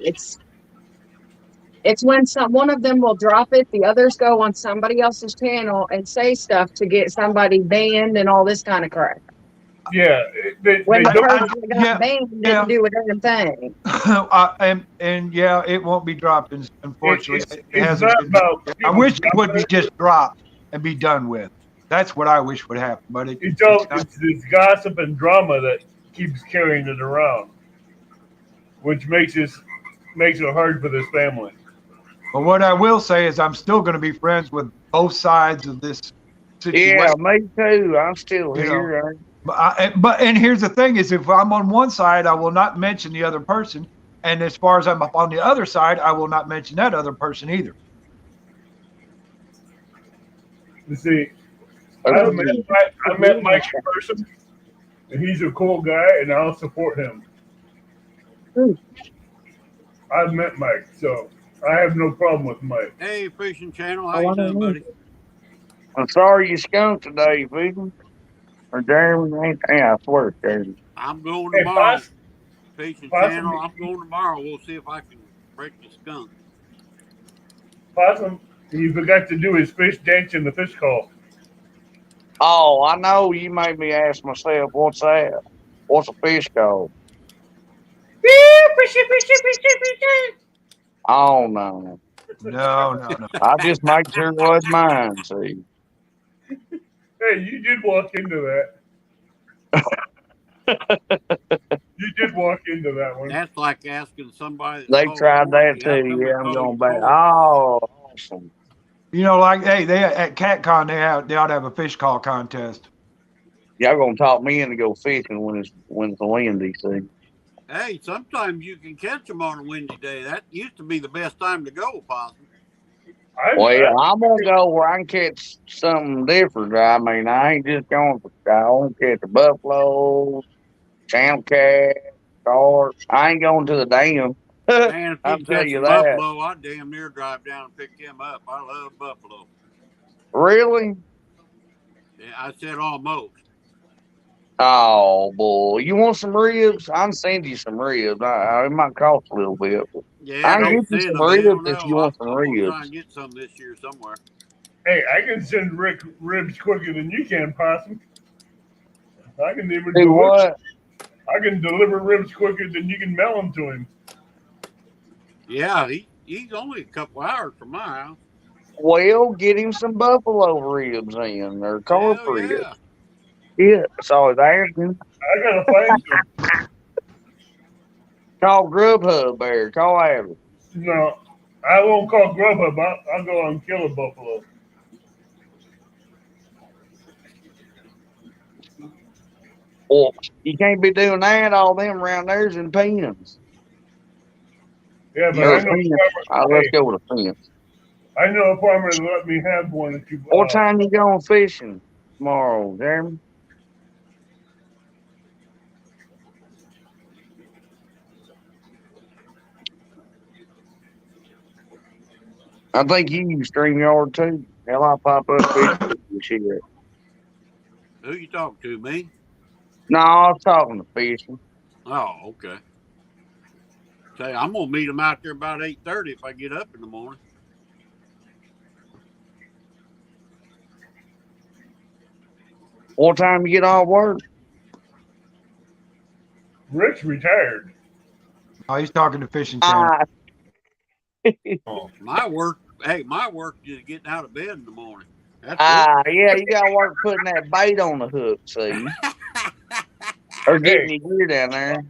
It's when one of them will drop it, the others go on somebody else's channel and say stuff to get somebody banned and all this kind of crap. Yeah, they When the don't. person that got yeah, banned yeah. didn't do a damn thing. And yeah, it won't be dropped, unfortunately. It It's hasn't not been. about. I people wish it would be dropping just dropped and be done with. That's what I wish would happen. But It's not. this gossip and drama that keeps carrying it around, which makes it hard for this family. But what I will say is I'm still going to be friends with both sides of this situation. Yeah, me too. I'm still You here. But here's the thing is if I'm on one side, I will not mention the other person. And as far as I'm up on the other side, I will not mention that other person either. You see, Okay. I met Mike in person, and he's a cool guy, and I'll support him. Ooh. I've met Mike, so I have no problem with Mike. Hey, Fishing Channel. Oh, How you I don't doing, know. buddy? I'm sorry you skunked today, Vision. Or Jeremy ain't. Yeah, I swear, Jeremy. I'm going Hey, tomorrow. Fishing Possum, channel. I'm going tomorrow. We'll see if I can break the skunk. Possum, he forgot to do his fish dance in the fish call. Oh, I know you made me ask myself, what's that? What's a fish called? Oh no. No. I just make sure it was mine, see. Hey, you did walk into that. You did walk into that one. That's like asking somebody that They calls tried that Dorothy, how too. come they Yeah, I'm call you going back. Dorothy? Oh, awesome. You know, like hey, they at CatCon they ought to have a fish call contest. Y'all gonna talk me into go fishing when it's windy, see. Hey, sometimes you can catch them on a windy day. That used to be the best time to go, Possum. Well, I'm gonna go where I can catch something different. I mean, I ain't just going for I won't catch a buffalo, channel cat, carp. I ain't going to the dam. Man, if you I'll can tell catch you a that. buffalo, I'd damn near drive down and pick him up. I love buffalo. Really? Yeah, I said almost. Oh boy, you want some ribs? I can send you some ribs. It might cost a little bit, but Yeah, I can don't get you send some them. ribs Hell if no. you want some I'm going to try ribs. and get some this year somewhere. Hey, I can send Rick ribs quicker than you can, Possum. I can even Do deliver. what? I can deliver ribs quicker than you can mail them to him. Yeah, he's only a couple hours from my house. Well, get him some buffalo ribs in or carp Hell ribs. yeah. Yeah, that's all I was asking. I gotta find some. Call Grubhub there. Call Abby. No, I won't call Grubhub. I'll go and kill a buffalo. Well, you can't be doing that. All them around there's in pens. Yeah, but Yeah. Or I a know. fence. Let's Hey, go with a fence. I know a farmer that let me have one. If you, What time you going fishing tomorrow, Jeremy? I think you use StreamYard too. Hell, I'll pop up fishing with you shit. Who you talking to, me? No, I was talking to fishing. Oh, okay. Say, I'm going to meet him out there about 8:30 if I get up in the morning. What time you get off work? Rick's retired. Oh, he's talking to Fishing Channel. My work is getting out of bed in the morning. That's work. Yeah, you got to work putting that bait on the hook, see? Or getting Hey, your gear down there.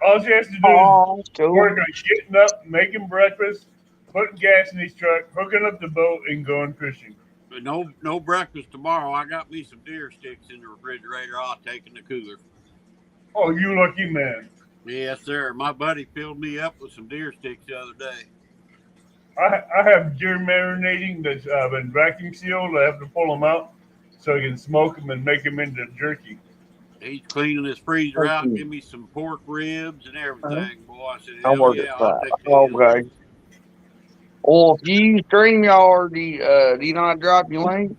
all she has to do Oh, is cool. work on getting up, making breakfast, putting gas in his truck, hooking up the boat, and going fishing. But no breakfast tomorrow. I got me some deer sticks in the refrigerator. I'll take in the cooler. Oh, you lucky man. Yes, sir. My buddy filled me up with some deer sticks the other day. I have deer marinating that's been vacuum sealed. I have to pull them out so I can smoke them and make them into jerky. He's cleaning his freezer out, Okay. give me some pork ribs and everything, boy. I said, I'm hell working yeah, I'll fine. take that. Okay. Well, if you use StreamYard, do you know how to drop your link?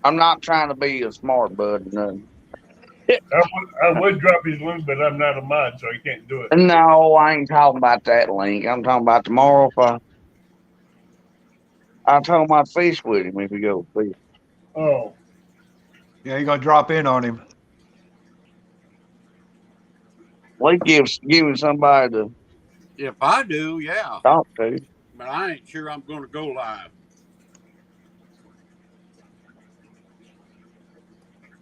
I'm not trying to be a smart bud or nothing. I would drop his link, but I'm not a mod, so I can't do it. No, I ain't talking about that link. I'm talking about tomorrow if I told him I'd fish with him if we go fish. Oh, Yeah, you're gonna drop in on him. We giving somebody to If I do, yeah. talk to. But I ain't sure I'm going to go live.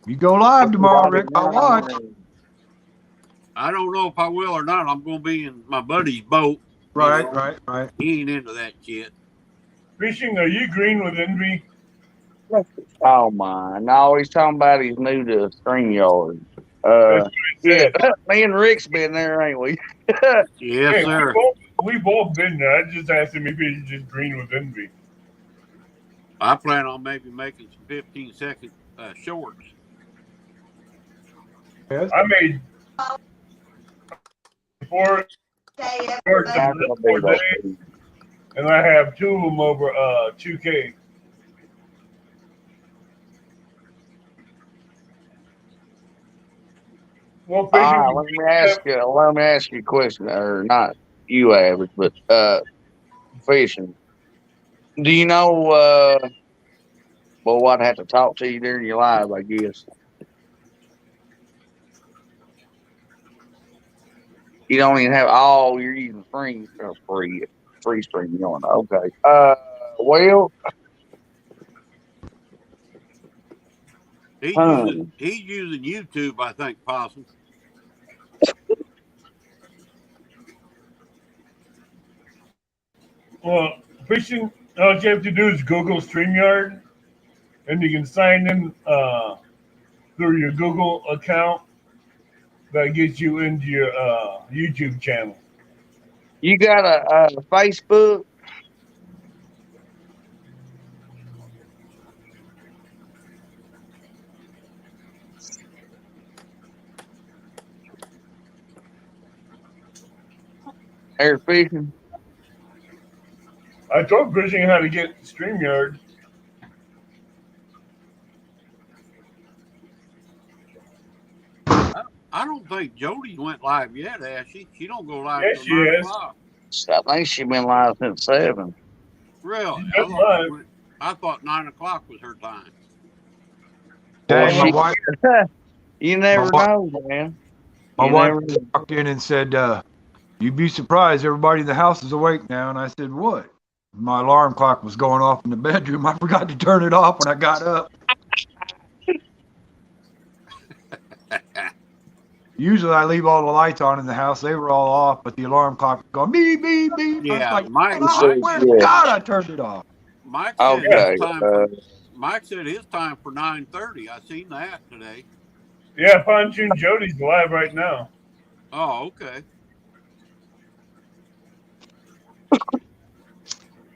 You go live tomorrow, Rick. I'll watch. I don't know if I will or not. I'm going to be in my buddy's boat. Right, You know, right. He ain't into that shit. fishing? Are you green with envy? Oh my! No, he's talking about he's new to StreamYard. That's what I Yeah, said. me and Rick's been there, ain't we? Yes, Hey, sir. we both been there. I just asked him if he's just green with envy. I plan on maybe making some 15-second shorts. Yes. I made 4 shorts in Not gonna 4 do that. days. and I have 2 of them over 2K. Well, All right, fishing. let me ask you a question, or not you, Average, but fishing. Do you know? Well, I'd have to talk to you during your live, I guess. You don't even have all. You're using free stream. You on? Okay. Well, He's using YouTube, I think, Possum. Well, fishing. All you have to do is Google StreamYard, and you can sign in through your Google account. That gets you into your YouTube channel. you got a Facebook? Air fishing. I told fishing how to get StreamYard. I don't think Jody went live yet, has she? She don't go live Yes, till she 9 is. o'clock. I think she's been live since 7. Really? She's been live. I thought 9 o'clock was her time. Dang, Well, my wife, You never My know, man. my You wife never know. walked in and said, "You'd be surprised. Everybody in the house is awake now." And I said, "What?" My alarm clock was going off in the bedroom. I forgot to turn it off when I got up. Usually I leave all the lights on in the house. They were all off, but the alarm clock was going beep, beep, beep. Yeah, I was like, Mike- where to yeah. God I turned it off. Mike said Okay. Mike said his time for 9:30. I seen that today. Yeah, Pontoon Jody's live right now. Oh, okay.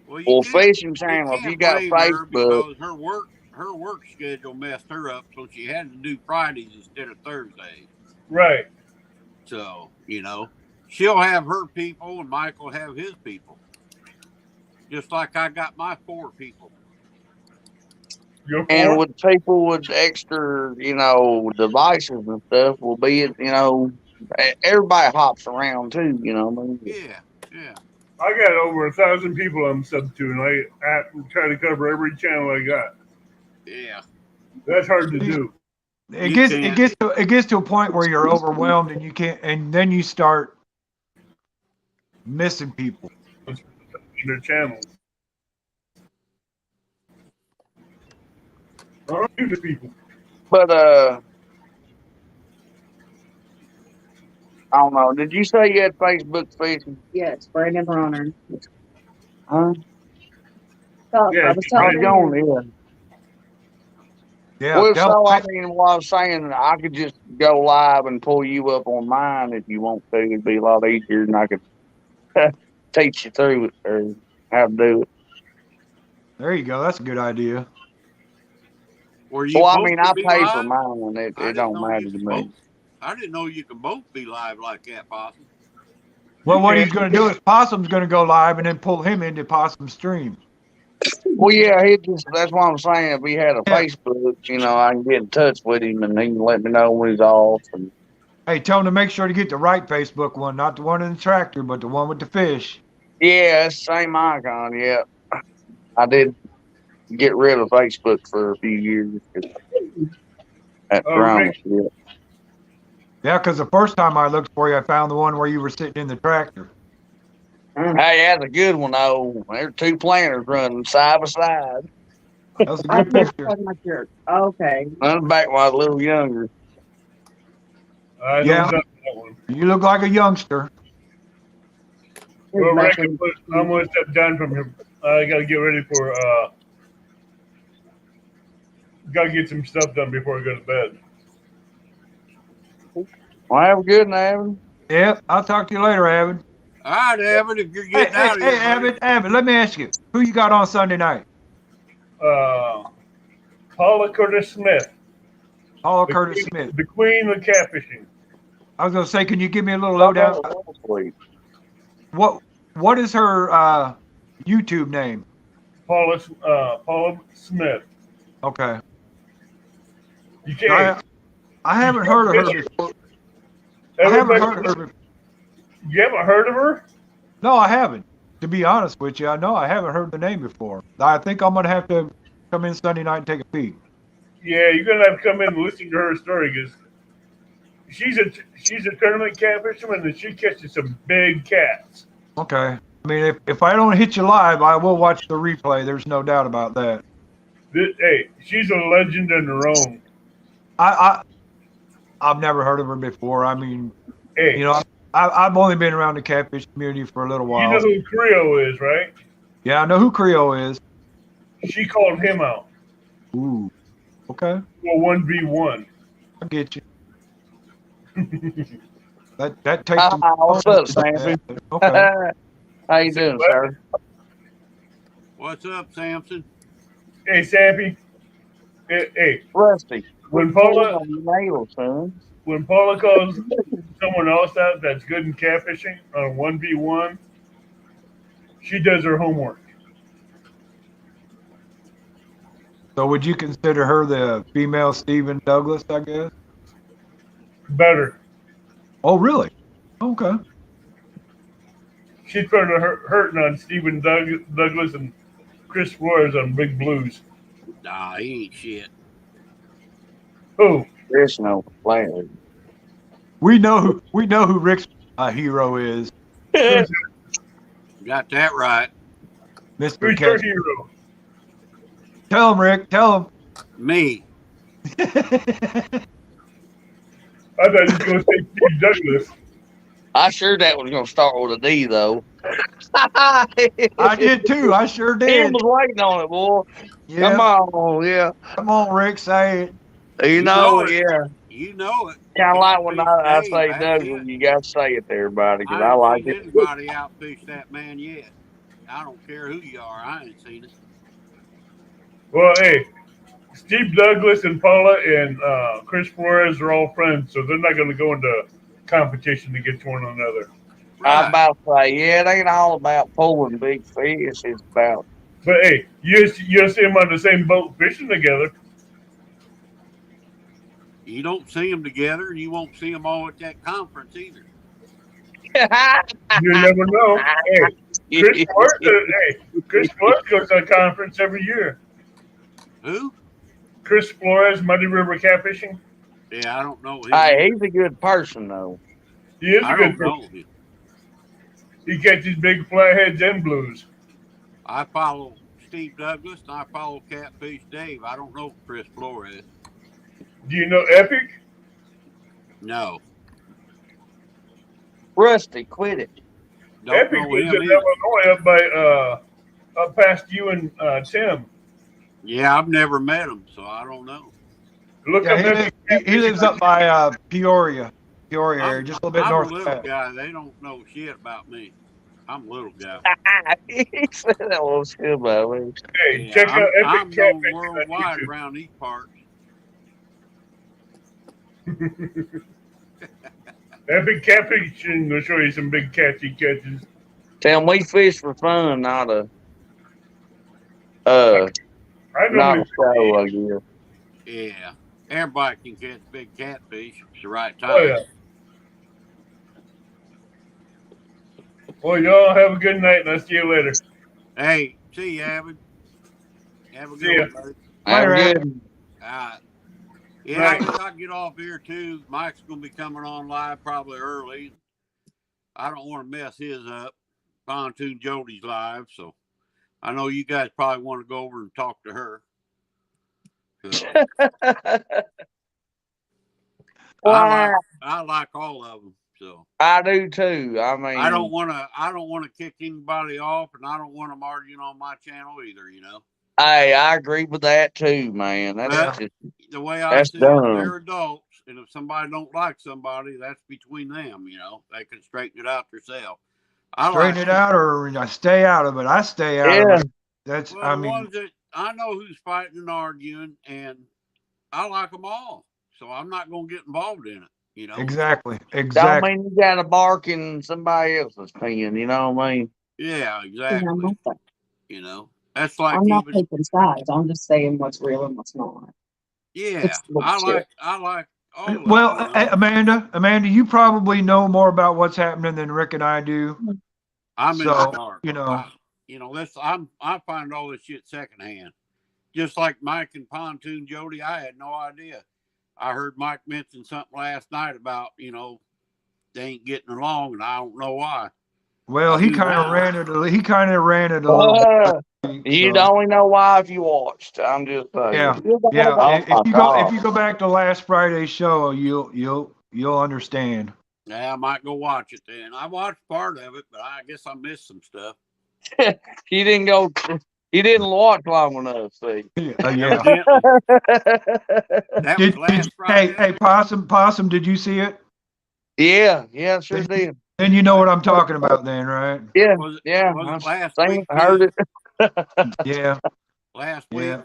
Well, Well, can't- fishing channel. If can't you got blame her Facebook, because her work schedule messed her up, so she had to do Fridays instead of Thursdays. Right. So, she'll have her people and Mike will have his people. Just like I got my 4 people. You're and for? with people with extra, devices and stuff, will be, everybody hops around too. Yeah, yeah. I got over 1,000 people I'm sub to, and I try to cover every channel I got. Yeah. That's hard to do. It You gets to a point where you're overwhelmed and you can't, and then you start missing people. In their channels. I don't do the people. But I don't know. Did you say you had Facebook fishing? Yes, Brandon Bronner. Huh? So, Yeah, I was How's talking it going there? Yeah. Well, tell- so I mean, what I was saying, I could just go live and pull you up on mine if you want to. It'd be a lot easier, and I could teach you through it or how to do it. there you go. That's a good idea. Were you Well, I both mean, to I be pay for live? mine, and it didn't don't know matter you to could me. both- I didn't know you could both be live like that, Possum. Well, what he's going to do is Possum's going to go live and then pull him into Possum's stream. Well, yeah, that's what I'm saying. If he had a Facebook, I can get in touch with him, and he can let me know when he's off. And Hey, tell him to make sure to get the right Facebook one, not the one in the tractor, but the one with the fish. yeah, it's the same icon. Yeah, I did get rid of Facebook for a few years. That Oh, drama. Rick. Yeah. Yeah, because the first time I looked for you, I found the one where you were sitting in the tractor. Hey, that's a good one, though. There's 2 planters running side by side. That was a I good can't picture. talk my jerk. Okay. I'm back when I was a little younger. I don't Yeah. know that one. You look like a youngster. Well, Rick, I'm going to step down from here. I got to get ready for, got to get some stuff done before I go to bed. Well, have a good one, Evan. Yep, I'll talk to you later, Avid. All right, Evan, if you're Hey, getting out of here. hey, Avid, let me ask you, who you got on Sunday night? Paula Curtis Smith. Paula the Curtis queen- Smith. The queen of catfishing. I was going to say, can you give me a little lowdown? What is her YouTube name. Paula Smith. Okay. You can't. I haven't heard of her before. I haven't heard of her before. You haven't heard of her? No, I haven't. To be honest with you, I know I haven't heard the name before. I think I'm gonna have to come in Sunday night and take a peek. Yeah, you're gonna have to come in and listen to her story because she's a tournament catfisherman and she catches some big cats. Okay. I mean, if I don't hit you live, I will watch the replay. There's no doubt about that. Hey, she's a legend in her own. I've never heard of her before. I mean, Hey, you know, I've only been around the catfish community for a little while. you know who Creo is, right? Yeah, I know who Creole is. She called him out Ooh. Okay. for 1v1. I get you. That takes some What's up, Samson? Okay. How you doing, sir? What's up, Samson? Hey, Sappy. Hey, Rusty. when Paula nail, son. when Paula calls someone else out that's good in catfishing on 1v1, she does her homework. So would you consider her the female Stephen Douglas, I guess? Better. Oh, really? Okay. She's putting her hurting on Stephen Douglas and Chris Flores on Big Blues. Nah, he ain't shit. Who? There's no player. We know who Rick's hero is, Got that right. Mr. Who's your Catch. hero? Tell him, Rick. Tell Me. I thought he was going to say Steve Douglas. I sure that was going to start with a D, though. I did too. I sure He did. was waiting on it, boy. Yeah. Come on, yeah. Come on, Rick. Say it. You know it, yeah. You know it. Kind of like when I Hey, say that's Douglas, it. you got to say it to everybody because I ain't like seen it. anybody outfish that man yet. I don't care who you are. I ain't seen it. Well, hey, Steve Douglas and Paula and Chris Flores are all friends, so they're not going to go into competition against one another. I'm about to say, yeah, it ain't all about pulling big fish. It's about But hey, you'll see them on the same boat fishing together. You don't see them together, and you won't see them all at that conference either. You never know. Hey, Chris Flores goes to a conference every year. Who? Chris Flores, Muddy River Catfishing. Yeah, I don't know him. Hey, he's a good person, though. He is I a good don't know person. him. He catches big flatheads and blues. I follow Steve Douglas, and I follow Catfish Dave. I don't know Chris Flores. Do you know Epic? No. Rusty, quit it. Don't Epic know lives him in either. Illinois up by up past you and Tim. Yeah, I've never met him, so I don't know. Look Yeah, up Epic. he lives up by Peoria area, just a little bit I'm north a of little that. guy. They don't know shit about me. I'm a little guy. He said that was good, man. Hey, Yeah, check out I'm Epic known Catfishing on worldwide YouTube. around these parts. Epic Catfishing will show you some big cats he catches. Tell him we fish for fun, not a I not normally a show, I guess. Yeah. Everybody can catch big catfish at the right time. Oh yeah. Well, y'all have a good night, and I'll see you later. Hey, see you, Avid. Have a See ya. good one, buddy. Have a Later, good. Yeah, Right. I guess I'll get off here too. Mike's gonna be coming on live probably early. I don't want to mess his up. Pontoon Jody's live, so I know you guys probably want to go over and talk to her. So, Why? I like all of them. So I do too. I mean, I don't want to kick anybody off, and I don't want them arguing on my channel either. You know, Hey, I agree with that too, man. That's Well, just the way I That's see it, dumb. they're adults, and if somebody don't like somebody, that's between them. You know, they can straighten it out themselves. I straighten like it out or I stay out of it. I stay out yeah. of it. That's Well, I the mean, ones that I know who's fighting and arguing, and I like them all, so I'm not going to get involved in it. You know, exactly. Don't mean you got to bark in somebody else's pen. You know what I mean? Yeah, Yeah, exactly. You know, that's like I'm not even, taking sides. I'm just saying what's real and what's not. yeah, It's bullshit. I like all of it. Well, You know? Amanda, you probably know more about what's happening than Rick and I do. I'm in the So, dark. you know, I find all this shit secondhand. Just like Mike and Pontoon Jody, I had no idea. I heard Mike mention something last night about, they ain't getting along, and I don't know why. well, I he do kind of now. ran it. He kind of ran it a little bit. You'd So, only know why if you watched. I'm just saying. yeah, Oh if my you God. go back to last Friday's show, you'll understand. Yeah, I might go watch it then. I watched part of it, but I guess I missed some stuff. He didn't go. He didn't watch long enough. See. Yeah. Evidently. That was last Friday. Hey, Possum, did you see it? Yeah, sure did. Then you know what I'm talking about, then, right? Yeah, Was yeah. it last I week? heard it. Yeah, Last week.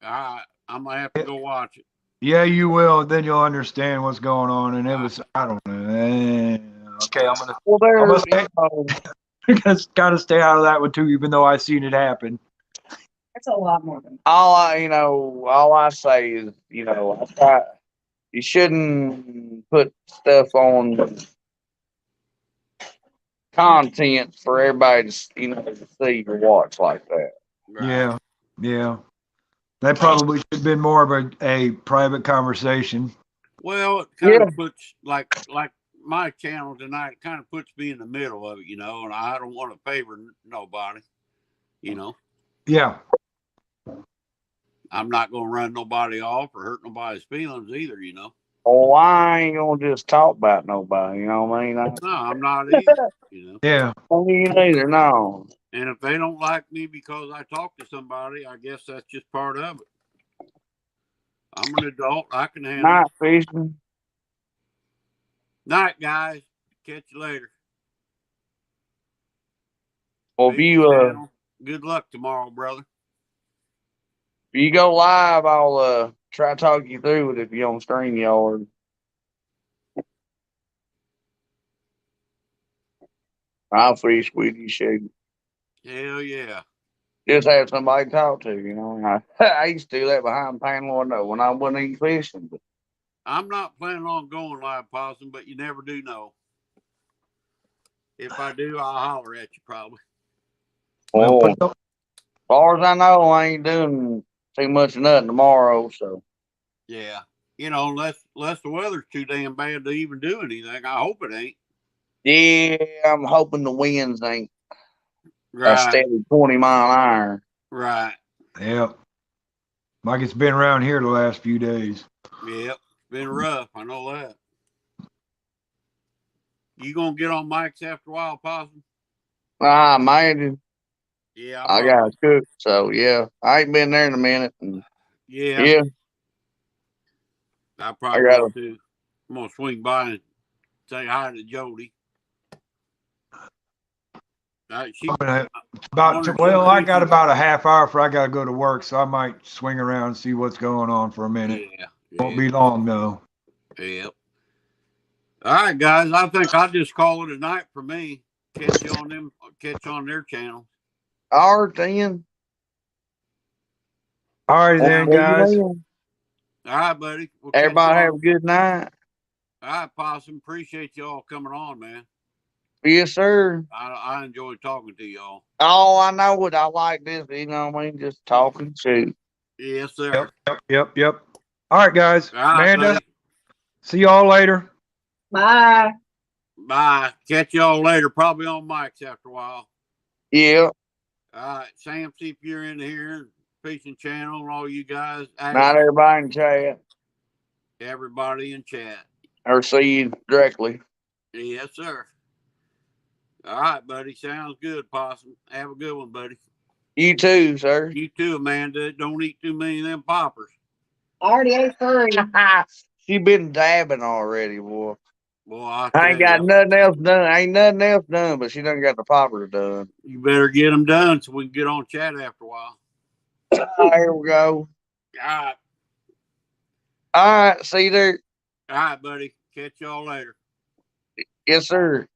yeah, I'm gonna have to go watch it. yeah. You will. Then you'll understand what's going on. And it was, I don't know. Okay, I'm Well, gonna there's gotta stay out of that one too, even though I seen it happen. It's a lot more than all I say is, you shouldn't put stuff on content for everybody to, to see or watch like that. Right. Yeah. That probably should have been more of a private conversation. Well, it kind of puts like my channel tonight. It kind of puts me in the middle of it, and I don't want to favor nobody. Yeah. I'm not going to run nobody off or hurt nobody's feelings either. Oh, I ain't gonna just talk about nobody. You know what I mean? No, I'm not either. Yeah. Me neither. No. And if they don't like me because I talk to somebody, I guess that's just part of it. I'm an adult. I can handle Night it. fishing. Night, guys. Catch you later. Well, if Good luck tomorrow, brother. if you go live, I'll try to talk you through it if you're on StreamYard. I'll fish with you, shoot. Hell yeah. Just have somebody to talk to, I used to do that behind panel window when I wasn't even fishing. But I'm not planning on going live, Possum, but you never do know. If I do, I'll holler at you probably. as far as I know, I ain't doing too much of nothing tomorrow, so. Yeah. Unless the weather's too damn bad to even do anything. I hope it ain't. Yeah, I'm hoping the winds ain't a Right. steady 20-mile an hour. Right. Yep. Like it's been around here the last few days. Yep. It's been rough. I know that. You gonna get on mics after a while, Possum? Man, Yeah. I got to cook, so yeah. I ain't been there in a minute. And yeah. I probably will too. I'm gonna swing by and say hi to Jody. I got about a half hour before I got to go to work, so I might swing around and see what's going on for a minute. Yeah. Won't be long though. Yep. All right, guys. I think I'll just call it a night for me. Catch on their channel. All right, then. All right, then, guys. All right, buddy. Everybody have a good night. All right, Possum. Appreciate y'all coming on, man. Yes, sir. I enjoy talking to y'all. Oh, I know what I like this. Just talking shit. Yes, sir. Yep. All right, guys. All right, Amanda, buddy. see y'all later. Bye. Bye. Catch y'all later. Probably on mics after a while. Yeah. All right, Sam. See if you're in here. Fishing channel and all you guys. Not everybody in chat. Everybody in chat. Or see you directly. Yes, sir. All right, buddy. Sounds good, Possum. Have a good one, buddy. You too, sir. You too, Amanda. Don't eat too many of them poppers. I already ate 3. She been dabbing already, boy. Boy, I ain't got nothing else done. Ain't nothing else done, but she done got the poppers done. You better get them done so we can get on chat after a while. There we go. All right. All right. See you there. All right, buddy. Catch y'all later. Yes, sir.